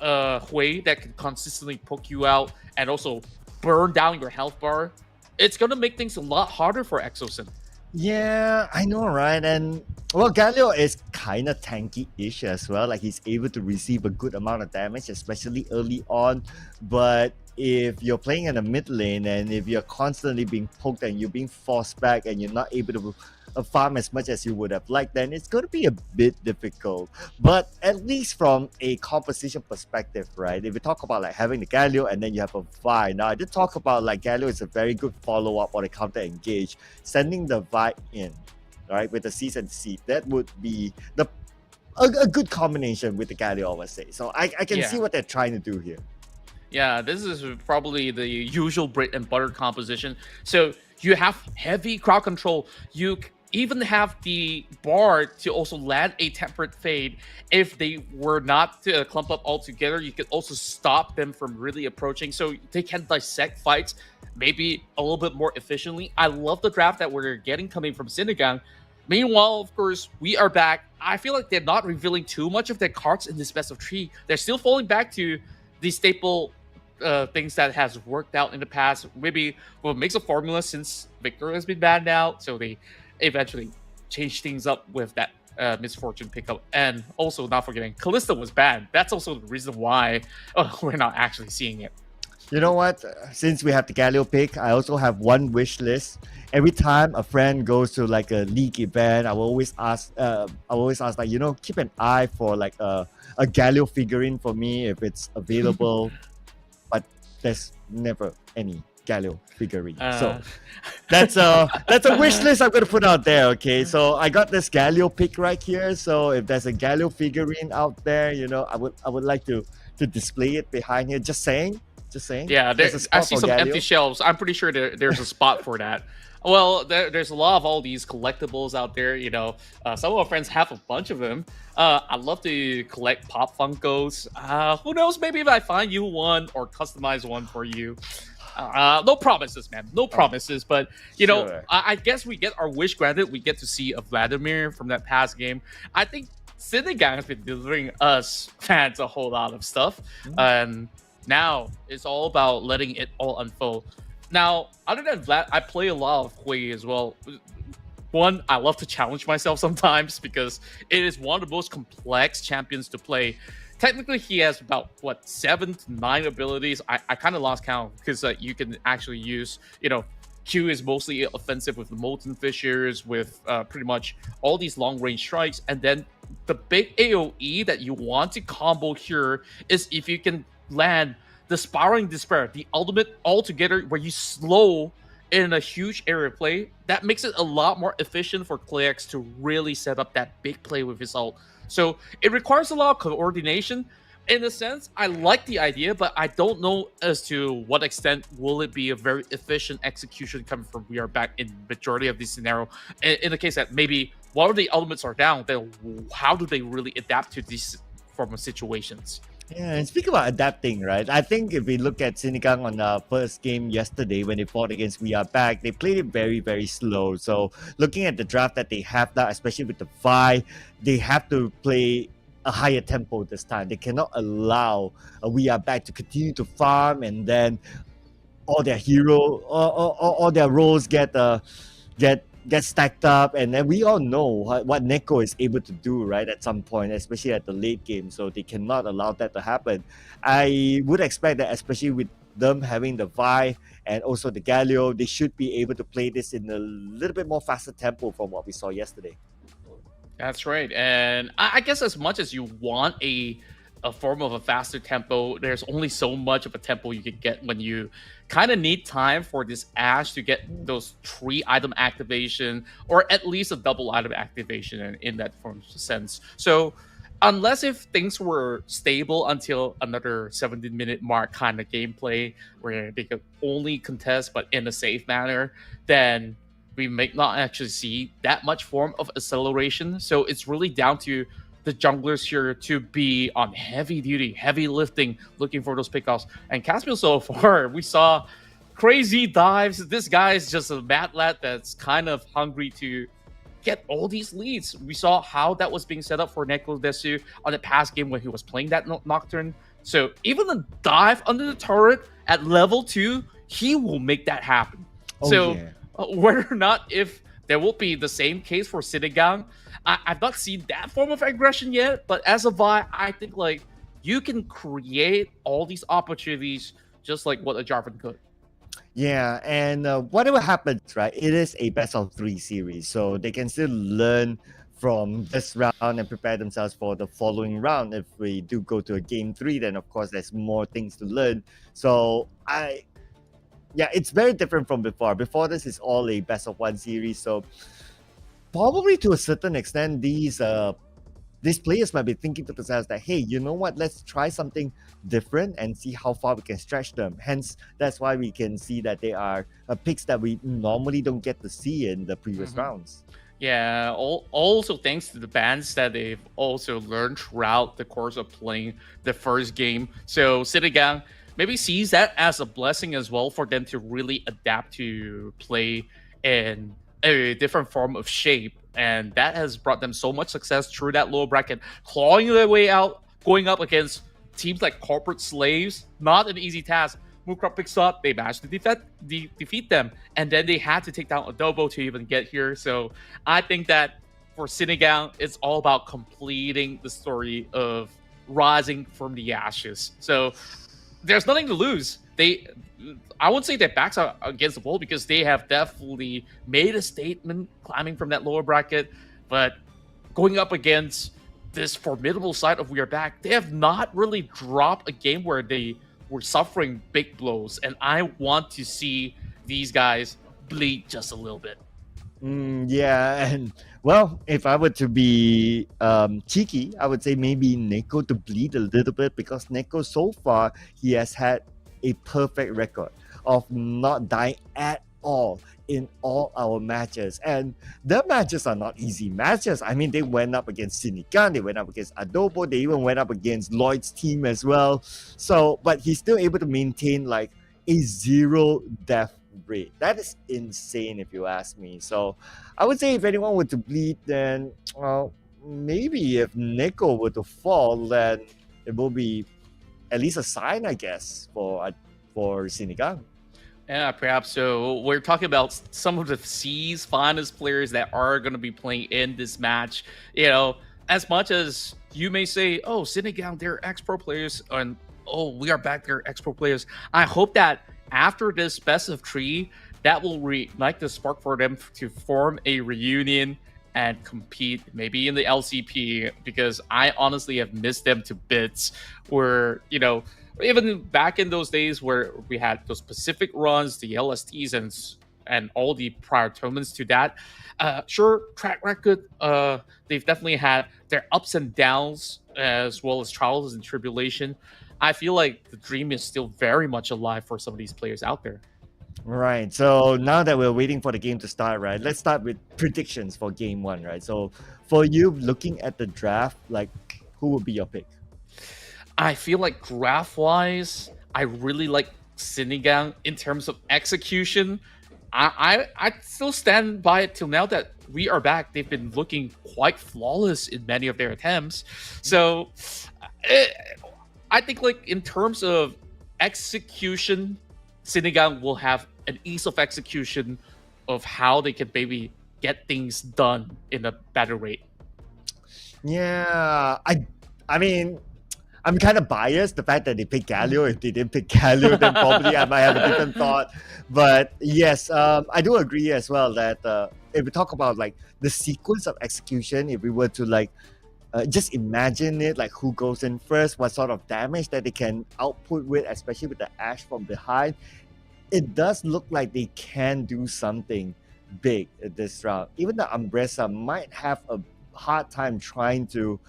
Hui that can consistently poke you out and also burn down your health bar, it's gonna make things a lot harder for Exosin. Yeah, I know, right? And well, Galio is kind of tanky-ish as well. Like he's able to receive a good amount of damage, especially early on. But if you're playing in the mid lane and if you're constantly being poked and you're being forced back and you're not able to farm as much as you would have liked, then it's going to be a bit difficult. But at least from a composition perspective, right? If you talk about like having the Galio and then you have a Vi. Now I did talk about like Galio is a very good follow-up on the counter engage, sending the Vi in, right, with the Cease and Seed. That would be a good combination with the Galio, I would say. So I can see what they're trying to do here. Yeah, this is probably the usual bread and butter composition. So you have heavy crowd control. You even have the Bard to also land a temperate fade. If they were not to clump up all together, you could also stop them from really approaching, so they can dissect fights maybe a little bit more efficiently. I love the draft that we're getting coming from Sinigang. Meanwhile, of course, we are back. I feel like they're not revealing too much of their cards in this best of 3. They're still falling back to the staple things that has worked out in the past. Maybe we'll mix a formula since Victor has been banned out, so they eventually change things up with that Misfortune pickup. And also, not forgetting, Kalista was banned. That's also the reason why we're not actually seeing it. You know what? Since we have the Galio pick, I also have one wish list. Every time a friend goes to like a league event, I will always ask like, you know, keep an eye for like a Galio figurine for me if it's available. But there's never any Galio figurine. So that's a wish list I'm gonna put out there. Okay, so I got this Galio pick right here. So if there's a Galio figurine out there, you know, I would like to display it behind here. Just saying. Yeah, I see some empty shelves. I'm pretty sure there's a spot for that. Well, there's a lot of all these collectibles out there. You know, some of our friends have a bunch of them. I love to collect Pop Funkos. Who knows? Maybe if I find you one or customize one for you. No promises, man. No promises. But, you know, I guess we get our wish granted. We get to see a Vladimir from that past game. I think Sinigang has been delivering us fans a whole lot of stuff. And now it's all about letting it all unfold. Now, other than Vlad, I play a lot of Hui as well. One, I love to challenge myself sometimes because it is one of the most complex champions to play. Technically, he has about, 7 to 9 abilities. I kind of lost count because you can actually use, you know, Q is mostly offensive with the Molten Fissures, with pretty much all these long-range strikes. And then the big AoE that you want to combo here is if you can land the Spiraling Despair, the ultimate altogether, where you slow in a huge area play. That makes it a lot more efficient for ClayX to really set up that big play with his ult. So it requires a lot of coordination. In a sense, I like the idea, but I don't know as to what extent will it be a very efficient execution coming from We Are Back in majority of this scenario. In the case that maybe one of the elements are down, then how do they really adapt to these form of situations? Yeah, and speak about adapting, right? I think if we look at Sinigang on the first game yesterday when they fought against We Are Back, they played it very, very slow. So looking at the draft that they have now, especially with the Vi, they have to play a higher tempo this time. They cannot allow We Are Back to continue to farm and then all their hero, all their roles get stacked up, and then we all know what Neko is able to do, right? At some point, especially at the late game, so they cannot allow that to happen. I would expect that, especially with them having the Vi and also the Galio, they should be able to play this in a little bit more faster tempo from what we saw yesterday. That's right. And I guess as much as you want a form of a faster tempo, there's only so much of a tempo you can get when you kind of need time for this Ash to get those 3 item activation or at least a double item activation in that form sense. So unless if things were stable until another 17-minute mark kind of gameplay where they could only contest but in a safe manner, then we may not actually see that much form of acceleration. So it's really down to the junglers here to be on heavy duty, heavy lifting, looking for those pickoffs. And Caspiel so far, we saw crazy dives. This guy is just a mad lad that's kind of hungry to get all these leads. We saw how that was being set up for Neko Desu on the past game when he was playing that Nocturne. So even a dive under the turret at level 2, he will make that happen. Whether or not if there will be the same case for Sinigang, I've not seen that form of aggression yet, but as a Vi, I think like you can create all these opportunities just like what a Jarvan could. Yeah, and whatever happens, right? It is a best of 3 series, so they can still learn from this round and prepare themselves for the following round. If we do go to a game 3, then of course there's more things to learn. So yeah, it's very different from before. Before this is all a best of 1 series, so probably to a certain extent, these players might be thinking to themselves that, hey, you know what? Let's try something different and see how far we can stretch them. Hence, that's why we can see that they are picks that we normally don't get to see in the previous rounds. Yeah, also thanks to the bans that they've also learned throughout the course of playing the first game. So Sinigang maybe sees that as a blessing as well for them to really adapt to play in a different form of shape, and that has brought them so much success through that lower bracket, clawing their way out, going up against teams like Corporate Slaves. Not an easy task. Mookrup picks up, they managed to defeat them, and then they had to take down Adobo to even get here. So I think that for Sinigang, it's all about completing the story of rising from the ashes. So there's nothing to lose. I wouldn't say their backs are against the wall because they have definitely made a statement climbing from that lower bracket, but going up against this formidable side of We Are Back, they have not really dropped a game where they were suffering big blows, and I want to see these guys bleed just a little bit. Yeah, and well, if I were to be cheeky, I would say maybe Neko to bleed a little bit, because Neko so far, he has had a perfect record of not dying at all in all our matches. And the matches are not easy matches. I mean, they went up against Sinigang, they went up against Adobo, they even went up against Lloyd's team as well. So, but he's still able to maintain like a 0 death rate. That is insane if you ask me. So I would say if anyone were to bleed, then well, maybe if Neko were to fall, then it will be at least a sign, I guess, for Sinigang. Yeah, perhaps so. We're talking about some of the C's finest players that are going to be playing in this match. You know, as much as you may say, oh, Sinigang, they're ex-pro players, and oh, We Are Back, they're ex-pro players. I hope that after this best of 3, that will reignite the spark for them to form a reunion and compete maybe in the LCP, because I honestly have missed them to bits. Where, you know, even back in those days where we had those Pacific runs, the LSTs and all the prior tournaments to that, sure, track record, they've definitely had their ups and downs as well as trials and tribulation. I feel like the dream is still very much alive for some of these players out there. Right. So now that we're waiting for the game to start, right, let's start with predictions for game 1, right? So for you, looking at the draft, like, who would be your pick? I feel like graph-wise, I really like Sinigang in terms of execution. I still stand by it till now that we are back. They've been looking quite flawless in many of their attempts. So eh, I think like in terms of execution, Sinigang will have an ease of execution of how they can maybe get things done in a better rate. Yeah, I mean, I'm kind of biased the fact that they picked Galio. If they didn't pick Galio, then probably I might have a different thought. But yes, I do agree as well that if we talk about like the sequence of execution, if we were to like just imagine it, like who goes in first, what sort of damage that they can output with, especially with the Ash from behind, it does look like they can do something big this round. Even the Umbrella might have a hard time trying to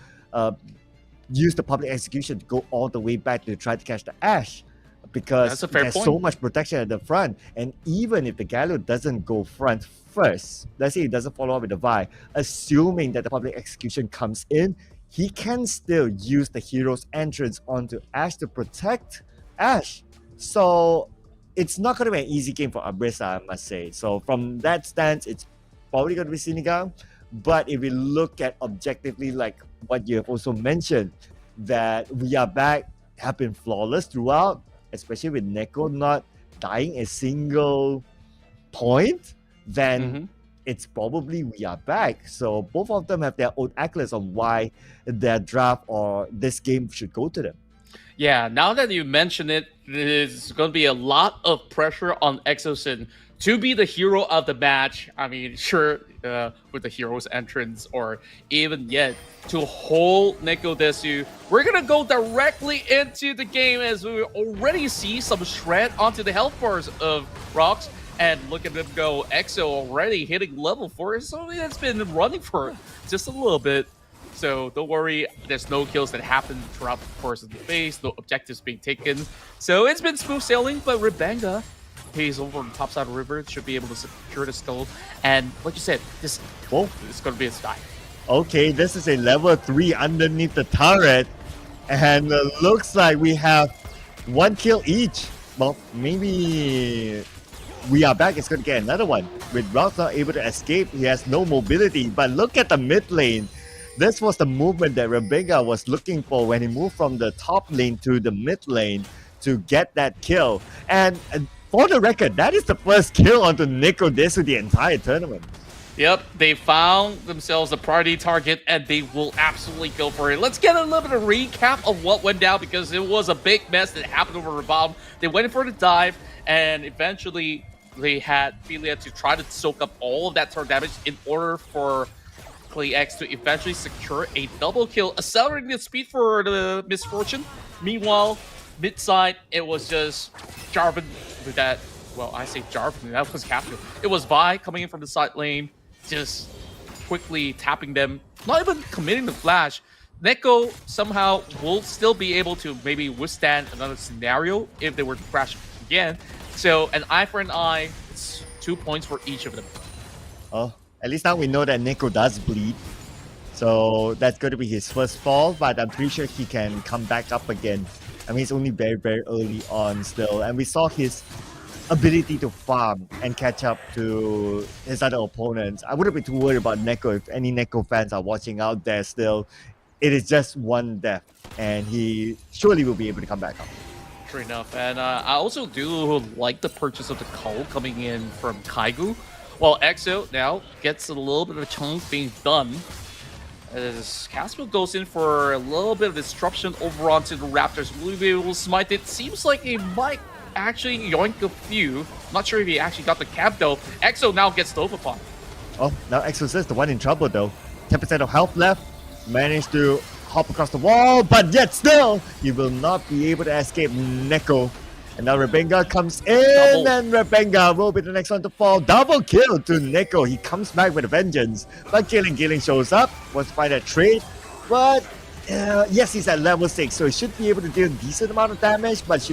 use the public execution to go all the way back to try to catch the Ash, because That's a fair there's point. so much protection at the front. And even if the Galio doesn't go front first, let's say it doesn't follow up with the Vi, assuming that the public execution comes in, he can still use the hero's entrance onto Ash to protect Ash. So it's not going to be an easy game for Abrisa, I must say. So from that stance, it's probably going to be Sinigang. But if we look at objectively, like what you have also mentioned, that we are back have been flawless throughout, especially with Neko not dying a single point, then it's probably we are back. So both of them have their own accolades on why their draft or this game should go to them. Yeah, now that you mention it, there's going to be a lot of pressure on Exosin to be the hero of the match. I mean, sure, with the hero's entrance, or even yet to hold Neko Desu. We're going to go directly into the game as we already see some shred onto the health bars of Rocks. And look at them go. Exo already hitting level 4. So it's been running for just a little bit. So don't worry, there's no kills that happen throughout the course of the phase, no objectives being taken. So it's been smooth sailing, but Rebenga pays over on the top side of the river, should be able to secure the skull. And like you said, this is going to be a sky. Okay, this is a level 3 underneath the turret. And looks like we have one kill each. Well, maybe we are back. It's going to get another one. With Ralph not able to escape, he has no mobility. But look at the mid lane. This was the movement that Rebenga was looking for when he moved from the top lane to the mid lane to get that kill. And for the record, that is the first kill onto Neko Desu the entire tournament. Yep, they found themselves a priority target, and they will absolutely go for it. Let's get a little bit of recap of what went down, because it was a big mess that happened over the bottom. They went in for the dive, and eventually they had Philia to try to soak up all of that turret damage in order for Clay X to eventually secure a double kill, accelerating the speed for the Misfortune. Meanwhile, mid side, it was just Jarvan with that. Well, I say Jarvan, that was Captain. It was Vi coming in from the side lane, just quickly tapping them, not even committing the flash. Neko somehow will still be able to maybe withstand another scenario if they were to crash again. So an eye for an eye, it's 2 points for each of them. Oh, at least now we know that Neko does bleed. So that's going to be his first fall, but I'm pretty sure he can come back up again. I mean, it's only very, very early on still. And we saw his ability to farm and catch up to his other opponents. I wouldn't be too worried about Neko. If any Neko fans are watching out there still, it is just one death, and he surely will be able to come back up. True enough. And I also do like the purchase of the Cull coming in from Kaigu. While Exo now gets a little bit of a chunk being done, as Caspio goes in for a little bit of disruption over onto the Raptors. Will he be able to smite it? Seems like he might actually yoink a few. Not sure if he actually got the cap though. Exo now gets the overpop. Oh, now Exo is the one in trouble though. 10% of health left. Managed to hop across the wall, but yet still, he will not be able to escape Neko. And now Rebenga comes in, and Rebenga will be the next one to fall. Double kill to Neko. He comes back with a vengeance. But Gilling shows up, wants to find a trade. But yes, he's at level 6, so he should be able to deal a decent amount of damage. But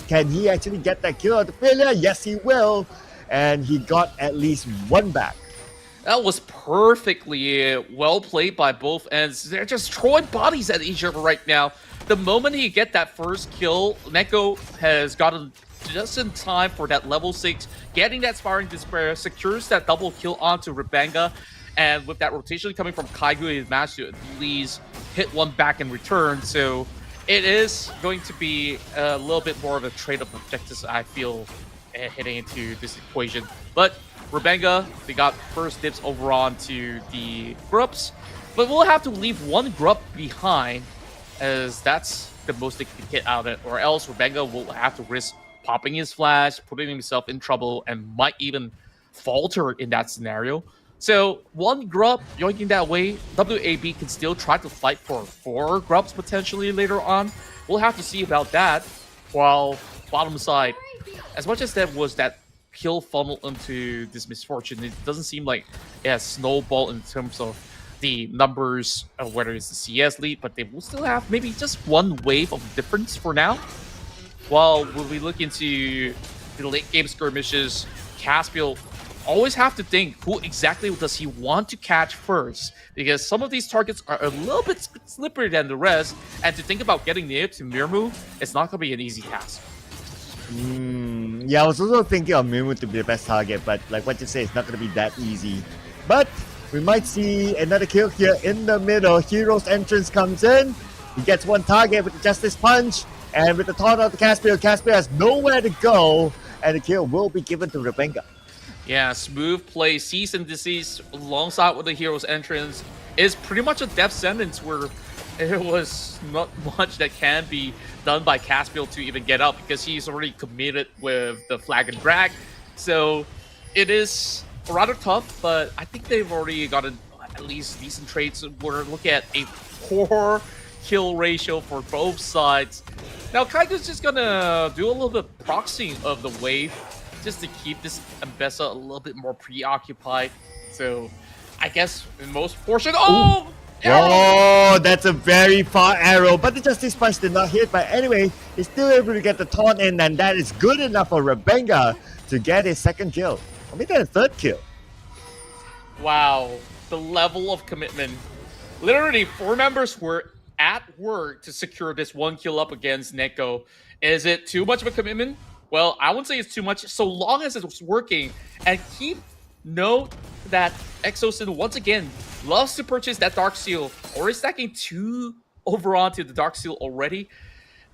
can he actually get that kill out of failure? Yes, he will. And he got at least one back. That was perfectly well played by both ends. They're just throwing bodies at each other right now. the moment he get that first kill, Neko has gotten just in time for that level 6, getting that Sparring Despair, secures that double kill onto Rebenga, and with that rotation coming from Kaigu, he managed to at least hit one back in return. So it is going to be a little bit more of a trade-off objectives, I feel, heading into this equation. But Rebenga, they got first dibs over onto the Grubs, but we'll have to leave one Grub behind, as that's the most they can get out of it, or else Rebenga will have to risk popping his flash, putting himself in trouble, and might even falter in that scenario. So one Grub yoinking that way, WAB can still try to fight for 4 Grubs potentially later on. We'll have to see about that. While bottom side, as much as that was that kill funnel into this misfortune, it doesn't seem like it has snowballed in terms of the numbers of whether it's the CS lead, but they will still have maybe just one wave of difference for now. While when we look into the late game skirmishes, Caspiel always have to think who exactly does he want to catch first, because some of these targets are a little bit slipperier than the rest, and to think about getting near to Mirmu, it's not going to be an easy task. Yeah, I was also thinking of Mirmu to be the best target, but like what you say, it's not going to be that easy. But we might see another kill here in the middle. Hero's entrance comes in. He gets one target with the Justice Punch, and with the taunt out to Caspiel, Caspiel has nowhere to go, and the kill will be given to Rebenga. Yeah, smooth play, cease and desist alongside with the hero's entrance is pretty much a death sentence where it was not much that can be done by Caspiel to even get up, because he's already committed with the flag and drag. So it is rather tough, but I think they've already gotten at least decent trades. We're looking at a 4 kill ratio for both sides. Now Kaigu's just gonna do a little bit of proxying of the wave, just to keep this Ambessa a little bit more preoccupied. So I guess in most portion. Oh! Oh, that's a very far arrow, but the Justice Punch did not hit. But anyway, he's still able to get the taunt in, and that is good enough for Rebenga to get his second kill. I mean, that's a third kill. Wow, the level of commitment. Literally, 4 members were at work to secure this 1 kill up against Neko. Is it too much of a commitment? Well, I wouldn't say it's too much, so long as it's working. And keep note that Exosin, once again, loves to purchase that Dark Seal, or is stacking 2 over onto the Dark Seal already.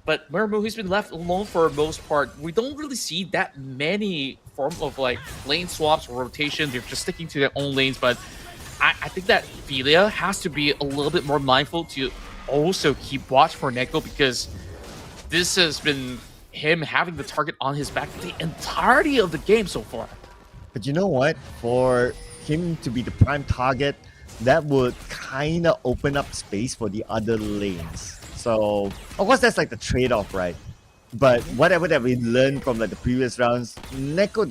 But Mirmu, who's been left alone for the most part, we don't really see that many form of like lane swaps or rotation. They're just sticking to their own lanes. But I think that Philia has to be a little bit more mindful to also keep watch for Neko, because this has been him having the target on his back the entirety of the game so far. But you know what? For him to be the prime target, that would kind of open up space for the other lanes. So, of course, that's like the trade-off, right? But whatever that we learned from like the previous rounds, Neko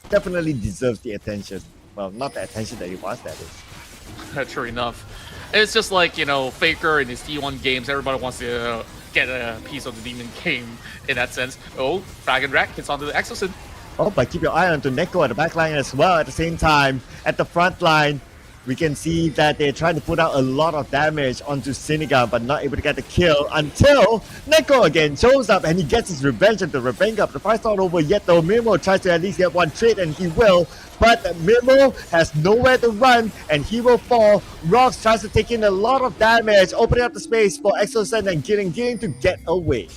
definitely deserves the attention. Well, not the attention that he wants, that is. True enough. It's just like, you know, Faker in his T1 games, everybody wants to get a piece of the Demon game in that sense. Oh, Dragon Rack hits onto the Exosin. Oh, but keep your eye on to Neko at the back line as well. At the same time, at the front line, we can see that they're trying to put out a lot of damage onto Siniga, but not able to get the kill until Neko again shows up and he gets his revenge on the Rebenga. The fight's not over yet though. Mirmo tries to at least get one trade, and he will, but Mirmo has nowhere to run and he will fall. Rox tries to take in a lot of damage, opening up the space for Exosen and getting to get away.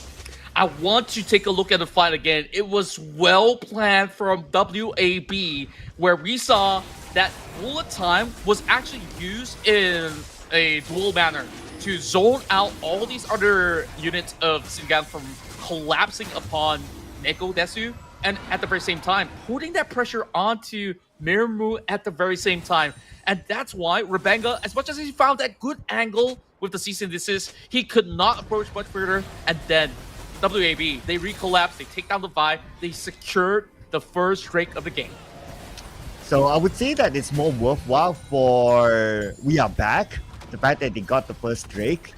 I want to take a look at the fight again. It was well planned from WAB, where we saw that bullet time was actually used in a dual manner to zone out all these other units of Singan from collapsing upon Neko Desu, and at the very same time, putting that pressure onto Mirmu at the very same time. And that's why Rebenga, as much as he found that good angle with the cease and desist, he could not approach much further, and then WAB, they recollapse, they take down the Vi, they secured the first Drake of the game. So I would say that it's more worthwhile for We Are Back, the fact that they got the first Drake,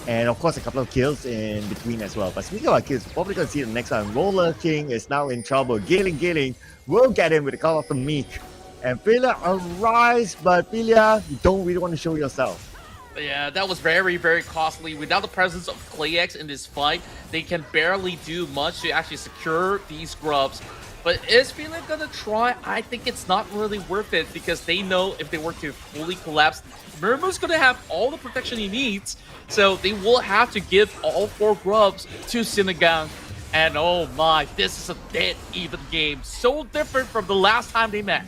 and of course a couple of kills in between as well. But speaking of kills, we're probably going to see the next one. Roller King is now in trouble. Gailing will get him with the Call of the Meek. And Philia arrives, but Philia, you don't really want to show yourself. Yeah, that was very, very costly. Without the presence of ClayX in this fight, they can barely do much to actually secure these grubs. But is Philip gonna try? I think it's not really worth it because they know if they were to fully collapse, Murmu's gonna have all the protection he needs. So they will have to give all 4 grubs to Sinigang. And oh my, this is a dead even game. So different from the last time they met.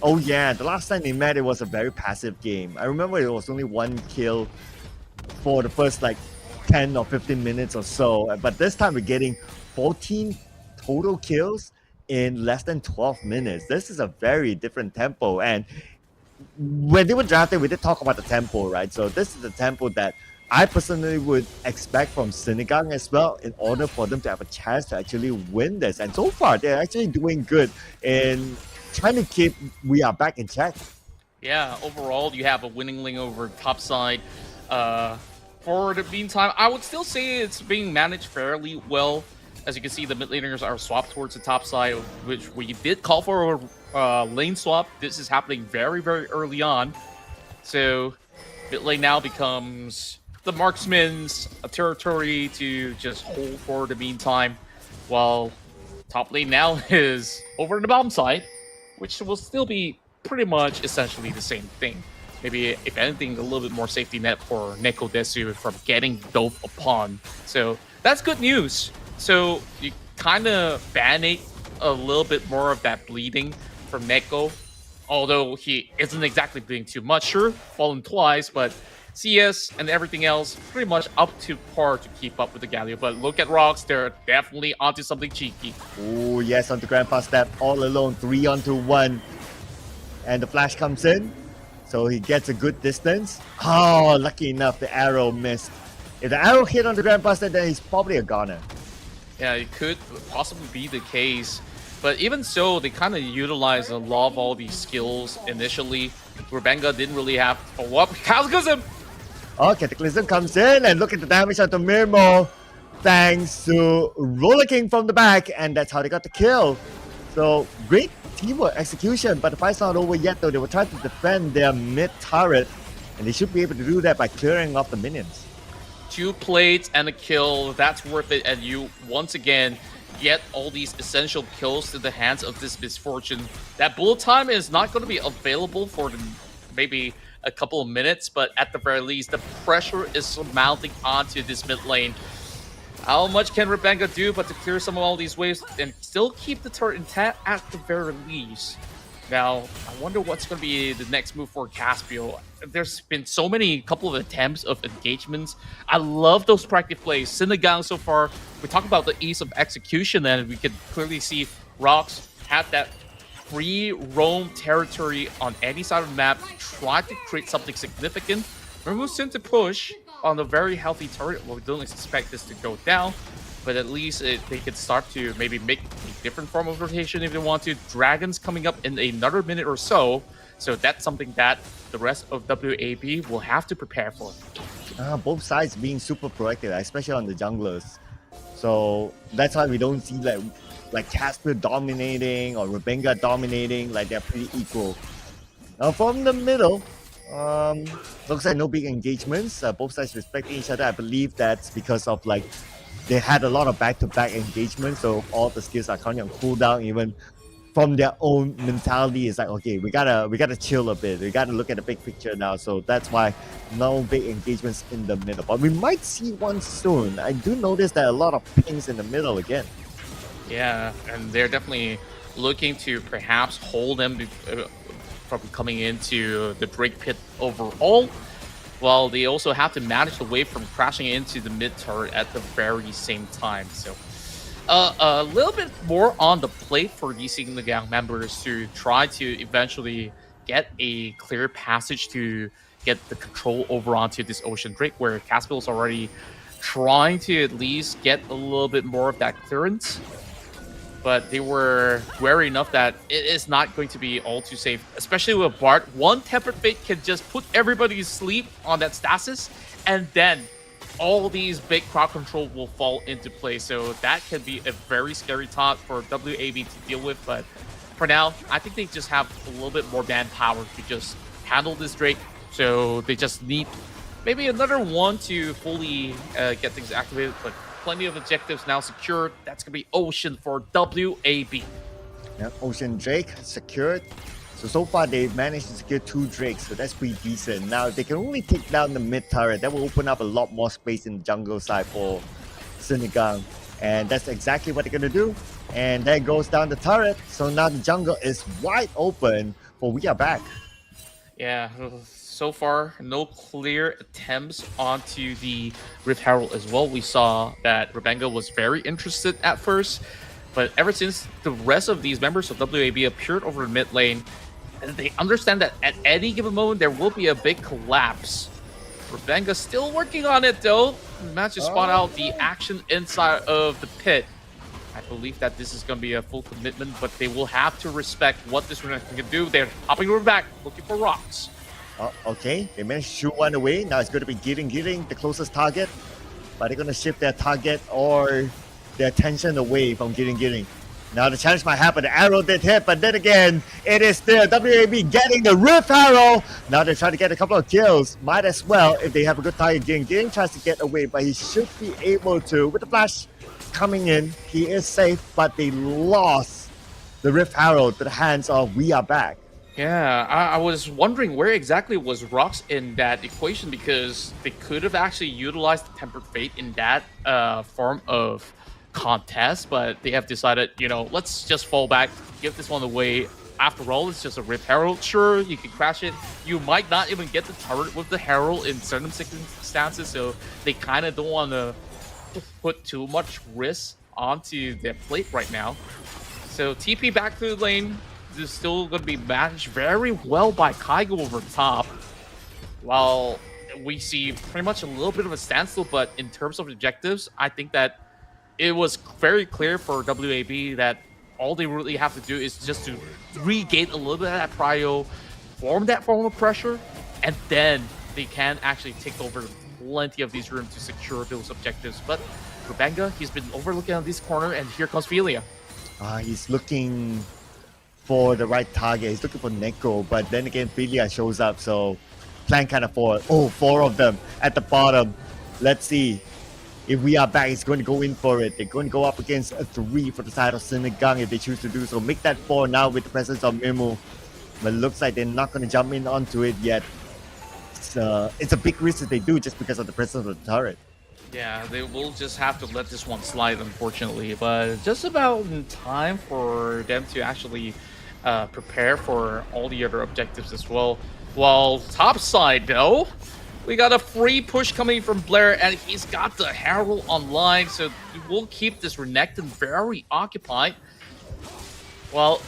Oh yeah, the last time they met, it was a very passive game. I remember it was only 1 kill for the first like 10 or 15 minutes or so. But this time we're getting 14 total kills in less than 12 minutes. This is a very different tempo. And when they were drafted, we did talk about the tempo, right? So this is the tempo that I personally would expect from Sinigang as well in order for them to have a chance to actually win this. And so far, they're actually doing good in trying to keep We Are back in check. Yeah, overall, you have a winning link over top side. For the meantime, I would still say it's being managed fairly well. As you can see, the mid laners are swapped towards the top side, which we did call for a lane swap. This is happening very, very early on. So mid lane now becomes the marksman's territory to just hold for the meantime, while top lane now is over in the bottom side, which will still be pretty much essentially the same thing. Maybe, if anything, a little bit more safety net for Neko Desu from getting dove upon. So that's good news. So you kind of band-aid a little bit more of that bleeding from Neko, although he isn't exactly bleeding too much. Sure, fallen twice, but CS and everything else pretty much up to par to keep up with the Galio. But look at Rocks, they're definitely onto something cheeky. Oh yes, onto Grandpa Step, all alone, 3 onto 1. And the flash comes in, so he gets a good distance. Oh, lucky enough, the arrow missed. If the arrow hit on the Grandpa Step, then he's probably a goner. Yeah, it could possibly be the case. But even so, they kind of utilize a lot of all these skills initially. Rubenga didn't really have follow-up. Cataclysm! Oh, Cataclysm comes in, and look at the damage onto Mirmo. Thanks to Roller King from the back, and that's how they got the kill. So, great teamwork execution, but the fight's not over yet though. They were trying to defend their mid turret, and they should be able to do that by clearing off the minions. 2 plates and a kill, that's worth it. And you, once again, get all these essential kills to the hands of this misfortune. That bullet time is not going to be available for maybe a couple of minutes, but at the very least, the pressure is mounting onto this mid lane. How much can Rubenga do but to clear some of all these waves and still keep the turret intact at the very least? Now, I wonder what's going to be the next move for Caspio. There's been so many couple of attempts of engagements. I love those practice plays. Sinigang so far, we talk about the ease of execution, and we can clearly see Rocks had that free roam territory on any side of the map, try to create something significant. Remove seem to push on a very healthy turret. Well, we don't expect this to go down, but at least they could start to maybe make a different form of rotation if they want to. Dragons coming up in another minute or so, so that's something that the rest of WAB will have to prepare for. Both sides being super proactive, especially on the junglers. So that's why we don't see like Casper dominating or Rubenga dominating. Like they're pretty equal. Now from the middle, looks like no big engagements. Both sides respecting each other. I believe that's because of like they had a lot of back-to-back engagements, so all the skills are currently on cooldown. Even from their own mentality, it's like, okay, we gotta chill a bit. We gotta look at the big picture now. So that's why no big engagements in the middle. But we might see one soon. I do notice that a lot of pings in the middle again. Yeah, and they're definitely looking to perhaps hold them from coming into the Drake pit overall. Well, they also have to manage the wave from crashing into the mid turret at the very same time. So a little bit more on the plate for these Sinigang members to try to eventually get a clear passage to get the control over onto this Ocean Drake, where Caspio is already trying to at least get a little bit more of that clearance. But they were wary enough that it is not going to be all too safe, especially with Bart. One Tempered Fate can just put everybody to sleep on that stasis, and then all these big crowd control will fall into place. So that can be a very scary thought for WAB to deal with. But for now, I think they just have a little bit more manpower to just handle this Drake. So they just need maybe another one to fully get things activated, but plenty of objectives now secured. That's going to be Ocean for WAB. Yeah, Ocean Drake secured. So far they've managed to secure 2 Drakes, so that's pretty decent. Now, if they can only take down the mid turret, that will open up a lot more space in the jungle side for Sinigang. And that's exactly what they're going to do. And there goes down the turret. So now the jungle is wide open for We Are Back. Yeah, so far, no clear attempts onto the Rift Herald as well. We saw that Rebenga was very interested at first, but ever since the rest of these members of WAB appeared over the mid lane, they understand that at any given moment there will be a big collapse. Rebenga still working on it though. Managed to spot out the action inside of the pit. I believe that this is going to be a full commitment, but they will have to respect what this Renekton can do. They're hopping over back, looking for rocks. Okay, they managed to shoot one away. Now it's going to be Giring, the closest target. But they're going to shift their target or their attention away from Giring. Now the challenge might happen. The arrow did hit, but then again, it is still WAB getting the Rift Arrow. Now they're trying to get a couple of kills. Might as well if they have a good target. Giring tries to get away, but he should be able to. With the flash coming in, he is safe, but they lost the Rift Arrow to the hands of We Are Back. Yeah, I was wondering where exactly was Rocks in that equation, because they could have actually utilized the Tempered Fate in that form of contest, but they have decided, you know, let's just fall back, give this one away. After all, it's just a Rift Herald. Sure, you can crash it. You might not even get the turret with the Herald in certain circumstances, so they kind of don't want to put too much risk onto their plate right now. So TP back to the lane. This is still going to be managed very well by Kaigo over top, while we see pretty much a little bit of a standstill. But in terms of objectives, I think that it was very clear for WAB that all they really have to do is just to regain a little bit of that prio, form that form of pressure, and then they can actually take over plenty of these rooms to secure those objectives. But Rebenga, he's been overlooking on this corner, and here comes Philia. He's looking for the right target. He's looking for Neko, but then again, Philia shows up, so plan kind of forward. Oh, 4 of them at the bottom. Let's see if We Are Back is going to go in for it. They're going to go up against a 3 for the side of Sinigang if they choose to do so. Make that 4 now with the presence of Mimu. But it looks like they're not going to jump in onto it yet. It's a big risk that they do just because of the presence of the turret. Yeah, they will just have to let this one slide, unfortunately. But just about in time for them to actually prepare for all the other objectives as well. While top side, though, we got a free push coming from Blair, and he's got the Herald online, so we'll keep this Renekton very occupied. Well,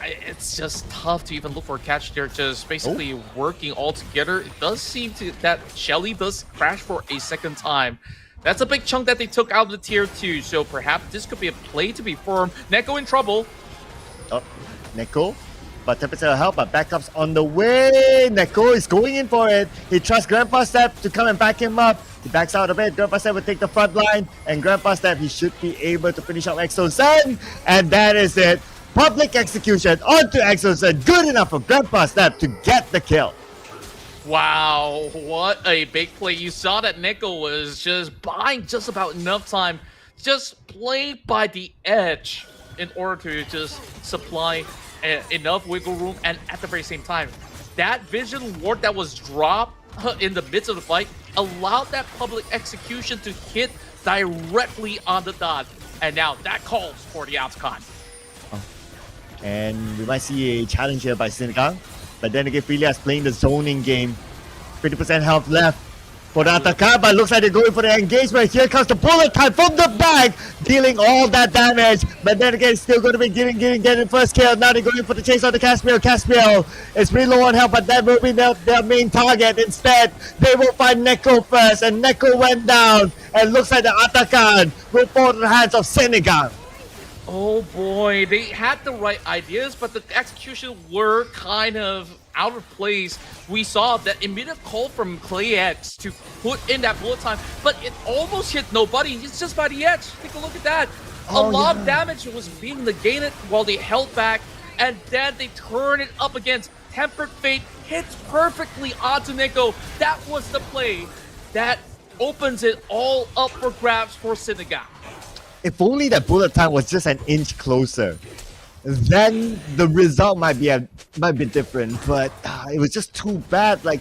it's just tough to even look for a catch. They're just basically working all together. It does seem that Shelly does crash for a second time. That's a big chunk that they took out of the tier 2, so perhaps this could be a play to be formed. Neko in trouble. Oh, Neko, but temperature help, but backup's on the way. Neko is going in for it. He trusts Grandpa Step to come and back him up. He backs out a bit. Grandpa Step will take the front line, and Grandpa Step, he should be able to finish up Exosun, and that is it. Public execution onto Exosun. Good enough for Grandpa Step to get the kill. Wow, what a big play. You saw that Neko was just buying just about enough time, just playing by the edge in order to just supply enough wiggle room, and at the very same time, that vision ward that was dropped in the midst of the fight allowed that public execution to hit directly on the dot, and now that calls for the outcome. And we might see a challenge here by Sinigang. But then again, Philia is playing the zoning game. 50% health left for the Ataka, but looks like they're going for the engagement. Here comes the bullet time from the back, dealing all that damage. But then again, it's still going to be getting first kill. Now they're going for the chase on the Caspiel. Caspiel is pretty low on health, but that will be their main target. Instead, they will find Neko first, and Neko went down. And looks like the Atakan will fall to the hands of Sinigang. Oh boy, they had the right ideas, but the execution were kind of out of place. We saw that immediate call from ClayX to put in that bullet time, but it almost hit nobody. It's just by the edge. Take a look at that. A lot of damage was being negated while they held back, and then they turn it up against Tempered Fate hits perfectly onto Neko. That was the play. that opens it all up for grabs for Sinigang. If only that bullet time was just an inch closer, then the result might be different. But it was just too bad. Like,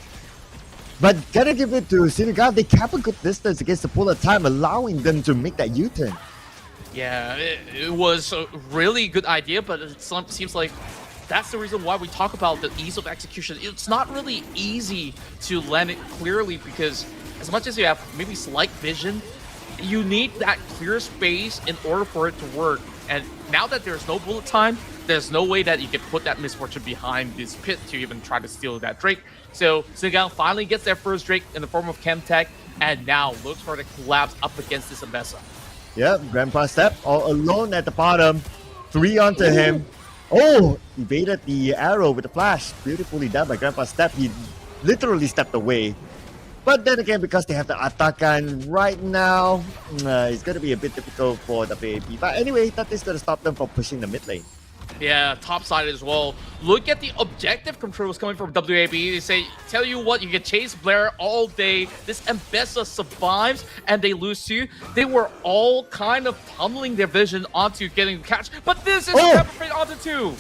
but gotta give it to Sinigang. They kept a good distance against the bullet time, allowing them to make that U-turn. Yeah, it was a really good idea, but it seems like that's the reason why we talk about the ease of execution. It's not really easy to land it clearly because as much as you have maybe slight vision, you need that clear space in order for it to work. And now that there's no bullet time, there's no way that you can put that misfortune behind this pit to even try to steal that Drake. So Sinigang finally gets their first Drake in the form of Chemtech, and now looks for the collapse up against this Ambessa. Yep, Grandpa Step all alone at the bottom. 3 onto him. Oh, evaded the arrow with the flash. Beautifully done by Grandpa Step. He literally stepped away. But then again, because they have the Atakan right now, it's going to be a bit difficult for the WAB. But anyway, that is going to stop them from pushing the mid lane. Yeah, top side as well. Look at the objective controls coming from WAB. They say, tell you what, you can chase Blair all day. This Ambessa survives and they lose too. They were all kind of tunneling their vision onto getting the catch. But this is Pepperfit onto 2.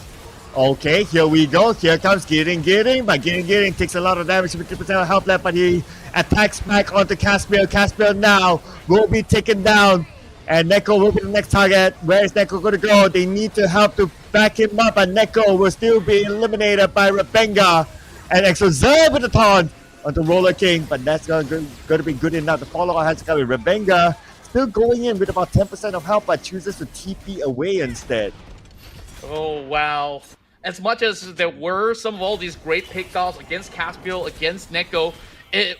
Okay, here we go. Here comes Gidding. But Gidding takes a lot of damage with 50% health left, but he attacks back onto Caspiel. Caspiel now will be taken down. And Neko will be the next target. Where is Neko going to go? They need to help to back him up, and Neko will still be eliminated by Rebenga. And Exozer with the taunt onto Roller King, but that's going to be good enough. The follow-up has to come with Rebenga. Still going in with about 10% of health, but chooses to TP away instead. Oh, wow. As much as there were some of all these great pickoffs against Caspiel, against Neko, it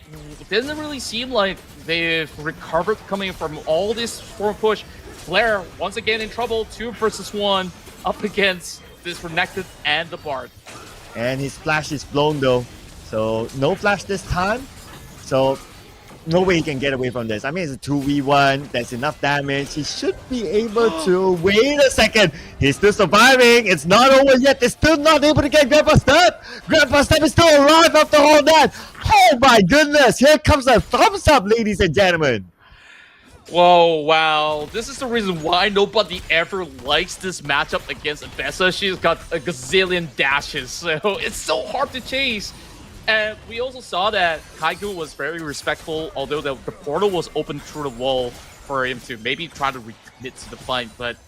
doesn't really seem like they've recovered coming from all this forward push. Blair, once again in trouble, 2 versus 1, up against this Renekton and the Bard. And his flash is blown though, so no flash this time. So no way he can get away from this. I mean, it's a 2v1. That's enough damage. He should be able to. Wait a second. He's still surviving. It's not over yet. They're still not able to get Grandpa Step. Grandpa Step is still alive after all that. Oh my goodness. Here comes a thumbs up, ladies and gentlemen. Whoa, wow. This is the reason why nobody ever likes this matchup against Ambessa. She's got a gazillion dashes, so it's so hard to chase. And we also saw that Kaigu was very respectful, although the portal was open through the wall for him to maybe try to recommit to the fight. But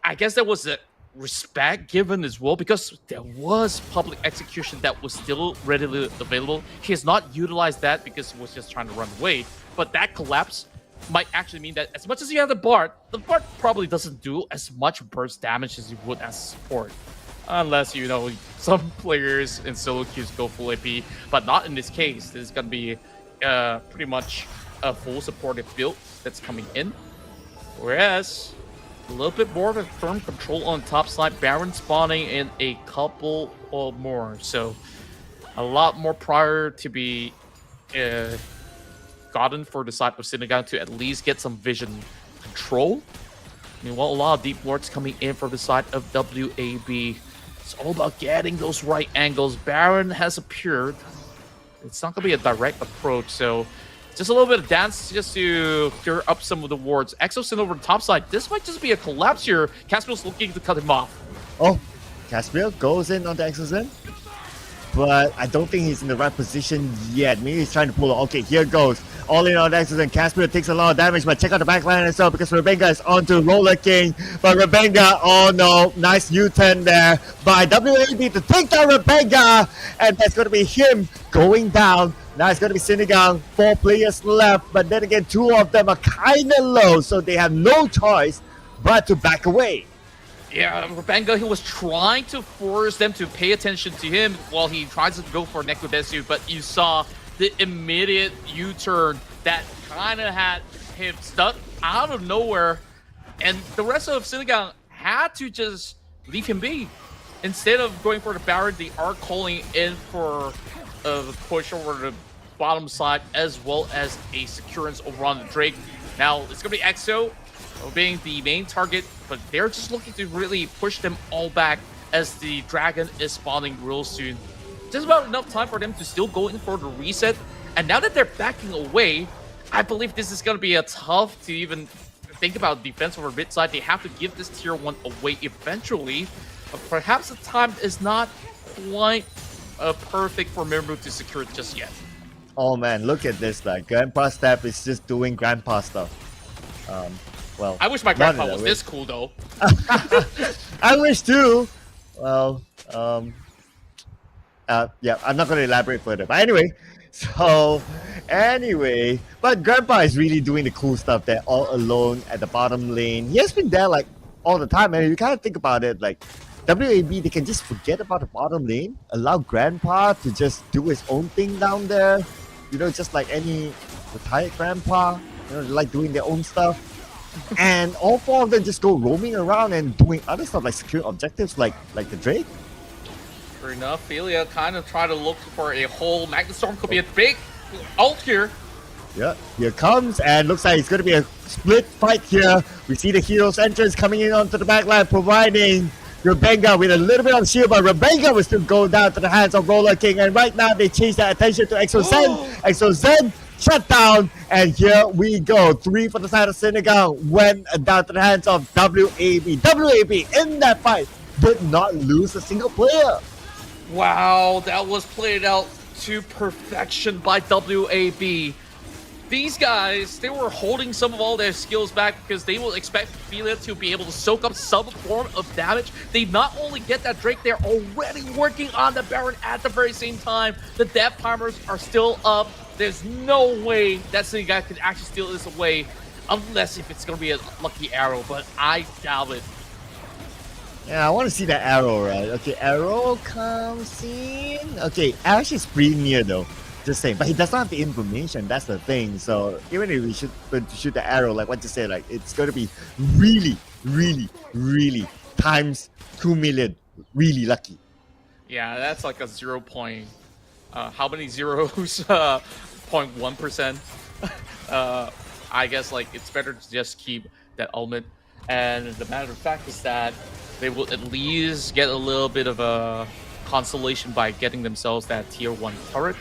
I guess there was a respect given as well, because there was public execution that was still readily available. He has not utilized that because he was just trying to run away. But that collapse might actually mean that as much as you have the Bard probably doesn't do as much burst damage as you would as support. Unless, you know, some players in solo queues go full AP, but not in this case. This is going to be pretty much a full supportive build that's coming in. Whereas, a little bit more of a firm control on top side. Baron spawning in a couple or more. So, a lot more prior to be gotten for the side of Sinigang to at least get some vision control. Meanwhile, a lot of deep wards coming in from the side of WAB. It's all about getting those right angles. Baron has appeared. It's not going to be a direct approach, so just a little bit of dance just to clear up some of the wards. Exosin over the top side. This might just be a collapse here. Caspiel's looking to cut him off. Oh, Caspiel goes in on the Exosin, but I don't think he's in the right position yet. Maybe he's trying to pull it. Okay, here goes. All in on Exosin. Caspiel takes a lot of damage, but check out the backline as well because Rebenga is onto Roller King. But Rebenga, oh no, nice U-turn there by WAB to take down Rebenga. And that's going to be him going down. Now it's going to be Sinigang. 4 players left, but then again, 2 of them are kind of low, so they have no choice but to back away. Yeah, Rebenga, he was trying to force them to pay attention to him while he tries to go for Nekodesu, but you saw the immediate U-turn that kind of had him stuck out of nowhere, and the rest of Sinigang had to just leave him be. Instead of going for the Baron, they are calling in for a push over the bottom side as well as a securance over on the Drake. Now, it's going to be EXO being the main target, but they're just looking to really push them all back as the Dragon is spawning real soon. Just about enough time for them to still go in for the reset And now that they're backing away, I believe this is going to be a tough to even think about defense over mid side. They have to give this tier 1 away eventually. But perhaps the time is not quite perfect for Mirmu to secure it just yet. Oh man, look at this. Like Grandpa Step is just doing Grandpa stuff. Well, I wish my not grandpa in that was way. this cool though. I wish too. Well, yeah, I'm not going to elaborate further. But anyway, but Grandpa is really doing the cool stuff there all alone at the bottom lane. He has been there like all the time, and you kind of think about it, like WAB, they can just forget about the bottom lane, allow Grandpa to just do his own thing down there. You know, just like any retired grandpa, you know, they like doing their own stuff. And all 4 of them just go roaming around and doing other stuff like securing objectives like the Drake. Sure enough, Philia kind of try to look for a whole Magnet Storm. Could be a big ult here. Yeah, here comes, and looks like it's going to be a split fight here. We see the hero's entrance coming in onto the backline, providing Rebenga with a little bit of shield, but Rebenga will still go down to the hands of Roller King. And right now, they change their attention to ExoZen. ExoZen shut down, and here we go. 3 for the side of Senegal went down to the hands of WAB. WAB in that fight did not lose a single player. Wow, that was played out to perfection by WAB. These guys, they were holding some of all their skills back because they will expect Philia to be able to soak up some form of damage. They not only get that Drake, they're already working on the Baron at the very same time. The death timers are still up. There's no way that City guy can actually steal this away unless if it's going to be a lucky arrow, but I doubt it. Yeah, I want to see that arrow, right? Okay, arrow comes in. Okay, Ash is pretty near though. Just saying, but he does not have the information. That's the thing. So even if we shoot the arrow, like what you said, like it's going to be really, really, really times 2 million. Really lucky. Yeah, that's like a 0. How many zeros? 0.1%. I guess like it's better to just keep that element. And the matter of fact is that they will at least get a little bit of a consolation by getting themselves that tier 1 turret.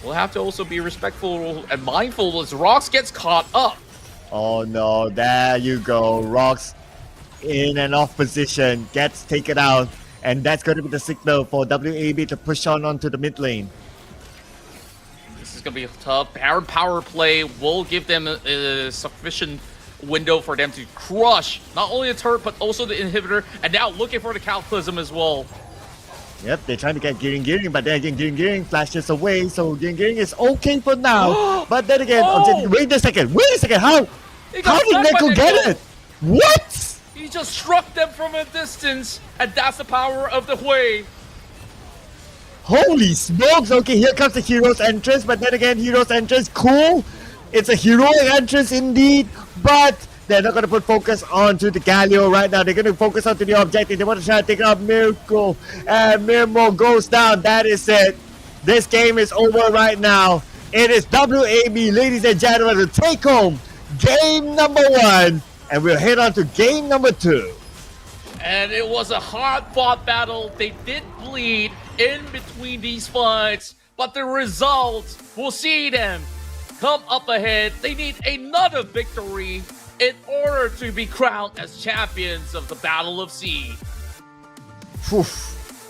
We'll have to also be respectful and mindful as Rox gets caught up. Oh no, there you go. Rox in and off position, gets taken out. And that's going to be the signal for WAB to push on onto the mid lane. This is going to be tough. Baron power play will give them a sufficient window for them to crush not only the turret, but also the inhibitor. And now looking for the Cataclysm as well. Yep, they're trying to get Gearing, but then again, Gearing flashes away, so Gearing is okay for now. But then again, wait a second, how did Neko get it? What? He just struck them from a distance, and that's the power of the Hui. Holy smokes, okay, here comes the hero's entrance, but then again, hero's entrance, cool. It's a heroic entrance indeed, but they're not going to put focus onto the Galio right now. They're going to focus onto the objective. They want to try to take out Miracle. And Mirmo goes down. That is it. This game is over right now. It is WAB, ladies and gentlemen, to take home game number 1. And we'll head on to game number 2. And it was a hard-fought battle. They did bleed in between these fights. But the results, we'll see them come up ahead. They need another victory in order to be crowned as champions of the Battle of S.E.A.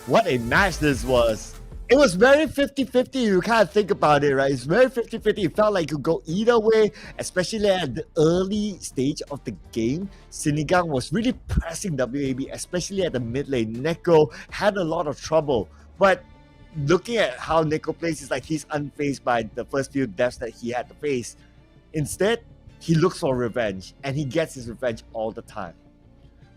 What a match this was. It was very 50-50. You can't think about it, right? It's very 50-50. It felt like it could go either way, especially at the early stage of the game. Sinigang was really pressing WAB, especially at the mid lane. Neko had a lot of trouble, but looking at how Neko plays, it's like he's unfazed by the first few deaths that he had to face. Instead, he looks for revenge, and he gets his revenge all the time.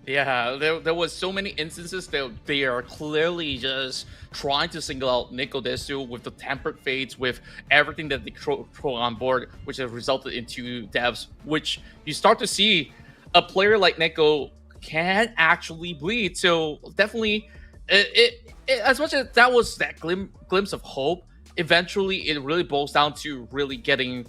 Yeah, there was so many instances that they are clearly just trying to single out Nico Desu with the tempered fates, with everything that they throw on board, which has resulted in 2 deaths, which you start to see a player like Neko can actually bleed. So definitely, as much as that was that glimpse of hope, eventually it really boils down to really getting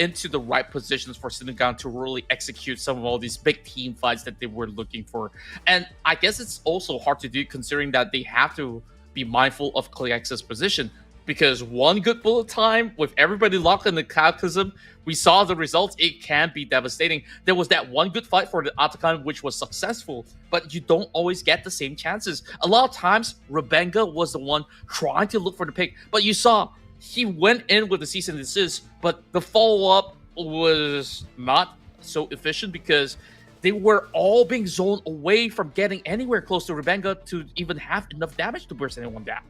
into the right positions for Sinigang to really execute some of all these big team fights that they were looking for. And I guess it's also hard to do considering that they have to be mindful of Kliex's position. because one good bullet time with everybody locked in the cataclysm, we saw the results. It can be devastating. There was that one good fight for the Atakan, which was successful, but you don't always get the same chances. A lot of times, Rebenga was the one trying to look for the pick, but you saw he went in with the cease and desist, but the follow-up was not so efficient because they were all being zoned away from getting anywhere close to Rebenga to even have enough damage to burst anyone down.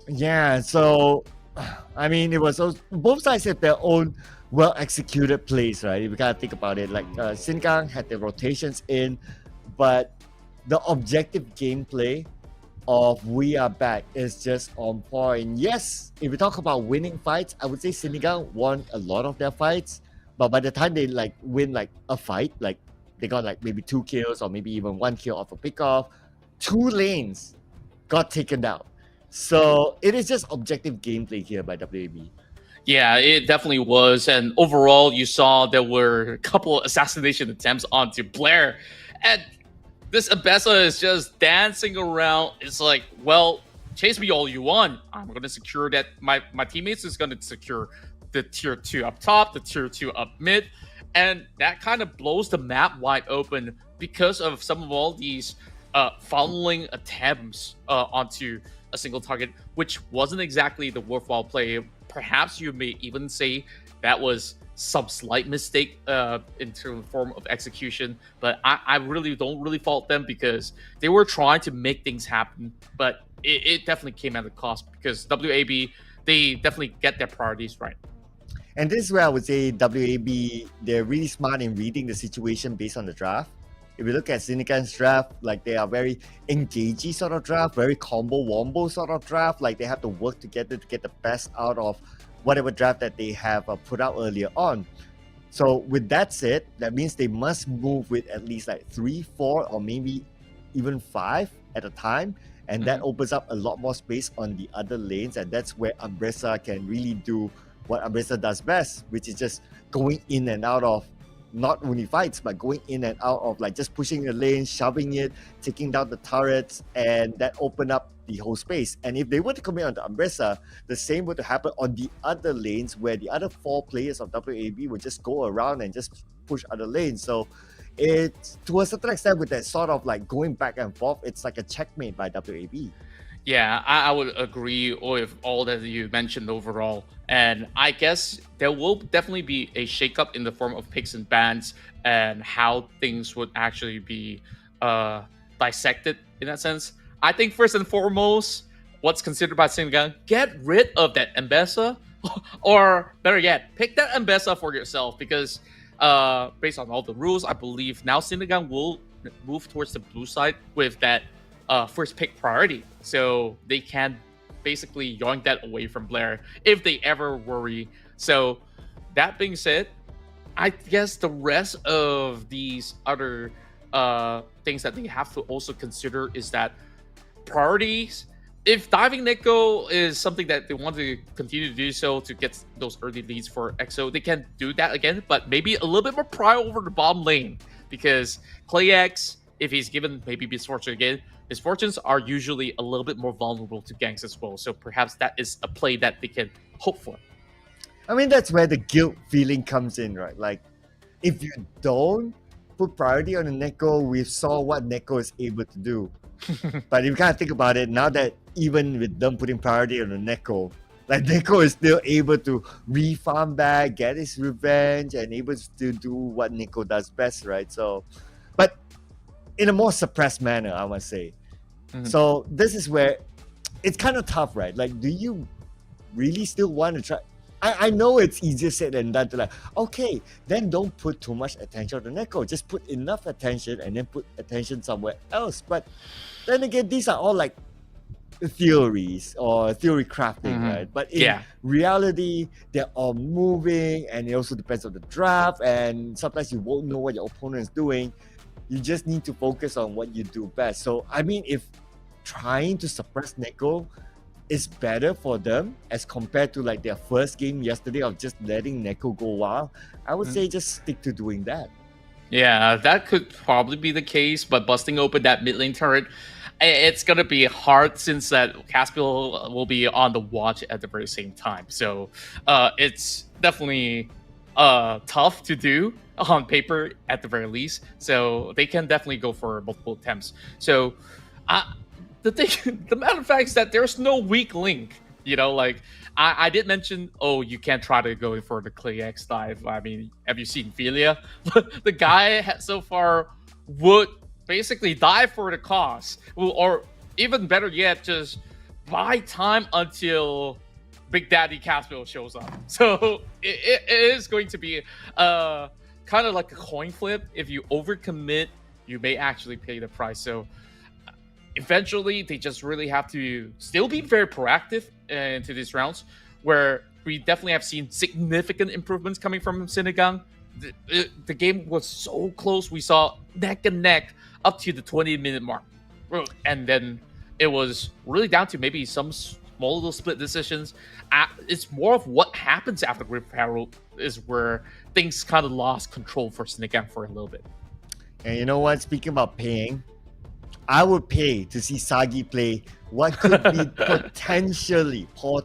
Yeah, so I mean, it was both sides have their own well-executed plays, right? If you gotta think about it, like Sinigang had the rotations in, but the objective gameplay of We Are Back is just on point. Yes, if we talk about winning fights, I would say Sinigang won a lot of their fights, but by the time they like win like a fight, like they got like maybe 2 kills or maybe even 1 kill off a pickoff, 2 lanes got taken down. So it is just objective gameplay here by WAB. Yeah, it definitely was. And overall, you saw there were a couple assassination attempts onto Blair. And this Abessa is just dancing around. It's like, well, chase me all you want. I'm going to secure that. My teammates is going to secure the tier 2 up top, the tier 2 up mid. And that kind of blows the map wide open because of some of all these funneling attempts onto a single target, which wasn't exactly the worthwhile play. Perhaps you may even say that was some slight mistake in terms of form of execution, but I really don't really fault them because they were trying to make things happen, but it definitely came at a cost because WAB, they definitely get their priorities right. And this is where I would say WAB, they're really smart in reading the situation based on the draft. If you look at Sinigang's draft, like they are very engagey sort of draft, very combo-wombo sort of draft. Like they have to work together to get the best out of whatever draft that they have put out earlier on. So with that said, that means they must move with at least like 3, 4, or maybe even 5 at a time. And that opens up a lot more space on the other lanes. And that's where Umbrella can really do what Umbrella does best, which is just going in and out of not only fights, but going in and out of like just pushing the lane, shoving it, taking down the turrets, and that opened up the whole space. And if they were to commit on the Umbrella, the same would happen on the other lanes where the other 4 players of WAB would just go around and just push other lanes. So it's to a certain extent with that sort of like going back and forth, it's like a checkmate by WAB. Yeah, I would agree with all that you mentioned overall. And I guess there will definitely be a shakeup in the form of picks and bans and how things would actually be dissected in that sense. I think first and foremost, what's considered by Sinigang, get rid of that Mbessa, or better yet, pick that Mbessa for yourself because based on all the rules, I believe now Sinigang will move towards the blue side with that first pick priority, so they can basically yoink that away from Blair if they ever worry. So that being said, I guess the rest of these other things that they have to also consider is that priorities. If diving Neko is something that they want to continue to do so to get those early leads for EXO, they can do that again, but maybe a little bit more pry over the bottom lane because ClayX, if he's given maybe misfortune again, his fortunes are usually a little bit more vulnerable to ganks as well. So perhaps that is a play that they can hope for. I mean, that's where the guilt feeling comes in, right? Like, if you don't put priority on the Neko, we saw what Neko is able to do. But if you kind of think about it, now that even with them putting priority on the Neko, like Neko is still able to re-farm back, get his revenge, and able to do what Neko does best, right? So, but in a more suppressed manner, I must say. So this is where it's kind of tough, right? Like, do you really still want to try? I know it's easier said than done to like, okay, then don't put too much attention on the Neko. Just put enough attention and then put attention somewhere else. But then again, these are all like theories or theory crafting, right? But in reality, they're all moving and it also depends on the draft. And sometimes you won't know what your opponent is doing. You just need to focus on what you do best. So, I mean, if trying to suppress Neko is better for them as compared to like their first game yesterday of just letting Neko go wild, I would say just stick to doing that. Yeah, that could probably be the case, but busting open that mid lane turret, it's gonna be hard since that Caspiel will be on the watch at the very same time. So it's definitely tough to do on paper at the very least. So they can definitely go for multiple attempts. So the thing, the matter of fact is that there's no weak link. You know, like I did mention, oh, you can't try to go for the Clay X dive. I mean, have you seen Philia? The guy so far would basically die for the cause, or even better yet, just buy time until Big Daddy Caspiel shows up. So it is going to be kind of like a coin flip. If you overcommit, you may actually pay the price. So eventually, they just really have to still be very proactive into these rounds, where we definitely have seen significant improvements coming from Sinigang. The game was so close. We saw neck and neck up to the 20-minute mark. And then it was really down to maybe some small little split decisions. It's more of what happens after Grip Herald is where things kind of lost control for Sinigang for a little bit. And you know what? Speaking about paying, I would pay to see Sagi play what could be potentially, people,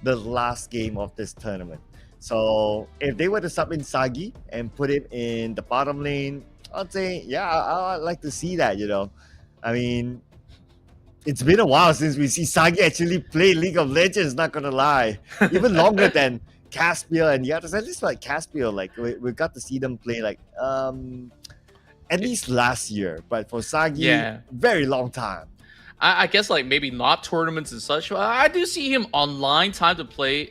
the last game of this tournament. So if they were to sub in Sagi and put him in the bottom lane, I'd say, yeah, I'd like to see that, you know. I mean, it's been a while since we see Sagi actually play League of Legends, not gonna lie. Even longer than Caspiel and the others. At least like Caspiel, like we got to see them play like at least last year, but for Sagi, very long time. I guess like maybe not tournaments and such. I do see him online, time to play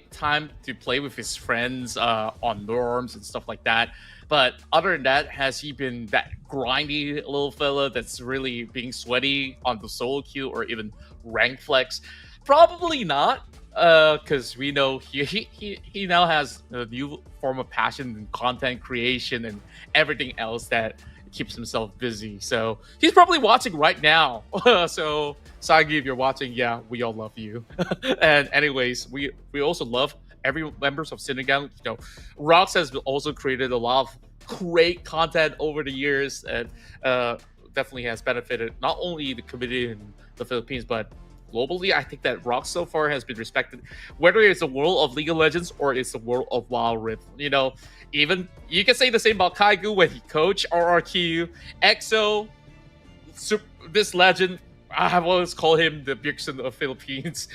with his friends on norms and stuff like that. But other than that, has he been that grindy little fella that's really being sweaty on the solo queue or even rank flex? Probably not, because we know he now has a new form of passion and content creation and everything else that keeps himself busy. So he's probably watching right now. So Sagi, if you're watching, yeah, we all love you. And anyways, we also love every members of Sinigang. You know, Rox has also created a lot of great content over the years, and definitely has benefited not only the community in the Philippines, but globally. I think that Rox so far has been respected, whether it's the world of League of Legends or it's the world of Wild Rift. You know, even you can say the same about Kaigu when he coached RRQ, EXO, this legend. I have always called him the Bjergsen of Philippines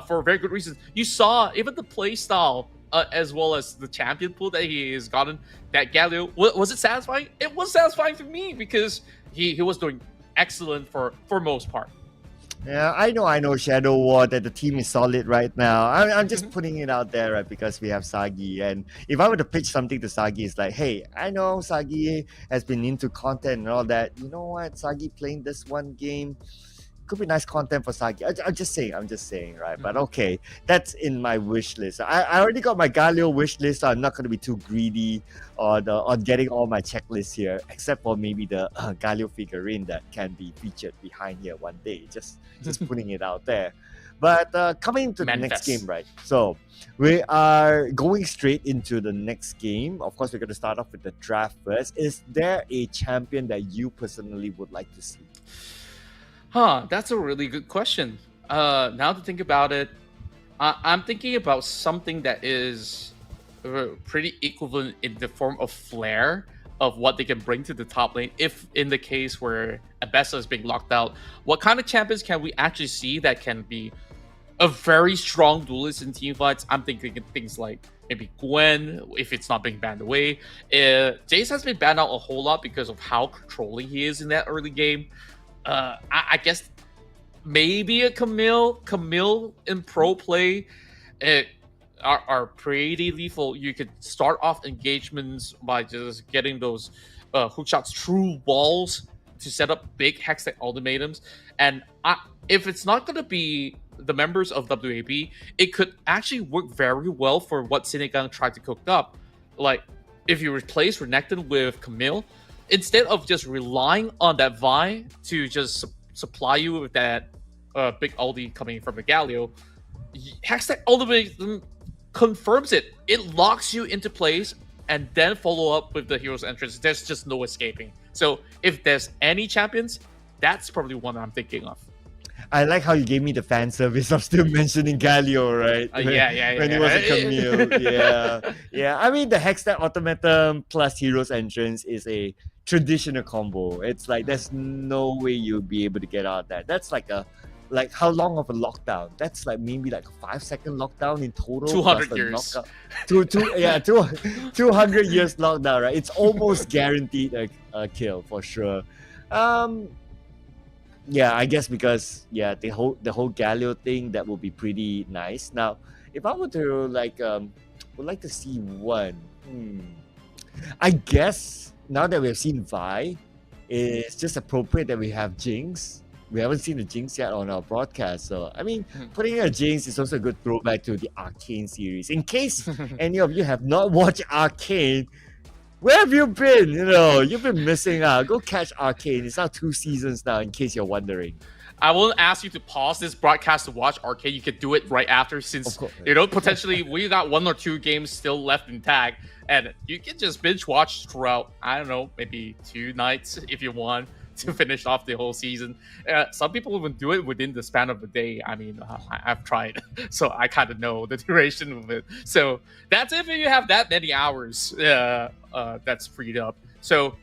for a very good reason. You saw even the play style as well as the champion pool that he has gotten. That Galio, was it satisfying? It was satisfying for me because he was doing excellent for most part. Yeah, I know, Shadow War, that the team is solid right now. I'm just putting it out there, right, because we have Sagi. And if I were to pitch something to Sagi, it's like, hey, I know Sagi has been into content and all that. You know what? Sagi playing this one game could be nice content for Sagi. I'm just saying, right? But okay, that's in my wish list. I already got my Galio wish list, so I'm not going to be too greedy on getting all my checklists here, except for maybe the Galio figurine that can be featured behind here one day. Just putting it out there. But coming to the next game, right? So we are going straight into the next game. Of course, we're going to start off with the draft first. Is there a champion that you personally would like to see? That's a really good question. Now to think about it, I'm thinking about something that is pretty equivalent in the form of flair of what they can bring to the top lane. If in the case where Abessa is being locked out, what kind of champions can we actually see that can be a very strong duelist in team fights? I'm thinking of things like maybe Gwen, if it's not being banned away. Jace has been banned out a whole lot because of how controlling he is in that early game. I guess maybe a Camille in pro play are pretty lethal. You could start off engagements by just getting those hook shots through walls to set up big Hextech ultimatums. And if it's not going to be the members of WAB, it could actually work very well for what Sinigang tried to cook up. Like, if you replace Renekton with Camille, instead of just relying on that Vi to just supply you with that big ulti coming from the Galio, Hextech ultimate confirms it. It locks you into place and then follow up with the hero's entrance. There's just no escaping. So if there's any champions, That's probably one I'm thinking of. I like how you gave me the fan service of still mentioning Galio, right? When he was a Camille. Yeah. I mean, the Hextech Automaton plus Heroes Entrance is a traditional combo. It's like there's no way you'll be able to get out of that. That's like how long of a lockdown? That's like maybe like a 5-second lockdown in total. 200 years. 200 years lockdown, right? It's almost guaranteed a kill for sure. Yeah, I guess because the whole Galio thing, that will be pretty nice. Now, if I were to would like to see one. I guess now that we have seen Vi, it's just appropriate that we have Jinx. We haven't seen the Jinx yet on our broadcast, so I mean, putting a Jinx is also a good throwback to the Arcane series. In case any of you have not watched Arcane, where have you been? You've been missing out. Go catch Arcane. It's now 2 seasons now, in case you're wondering. I won't ask you to pause this broadcast to watch Arcane. You could do it right after, since potentially we got 1 or 2 games still left intact, and you can just binge watch throughout. I don't know, maybe 2 nights if you want to finish off the whole season. Some people even do it within the span of a day. I mean, I've tried, so I kind of know the duration of it. So that's if you have that many hours that's freed up. So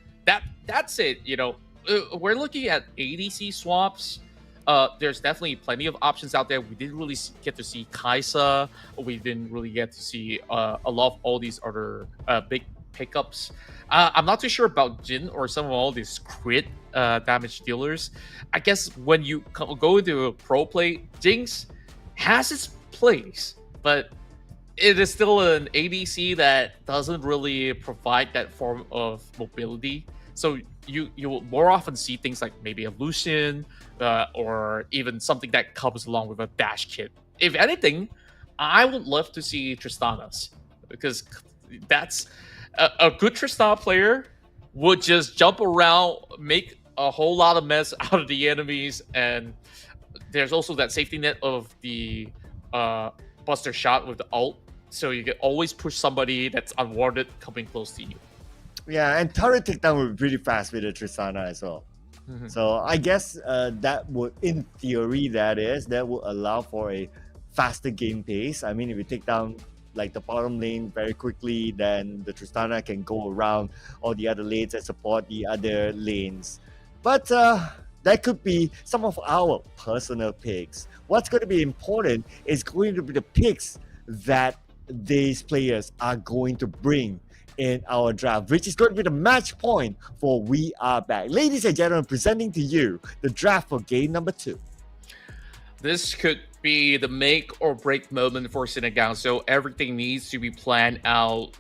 that's it. We're looking at ADC swaps. There's definitely plenty of options out there. We didn't really get to see Kaisa. We didn't really get to see a lot of all these other big pickups. I'm not too sure about Jin or some of all these crit damage dealers. I guess when you go into pro play, Jinx has its place, but it is still an ADC that doesn't really provide that form of mobility. So you will more often see things like maybe a Lucian or even something that comes along with a dash kit. If anything, I would love to see Tristanas, because that's a good Tristana player would just jump around, make a whole lot of mess out of the enemies, and there's also that safety net of the Buster Shot with the ult, so you can always push somebody that's unwarranted coming close to you. Yeah, and turret takedown will be pretty fast with the Tristana as well. So I guess that would, in theory, that would allow for a faster game pace. I mean, if you take down like the bottom lane very quickly, then the Tristana can go around all the other lanes and support the other lanes. But that could be some of our personal picks. What's going to be important is going to be the picks that these players are going to bring in our draft, which is going to be the match point for We Are Back. Ladies and gentlemen, presenting to you the draft for game number 2. This could be the make or break moment for Senegal, so everything needs to be planned out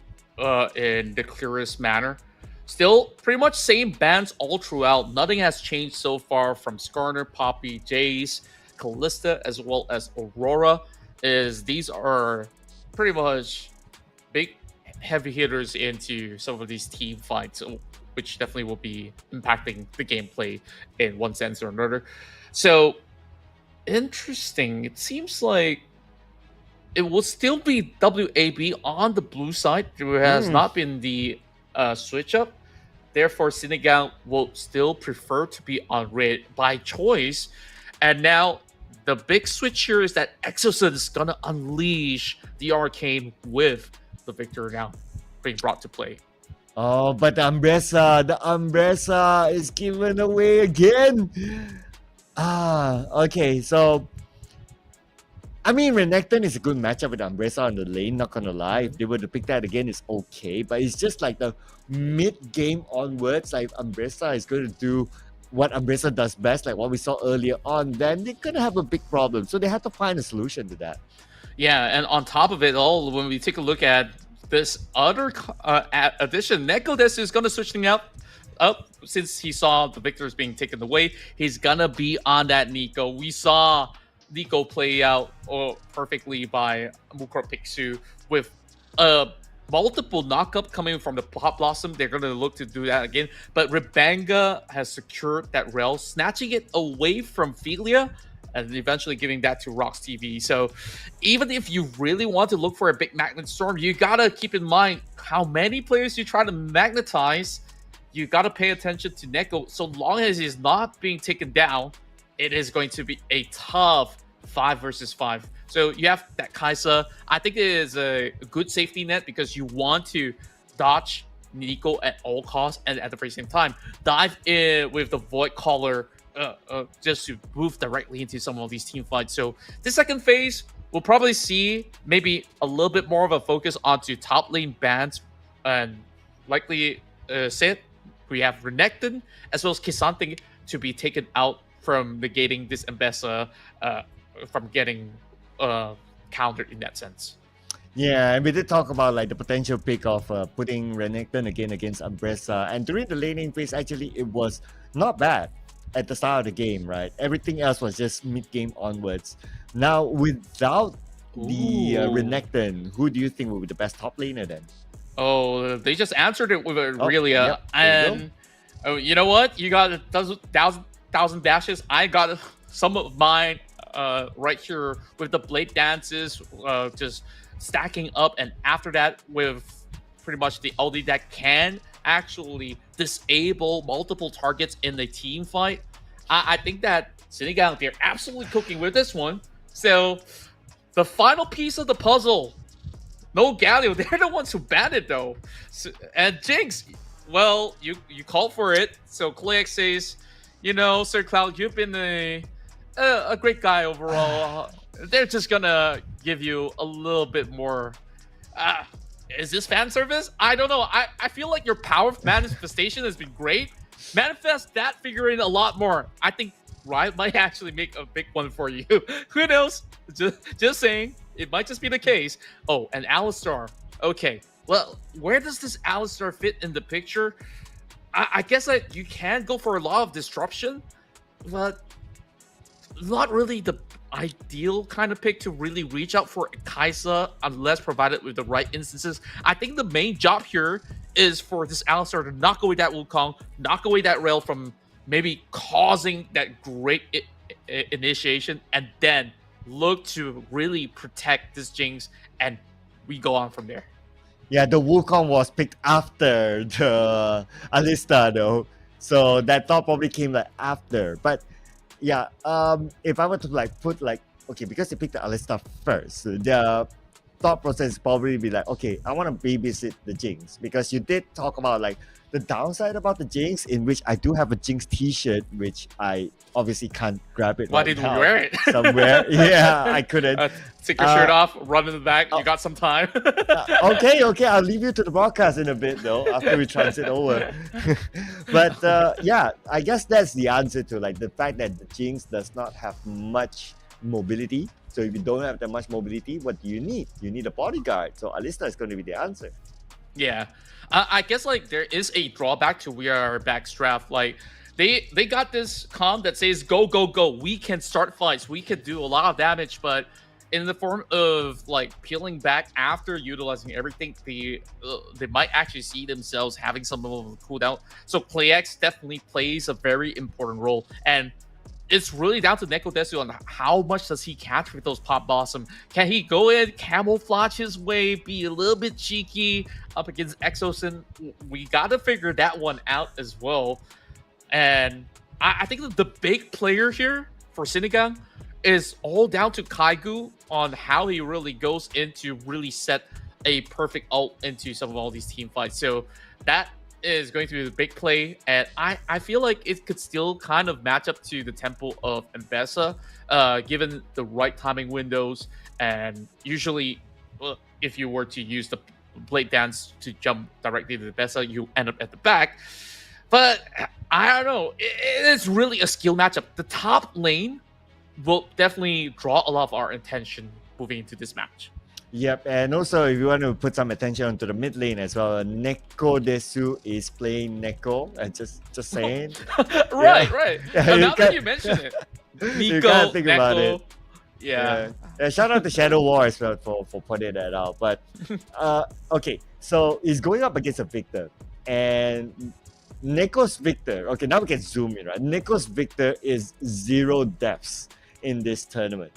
in the clearest manner. Still, pretty much same bans all throughout. Nothing has changed so far from Skarner, Poppy, Jace, Kalista, as well as Aurora. These are pretty much big heavy hitters into some of these team fights, which definitely will be impacting the gameplay in one sense or another. So, interesting. It seems like it will still be WAB on the blue side. There has not been the switch up. Therefore, Senegal will still prefer to be on red by choice. And now the big switch here is that Exosun is going to unleash the Arcane with the Victor now being brought to play. Oh, but the Umbrella is given away again. Okay, so I mean, Renekton is a good matchup with Umbrella on the lane, not gonna lie. If they were to pick that again, it's okay, but it's just like the mid-game onwards, like Umbrella is going to do what Umbrella does best, like what we saw earlier on, then they're gonna have a big problem. So they have to find a solution to that. Yeah, and on top of it all, when we take a look at this other addition, Nekodes is going to switch things up since he saw the victors being taken away. He's going to be on that Nico. We saw Nico play out perfectly by Mukro Pixu with multiple knockup coming from the Pop Blossom. They're going to look to do that again. But Ribanga has secured that rail, snatching it away from Filia, and eventually giving that to Rox TV. So even if you really want to look for a big Magnet Storm, you gotta keep in mind how many players you try to magnetize. you got to pay attention to Neko. So long as he's not being taken down, it is going to be a tough 5 versus 5. So you have that Kaisa. I think it is a good safety net because you want to dodge Nico at all costs, and at the very same time dive in with the Void Caller just to move directly into some of these team fights. So this second phase, we'll probably see maybe a little bit more of a focus onto top lane bans and likely Sid. We have Renekton as well as Kisante to be taken out from negating this Mbessa from getting countered in that sense. Yeah, and we did talk about like the potential pick of putting Renekton again against Umbrella. And during the laning phase, actually, it was not bad at the start of the game, right? Everything else was just mid-game onwards. Now, without the Renekton, who do you think will be the best top laner then? Oh, they just answered it with Aurelia. Yep, there you And you know what? You got a thousand dashes. I got some of mine right here with the blade dances just stacking up. And after that, with pretty much the ulti that can actually disable multiple targets in the team fight. I think that Sinigang, they're absolutely cooking with this one. So the final piece of the puzzle, no Galio, they're the ones who banned it though. So, and Jinx, well, you called for it. So Clayx says, you know, Sir Cloud, you've been a great guy overall. They're just gonna give you a little bit more. Is this fan service? I don't know. I feel like your power of manifestation has been great. Manifest that figurine a lot more. I think Riot might actually make a big one for you. Who knows? Just saying. It might just be the case. Oh, and Alistar. Okay. Well, where does this Alistar fit in the picture? I guess that you can go for a lot of disruption, but not really the ideal kind of pick to really reach out for Kaisa unless provided with the right instances. I think the main job here is for this Alistar to knock away that Wukong, knock away that rail from maybe causing that great initiation, and then look to really protect this Jinx, and we go on from there. Yeah, the Wukong was picked after the Alistar though, so that thought probably came like after. But yeah, if I were to like put like, okay, because they picked the Alistar first, the thought process probably be like, okay, I want to babysit the Jinx, because you did talk about like the downside about the Jinx, in which I do have a Jinx t-shirt, which I obviously can't grab it. Why right didn't now you wear it? somewhere? Yeah, I couldn't. Take your shirt off, run in the back. You got some time. Okay, I'll leave you to the broadcast in a bit though, after we transit over. But yeah, I guess that's the answer to like the fact that the Jinx does not have much mobility. So if you don't have that much mobility, what do you need? You need a bodyguard. So Alistar is going to be the answer. Yeah, I guess like there is a drawback to We Are Backstrap. Like they got this comm that says go go go. We can start fights. We can do a lot of damage, but in the form of like peeling back after utilizing everything, they might actually see themselves having some of a cooldown. So Clayx definitely plays a very important role, and it's really down to Neko Desu on how much does he catch with those pop blossom. Can he go in, camouflage his way, be a little bit cheeky up against Exosin? We got to figure that one out as well. And I think that the big player here for Sinigang is all down to Kaigu on how he really goes into really set a perfect ult into some of all these team fights. So that is going to be the big play, and I feel like it could still kind of match up to the tempo of Mbessa, given the right timing windows. And usually, if you were to use the blade dance to jump directly to the Mbessa, you end up at the back. But I don't know, it is really a skill matchup. The top lane will definitely draw a lot of our attention moving into this match. Yep, and also if you want to put some attention onto the mid lane as well, Neko Desu is playing Neko. Just saying. Right. Yeah, Now that you mention it, you Nico, can't think about Neko. it. Yeah. Shout out to Shadow War as well for putting that out. But okay, so he's going up against a Victor, and Neko's Victor. Okay, now we can zoom in, right? Neko's Victor is 0 deaths in this tournament.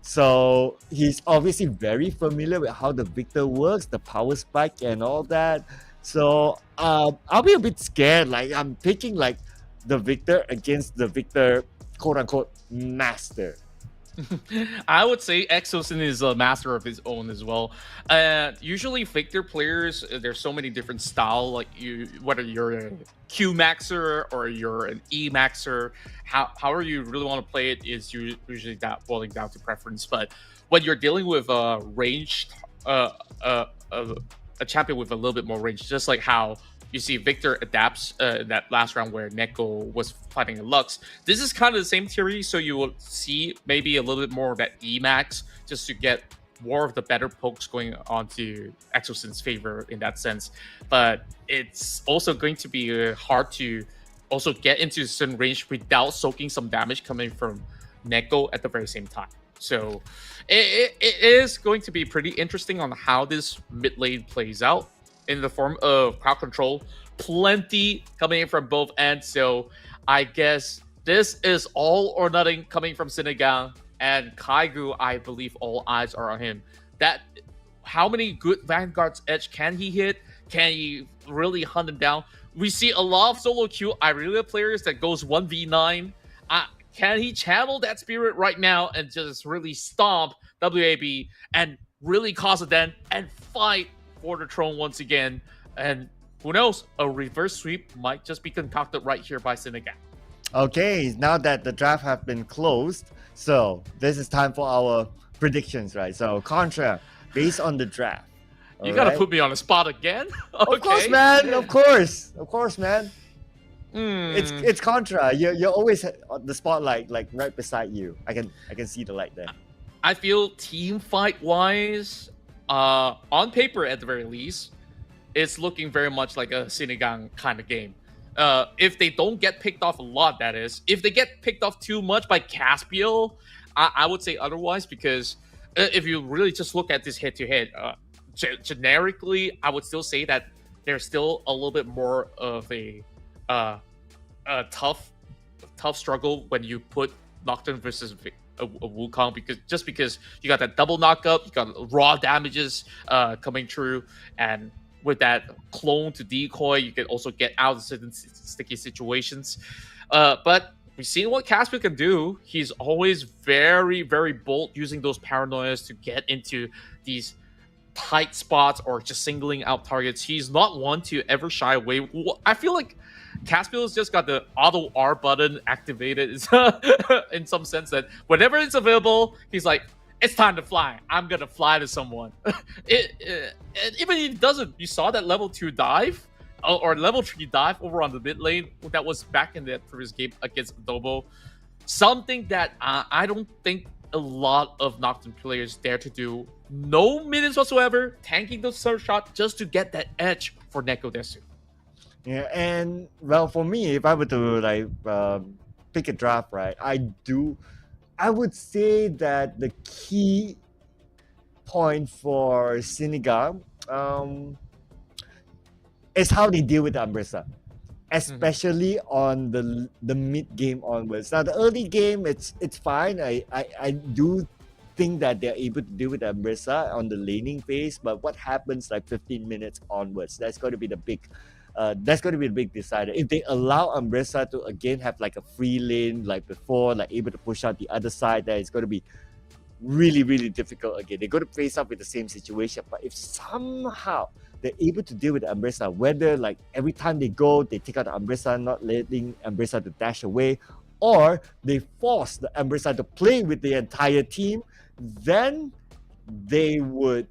So he's obviously very familiar with how the Victor works, the power spike and all that. So I'll be a bit scared. Like I'm picking like the victor against the victor, quote unquote, master. I would say Exosin is a master of his own as well. Usually, Victor players, there's so many different style. Like you, whether you're a Q maxer or you're an E maxer, however you really want to play it is usually that boiling down to preference. But when you're dealing with a ranged, a champion with a little bit more range, just like how you see Victor adapts that last round where Neko was fighting a Lux. This is kind of the same theory, so you will see maybe a little bit more of that Emax just to get more of the better pokes going on to Exosin's favor in that sense. But it's also going to be hard to also get into certain range without soaking some damage coming from Neko at the very same time. So it is going to be pretty interesting on how this mid lane plays out in the form of crowd control. Plenty coming in from both ends. So I guess this is all or nothing coming from Sinigang, and Kaigu, I believe all eyes are on him. That how many good Vanguard's edge can he hit? Can he really hunt him down? We see a lot of solo queue Irelia players that goes 1v9. Can he channel that spirit right now and just really stomp WAB and really cause a dent and fight for the throne once again? And who knows, a reverse sweep might just be concocted right here by Sinigang. Okay, now that the draft have been closed, so this is time for our predictions, right? So Contra, based on the draft. You all gotta right? put me on the spot again? Okay. Of course, man. Of course, man. Hmm. It's Contra. You're always on the spotlight, like right beside you. I can see the light there. I feel team fight wise, on paper at the very least, it's looking very much like a Sinigang kind of game. If they don't get picked off a lot, that is. If they get picked off too much by Caspiel, I would say otherwise, because if you really just look at this head-to-head, generically, I would still say that there's still a little bit more of a tough struggle when you put Nocturne versus a Wukong, because you got that double knockup, you got raw damages coming through, and with that clone to decoy, you can also get out of certain sticky situations. But we've seen what Casper can do. He's always very, very bold using those paranoias to get into these tight spots or just singling out targets. He's not one to ever shy away. I feel like Caspiel has just got the auto R button activated in some sense that whenever it's available, he's like, it's time to fly. I'm gonna fly to someone. Even if he doesn't, you saw that level 2 dive or level 3 dive over on the mid lane that was back in that previous game against Adobo. Something that I don't think a lot of Nocturne players dare to do. No minions whatsoever, tanking the surf shot just to get that edge for Neko Desu. Yeah, and well, for me, if I were to like pick a draft, right, I would say that the key point for Sinigang is how they deal with the Ambrisa, especially on the mid game onwards. Now, the early game, it's fine. I do think that they're able to deal with the Ambrisa on the laning phase, but what happens like 15 minutes onwards? That's going to be the big decider. If they allow Ambrisa to again have like a free lane like before, like able to push out the other side, that is going to be really, really difficult again. They're going to face up with the same situation. But if somehow they're able to deal with the Ambrisa, whether like every time they go, they take out the Ambrisa, not letting Ambrisa to dash away, or they force the Ambrisa to play with the entire team, then they would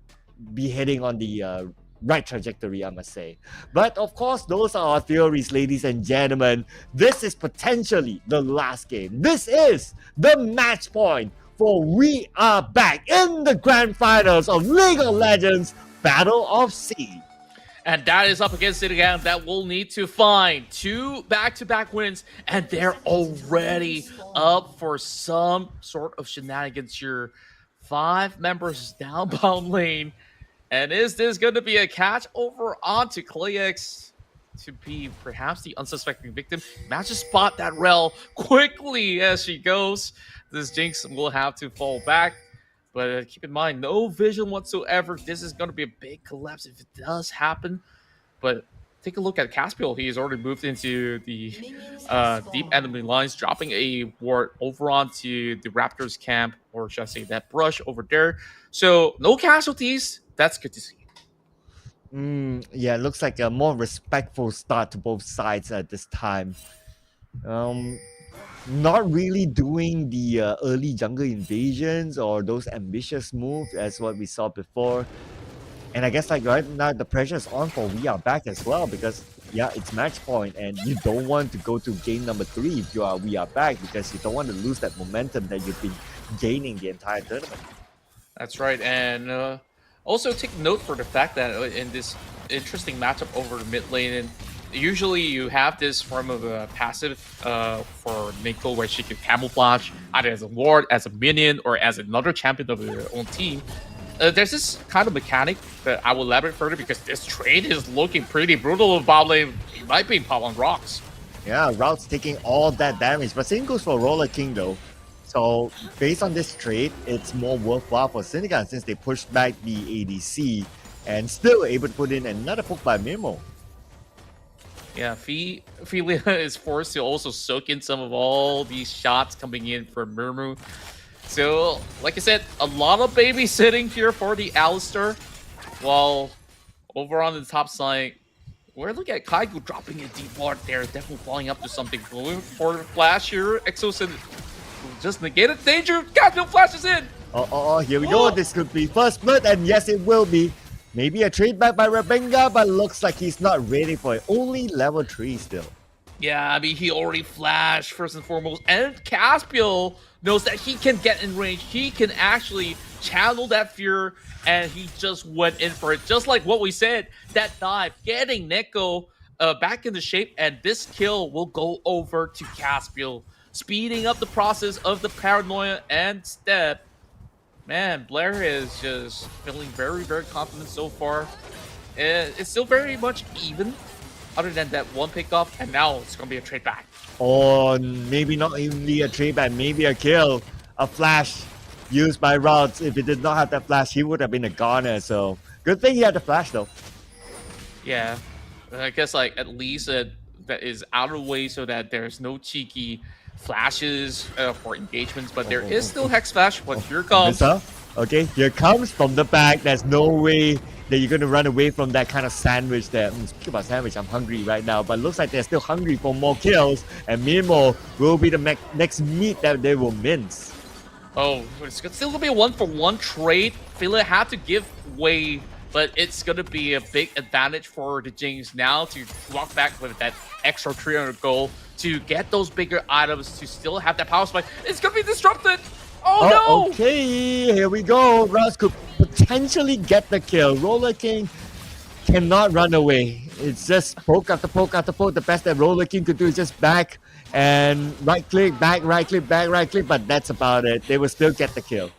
be heading on the right trajectory, I must say. But of course, those are our theories, ladies and gentlemen. This is potentially the last game. This is the match point for We Are Back in the grand finals of League of Legends Battle of S.E.A. And that is up against Sinigang that will need to find 2 back-to-back wins, and they're already up for some sort of shenanigans here. 5 members downbound lane. And is this going to be a catch over onto Clayx to be perhaps the unsuspecting victim? Managed to spot that Rel quickly as she goes. This Jinx will have to fall back. But keep in mind, no vision whatsoever. This is going to be a big collapse if it does happen. But take a look at Caspiel. He's already moved into the deep enemy lines, dropping a ward over onto the Raptors camp, or should I say that brush over there. So no casualties. That's good to see. Yeah, it looks like a more respectful start to both sides at this time. Not really doing the early jungle invasions or those ambitious moves as what we saw before. And I guess like right now the pressure is on for We Are Back as well, because yeah, it's match point and you don't want to go to game number 3 if you are We Are Back, because you don't want to lose that momentum that you've been gaining the entire tournament. That's right, and also take note for the fact that in this interesting matchup over the mid lane, and usually you have this form of a passive for Nico where she can camouflage either as a ward, as a minion, or as another champion of her own team. There's this kind of mechanic that I will elaborate further, because this trade is looking pretty brutal of bot lane. He might be pop on rocks. Yeah, Rout's taking all that damage, but same goes for Roller King though. So based on this trade, it's more worthwhile for Syndicate since they pushed back the ADC and still able to put in another poke by Mimo. Yeah, Filia is forced to also soak in some of all these shots coming in from Murmu. So, like I said, a lot of babysitting here for the Alistar. While over on the top side, we're looking at Kaigu dropping a deep ward there, definitely falling up to something. Going for the flash here, Exos just negated danger. Caspiel flashes in. Here we go. This could be first blood, and yes, it will be. Maybe a trade back by Rabenga, but looks like he's not ready for it. Only level 3 still. Yeah, I mean, he already flashed first and foremost, and Caspiel knows that he can get in range. He can actually channel that fear, and he just went in for it. Just like what we said, that dive, getting Neko back into shape, and this kill will go over to Caspiel, speeding up the process of the paranoia and step. Man, Blair is just feeling very, very confident so far. It's still very much even, other than that one pickoff, and now it's going to be a trade back. Or maybe not only a trade back, maybe a kill. A flash used by Routes. If he did not have that flash, he would have been a goner. So good thing he had the flash though. Yeah, I guess like at least that is out of the way so that there's no cheeky flashes for engagements, but there is still Hex Flash. But here comes. Okay, here comes from the back. There's no way that you're going to run away from that kind of sandwich there. Speaking about sandwich, I'm hungry right now, but looks like they're still hungry for more kills, and Mimo will be the next meat that they will mince. Oh, it's still going to be a 1-for-1 trade. Fila had to give way, but it's going to be a big advantage for the Jinx now to walk back with that extra 300 gold to get those bigger items, to still have that power spike. It's going to be disrupted. Oh no! Okay, here we go. Rouse could potentially get the kill. Roller King cannot run away. It's just poke after poke after poke. The best that Roller King could do is just back and right click, back, right click, back, right click, but that's about it. They will still get the kill.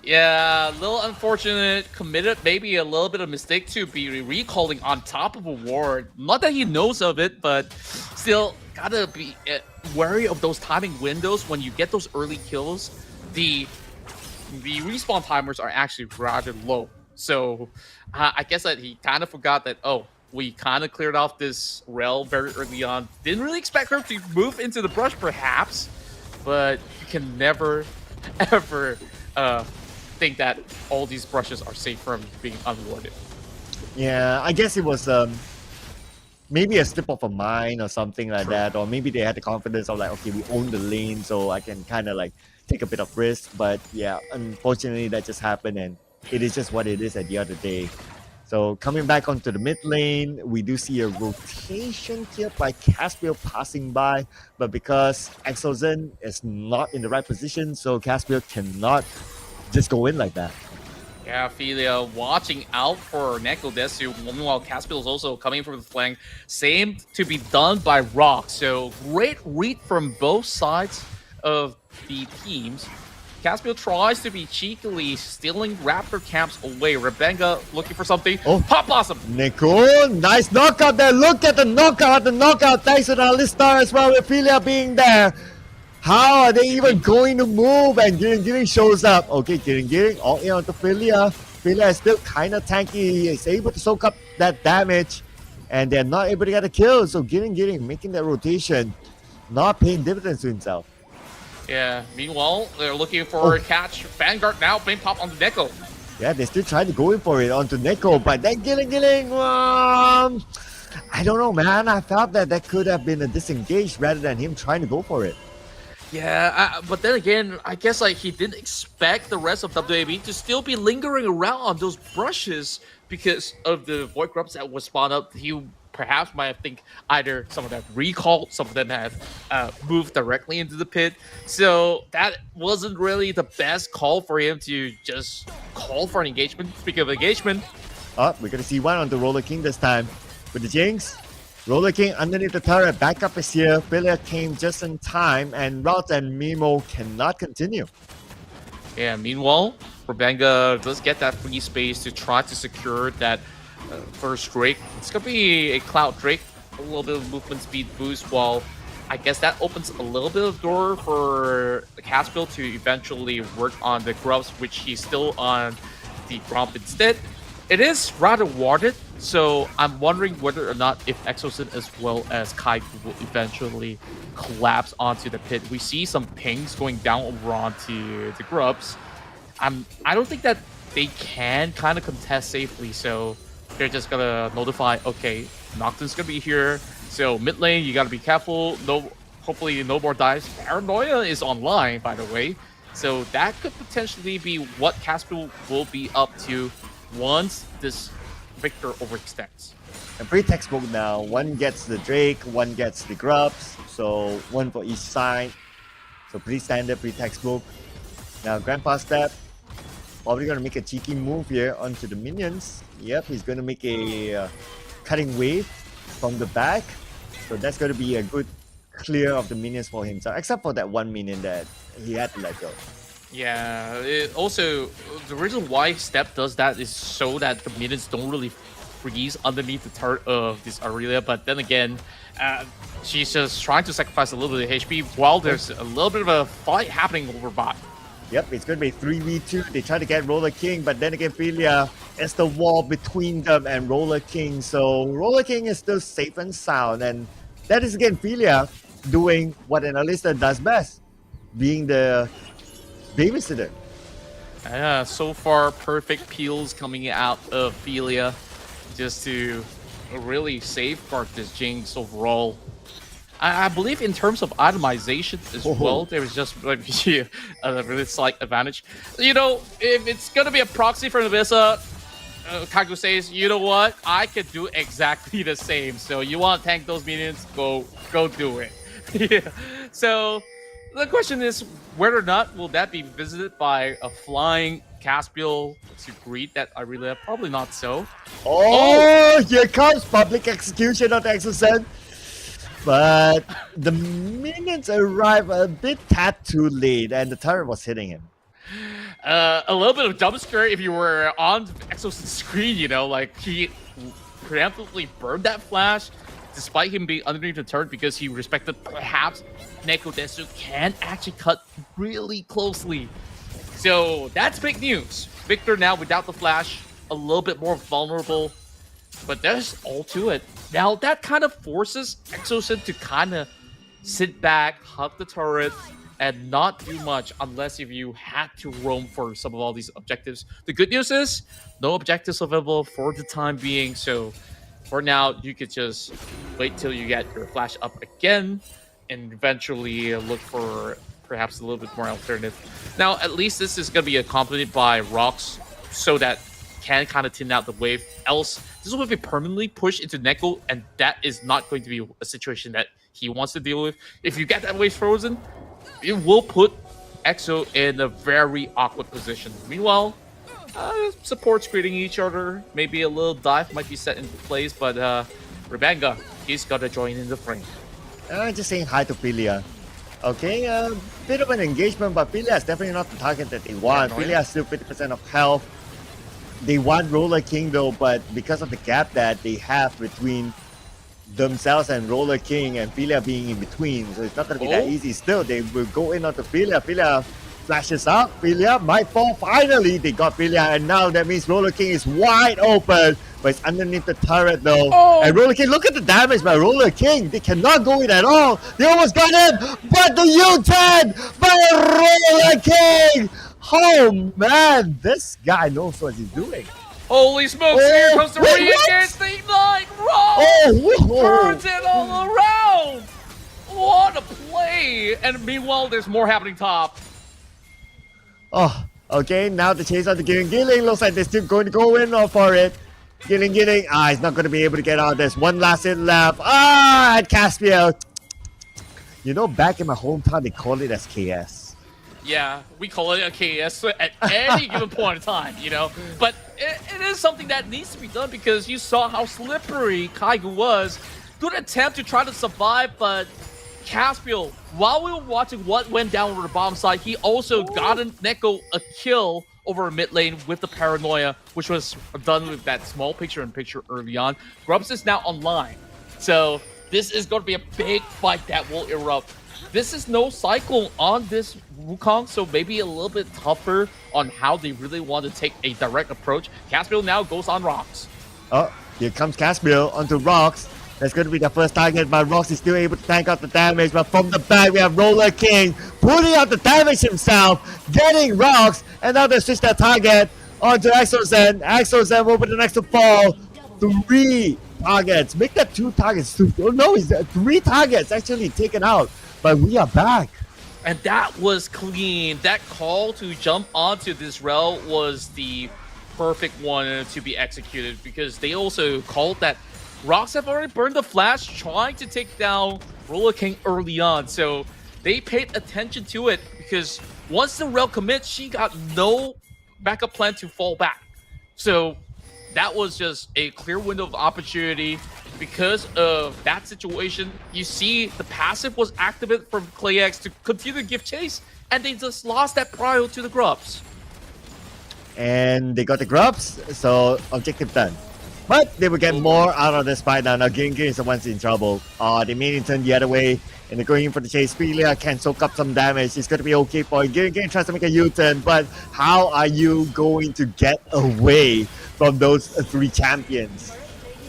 Yeah, a little unfortunate, committed maybe a little bit of mistake to be recalling on top of a ward. Not that he knows of it, but still gotta be wary of those timing windows when you get those early kills. The respawn timers are actually rather low. So I guess that he kind of forgot that, oh, we kind of cleared off this rel very early on. Didn't really expect her to move into the brush perhaps, but you can never, ever think that all these brushes are safe from being unwarded. Yeah, I guess it was maybe a slip of a mind or something like that, or maybe they had the confidence of like, okay, we own the lane, so I can kind of like take a bit of risk. But yeah, unfortunately that just happened, and it is just what it is at the other day. So coming back onto the mid lane, we do see a rotation here by Caspiel passing by, but because Exozen is not in the right position, so Caspiel cannot just go in like that. Yeah, Filia watching out for Neko Desu. Meanwhile, Caspiel is also coming from the flank. Same to be done by Rock. So great read from both sides of the teams. Caspiel tries to be cheekily stealing Raptor camps away. Rabenga looking for something. Oh, Pop Blossom! Neko, nice knockout there. Look at the knockout. Thanks to the Alistar as well, with Filia being there. How are they even going to move? And Giring shows up. Okay, Giring all in onto Filia. Filia is still kind of tanky. He is able to soak up that damage. and they're not able to get a kill. So Gidding making that rotation, not paying dividends to himself. Yeah, meanwhile, they're looking for a catch. Vanguard now being popped on the Neko. Yeah, they're still trying to go in for it onto Neko, but then Gidding, I don't know, man. I felt that could have been a disengage rather than him trying to go for it. Yeah, but then again, I guess like he didn't expect the rest of WAB to still be lingering around on those brushes because of the void grubs that was spawned up. He perhaps might have think either some of them recalled, some of them have moved directly into the pit. So that wasn't really the best call for him to just call for an engagement. Speaking of engagement, Oh, we're gonna see one on the Roller King this time with the Jinx. Roller King underneath the turret, backup is here. Filler came just in time, and Route and Mimo cannot continue. yeah, meanwhile, Rabanga does get that free space to try to secure that first Drake. It's going to be a Cloud Drake, a little bit of movement speed boost, while I guess that opens a little bit of door for Caspiel to eventually work on the grubs, which he's still on the Gromp instead. It is rather warded, so I'm wondering whether or not if Exosin as well as Kai will eventually collapse onto the pit. We see some pings going down over onto the grubs. I don't think that they can kind of contest safely, so they're just gonna notify, okay, Nocturne's gonna be here, so mid lane, you gotta be careful. No, hopefully no more dives. Paranoia is online, by the way, so that could potentially be what Caspiel will be up to once this Victor overextends. And pretty textbook now. One gets the Drake, one gets the grubs. So one for each side. So pretty standard, pretty textbook. Now Grandpa Step, probably gonna make a cheeky move here onto the minions. Yep, he's gonna make a cutting wave from the back. So that's gonna be a good clear of the minions for himself, except for that one minion that he had to let go. Yeah, also, the reason why Step does that is so that the minions don't really freeze underneath the turret of this Aurelia, but then again, she's just trying to sacrifice a little bit of HP while there's a little bit of a fight happening over bot. Yep, it's going to be 3v2. They try to get Roller King, but then again, Philia is the wall between them and Roller King. So Roller King is still safe and sound, and that is again Philia doing what an Alista does best, being the babysitter. Yeah, so far perfect peels coming out of Philia just to really safeguard this Jinx overall. I believe in terms of itemization as well, there is just like a really slight advantage. You know, if it's gonna be a proxy for Navissa, Kagu says, you know what, I could do exactly the same. So you want to tank those minions, go do it. Yeah. So the question is whether or not will that be visited by a flying Caspiel to greet that Aurelia? Probably not so. Oh, here comes public execution of the Exosen. But the minions arrive a bit tad too late, and the turret was hitting him. A little bit of jump scare if you were on Exo's screen, you know, like he preemptively burned that flash despite him being underneath the turret because he respected perhaps Neko Desu can actually cut really closely. So that's big news. Victor now without the flash, a little bit more vulnerable, but there's all to it. Now that kind of forces Exosin to kind of sit back, hug the turret, and not do much unless if you had to roam for some of all these objectives. The good news is no objectives available for the time being, so for now you could just wait till you get your flash up again and eventually look for perhaps a little bit more alternative. Now at least this is going to be accompanied by rocks so that can kind of thin out the wave, else this will be permanently pushed into Neko, and that is not going to be a situation that he wants to deal with. If you get that wave frozen, it will put EXO in a very awkward position. Meanwhile, supports greeting each other. Maybe a little dive might be set into place, but Rabanga, he's got to join in the frame. Just saying hi to Philia. Okay, a bit of an engagement, but Philia is definitely not the target that they want. Yeah, Philia has still 50% of health. They want Roller King though, but because of the gap that they have between themselves and Roller King and Philia being in between, so it's not going to be that easy. Still, they will go in onto Philia. Philia flashes up. Philia might fall. Finally, they got Philia, and now that means Roller King is wide open. but it's underneath the turret though. Oh. And Roller King, look at the damage by Roller King. They cannot go in at all. They almost got him, but the U-turn by Roller King. Oh man, this guy knows what he's doing. Holy smokes, here comes the wait, Re what? against the Ignite! Roll! Oh, whoa. Turns it all around! What a play! And meanwhile, there's more happening top. Oh, okay, now the chase on the Gilling looks like they're still going to go in for it. Gilling, he's not going to be able to get out of this. One last hit left. And Caspiel. You know, back in my hometown, they call it as KS. Yeah, we call it a KS at any given point in time, you know? But it is something that needs to be done because you saw how slippery Kaigu was. Good attempt to try to survive, but Caspiel, while we were watching what went down over the bottom side, he also got Neko a kill over mid lane with the Paranoia, which was done with that small picture-in-picture early on. Grubs is now online, so this is going to be a big fight that will erupt. This is no cycle on this Wukong, so maybe a little bit tougher on how they really want to take a direct approach. Caspiel now goes on rocks. Oh, here comes Caspiel onto rocks. That's going to be the first target, but Rocks is still able to tank out the damage. But from the back, we have Roller King putting out the damage himself, getting Rocks, and now they switch their target onto Exozen. Exozen will be the next to fall. 3 targets. Make that 2 targets. Oh no, it's 3 targets actually taken out. But we are back. And that was clean. That call to jump onto this rail was the perfect one to be executed because they also called that Rocks have already burned the flash trying to take down Roller King early on. So they paid attention to it because once the rail commits, she got no backup plan to fall back. So that was just a clear window of opportunity. Because of that situation, you see the passive was activated from ClayX to continue to give chase, and they just lost that prio to the Grubs. And they got the Grubs, so objective done. But they will get more out of this fight now. Now Gilling is the one's in trouble. They made it turn the other way, and they're going in for the chase. Filia can soak up some damage. It's going to be okay for him. Gilling tries to make a U-turn, but how are you going to get away from those 3 champions?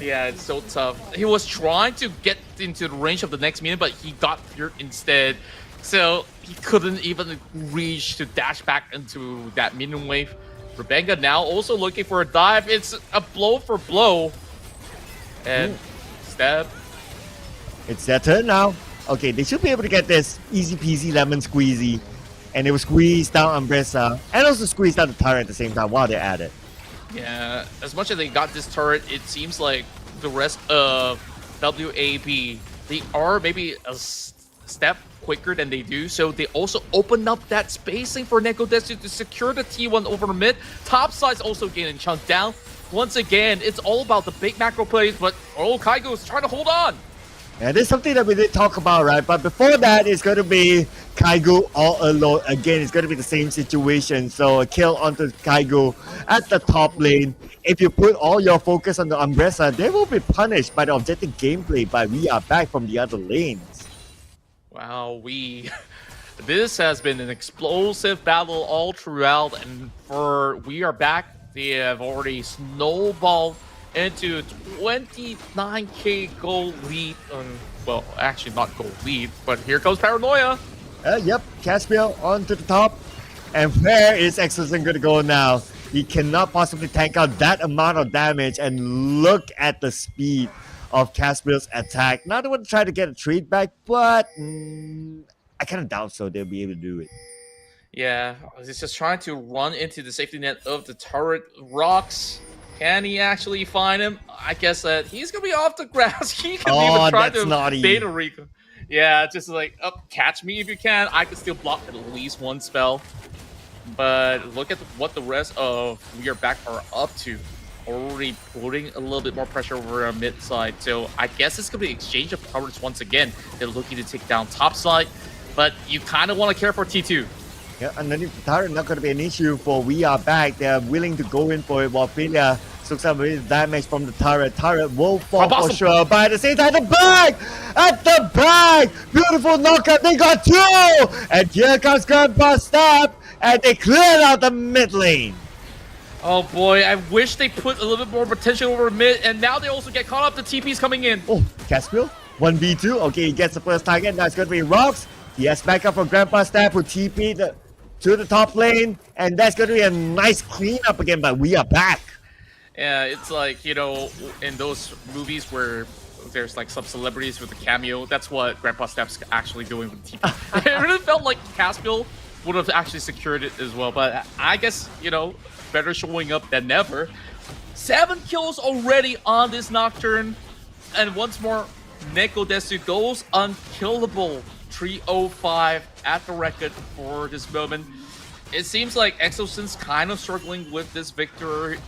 Yeah, it's so tough. He was trying to get into the range of the next minion, but he got feared instead. So he couldn't even reach to dash back into that minion wave. Rebenga now also looking for a dive. It's a blow for blow. And stab. It's their turn now. Okay, they should be able to get this easy peasy lemon squeezy. And they will squeeze down Umbrella and also squeeze down the turret at the same time while they're at it. Yeah, as much as they got this turret, it seems like the rest of WAB, they are maybe a step quicker than they do. So they also open up that spacing for Neko Desu to secure the T1 over the mid. Top side's also getting chunked down. Once again, it's all about the big macro plays, but Kaigo is trying to hold on. And there's something that we did talk about, right? But before that, it's going to be Kaigo all alone. Again, it's going to be the same situation. So a kill onto Kaigo at the top lane. If you put all your focus on the Umbrella, they will be punished by the objective gameplay. But we are back from the other lanes. Wow, this has been an explosive battle all throughout. And we are back, they have already snowballed into 29k gold lead. Well, actually not gold lead, but here comes Paranoia. Yep, Caspiel onto the top. And where is Exozen going to go now? He cannot possibly tank out that amount of damage. And look at the speed of Caspiel's attack. Now they want to try to get a trade back, but I kind of doubt so they'll be able to do it. Yeah, he's just trying to run into the safety net of the turret. Rocks. Can he actually find him? I guess that he's gonna be off the grass. He can even try to naughty. beta recon. Yeah, just like catch me if you can. I can still block at least 1 spell. But look at what the rest of We Are Back are up to. Already putting a little bit more pressure over our mid side. So I guess it's gonna be exchange of powers once again. They're looking to take down top side, but you kind of want to care for T2. Yeah, underneath the turret, not going to be an issue for We Are Back. They're willing to go in for it while Filia soaks up with damage from the turret. Turret will fall for sure, but at the same time, at the back, beautiful knockout. They got 2, and here comes Gunbuster Stab, and they cleared out the mid lane. Oh boy, I wish they put a little bit more potential over mid, and now they also get caught up. The TP's coming in. Oh, Caspiel, 1v2. Okay, he gets the first target. Now it's going to be Rocks. He has backup from Grandpa Stab who TP'd to the top lane. And that's going to be a nice cleanup again, but we are back. Yeah, it's like, you know, in those movies where there's like some celebrities with a cameo, that's what Grandpa Step's actually doing with TP. It really felt like Caspiel would have actually secured it as well, but I guess, you know, better showing up than never. 7 kills already on this Nocturne, and once more, Neko Desu goes unkillable. 305 at the record for this moment. It seems like Exosen's kind of struggling with this victor,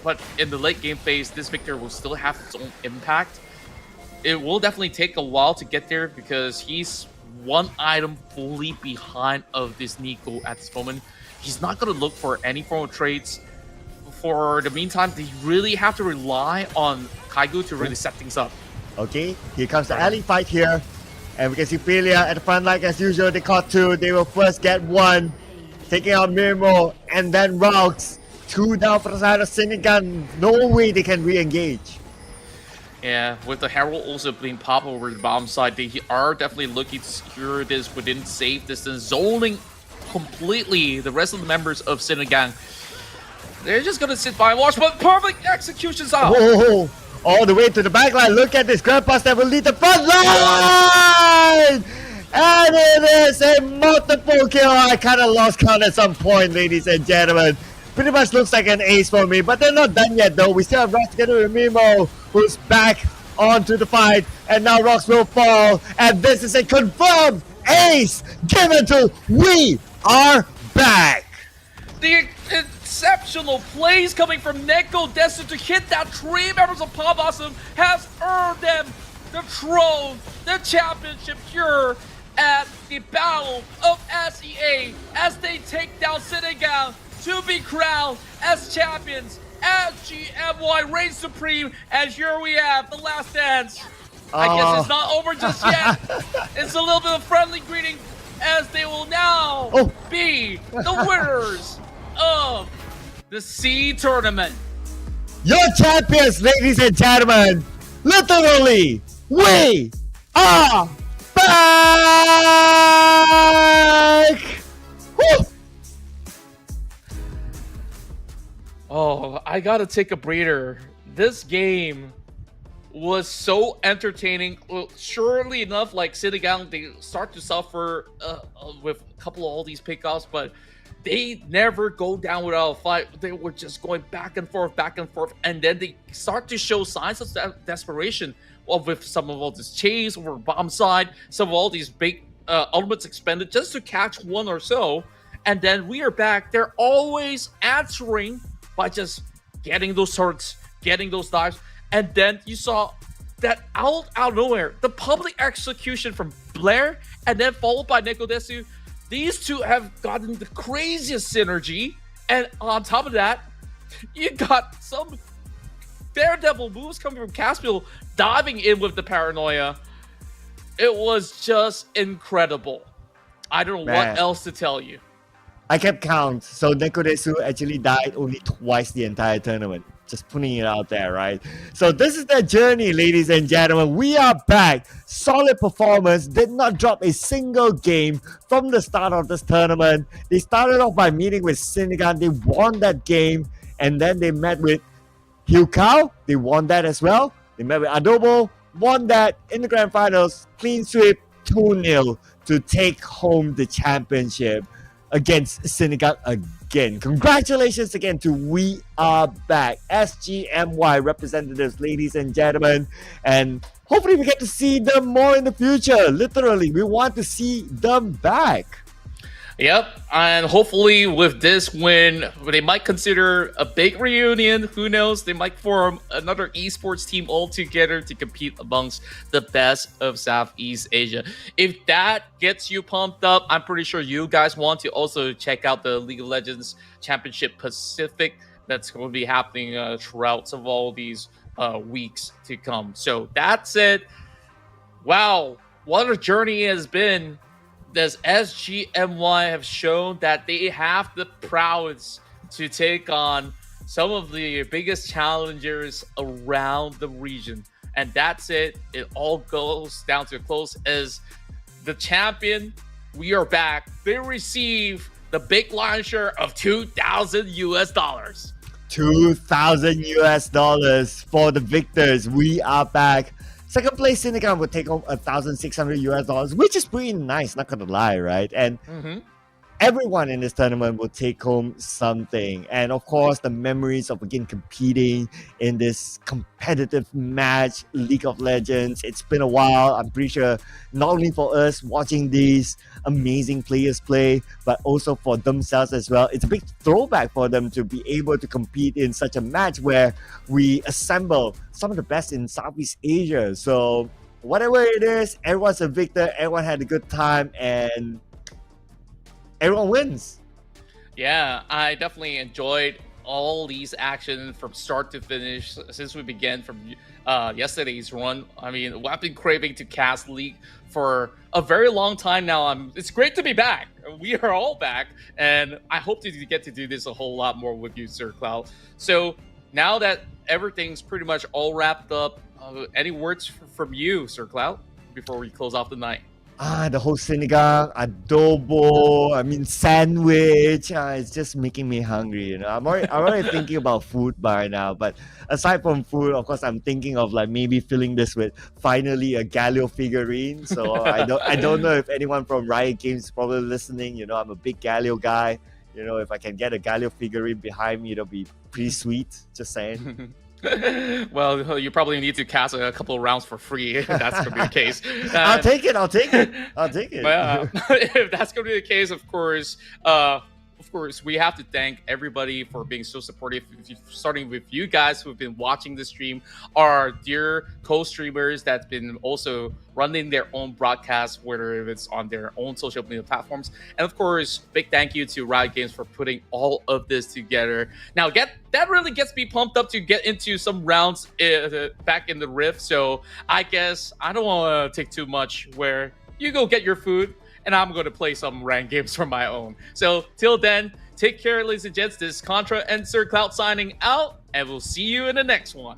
but in the late game phase, this victor will still have its own impact. It will definitely take a while to get there because he's one item fully behind of this Nico at this moment. He's not going to look for any form of trades. For the meantime, they really have to rely on Kaigu to really set things up. Okay, here comes the alley fight here. And we can see Pelia at the front line as usual. They caught 2. They will first get 1. Taking out Mirmo and then Rocks. 2 down for the side of Sinigan. No way they can re-engage. Yeah, with the Herald also being popped over the bottom side, they are definitely looking to secure this within safe distance, zoning completely the rest of the members of Sinigang. They're just gonna sit by and watch, but perfect executions out. Oh, all the way to the back line. Look at this. Grandpa that will lead the front line! And it is a multiple kill. I kind of lost count at some point, ladies and gentlemen. Pretty much looks like an ace for me, but they're not done yet though. We still have Rocks together with Mimo, who's back onto the fight, and now Rocks will fall, and this is a confirmed ace given to We Are Back. The exceptional plays coming from Neko Desu to hit that 3 members of Pop Awesome has earned them the throne, the championship here at the Battle of S.E.A. as they take down Senegal to be crowned as champions, as GMY reigns supreme, and here we have the last dance. I guess it's not over just yet. It's a little bit of friendly greeting as they will now be the winners of the SEA tournament. Your champions, ladies and gentlemen. Literally, we are back! Woo! Oh, I gotta take a breather. This game was so entertaining. Well, surely enough, like Sinigang, they start to suffer with a couple of all these pickoffs, but they never go down without a fight. They were just going back and forth, and then they start to show signs of desperation with some of all this chase over bottom side, some of all these big ultimates expended just to catch one or so, and then we are back. They're always answering by just getting those turrets, getting those dives, and then you saw that out of nowhere, the public execution from Blair, and then followed by Neko Desu. These two have gotten the craziest synergy, and on top of that, you got some daredevil moves coming from Caspiel, diving in with the paranoia. It was just incredible. I don't know what else to tell you. I kept count. So Nekodesu actually died only twice the entire tournament. Just putting it out there, right? So this is the journey, ladies and gentlemen. We are back. Solid performance. Did not drop a single game from the start of this tournament. They started off by meeting with Sinigan. They won that game. And then they met with Hyukao. They won that as well. They met with Adobo. Won that in the grand finals. Clean sweep 2-0 to take home the championship against Sinigan again. Congratulations again to We Are Back, SGMY representatives, ladies and gentlemen. And hopefully we get to see them more in the future. Literally, we want to see them back. Yep, and hopefully with this win, they might consider a big reunion. Who knows? They might form another esports team all together to compete amongst the best of Southeast Asia. If that gets you pumped up, I'm pretty sure you guys want to also check out the League of Legends Championship Pacific. That's going to be happening throughout some of all these weeks to come. So that's it. Wow, what a journey it has been. Does SGMY have shown that they have the prowess to take on some of the biggest challengers around the region. And that's it. It all goes down to a close as the champion. We are back. They receive the big launcher of $2,000. 2,000 US dollars for the victors. We are back. Second place Senegal will take home 1,600 US dollars, which is pretty nice, not gonna lie, right? And everyone in this tournament will take home something. And of course, the memories of again competing in this competitive match, League of Legends. It's been a while. I'm pretty sure not only for us watching these amazing players play, but also for themselves as well. It's a big throwback for them to be able to compete in such a match where we assemble some of the best in Southeast Asia. So whatever it is, everyone's a victor. Everyone had a good time, and everyone wins. Yeah, I definitely enjoyed all these actions from start to finish since we began from yesterday's run. I mean, I've been craving to cast League for a very long time now. It's great to be back. We are all back, and I hope to get to do this a whole lot more with you, Sir Cloud. So now that everything's pretty much all wrapped up, any words from you, Sir Cloud, before we close off the night? The whole Senegal, adobo, sandwich. It's just making me hungry. You know, I'm already thinking about food by now. But aside from food, of course, I'm thinking of like maybe filling this with finally a Galio figurine. So I don't know if anyone from Riot Games is probably listening. You know, I'm a big Galio guy. You know, if I can get a Galio figurine behind me, it'll be pretty sweet. Just saying. Well, you probably need to cast a couple of rounds for free if that's going to be the case. I'll take it. But, if that's going to be the case, of course, we have to thank everybody for being so supportive. Starting with you guys who have been watching the stream, our dear co-streamers that's been also running their own broadcasts, whether it's on their own social media platforms, and of course, big thank you to Riot Games for putting all of this together. Now, that really gets me pumped up to get into some rounds back in the Rift. So I guess I don't want to take too much. Where you go get your food, and I'm going to play some ranked games for my own. So till then, take care, ladies and gents. This is Contra and Sir Cloud signing out, and we'll see you in the next one.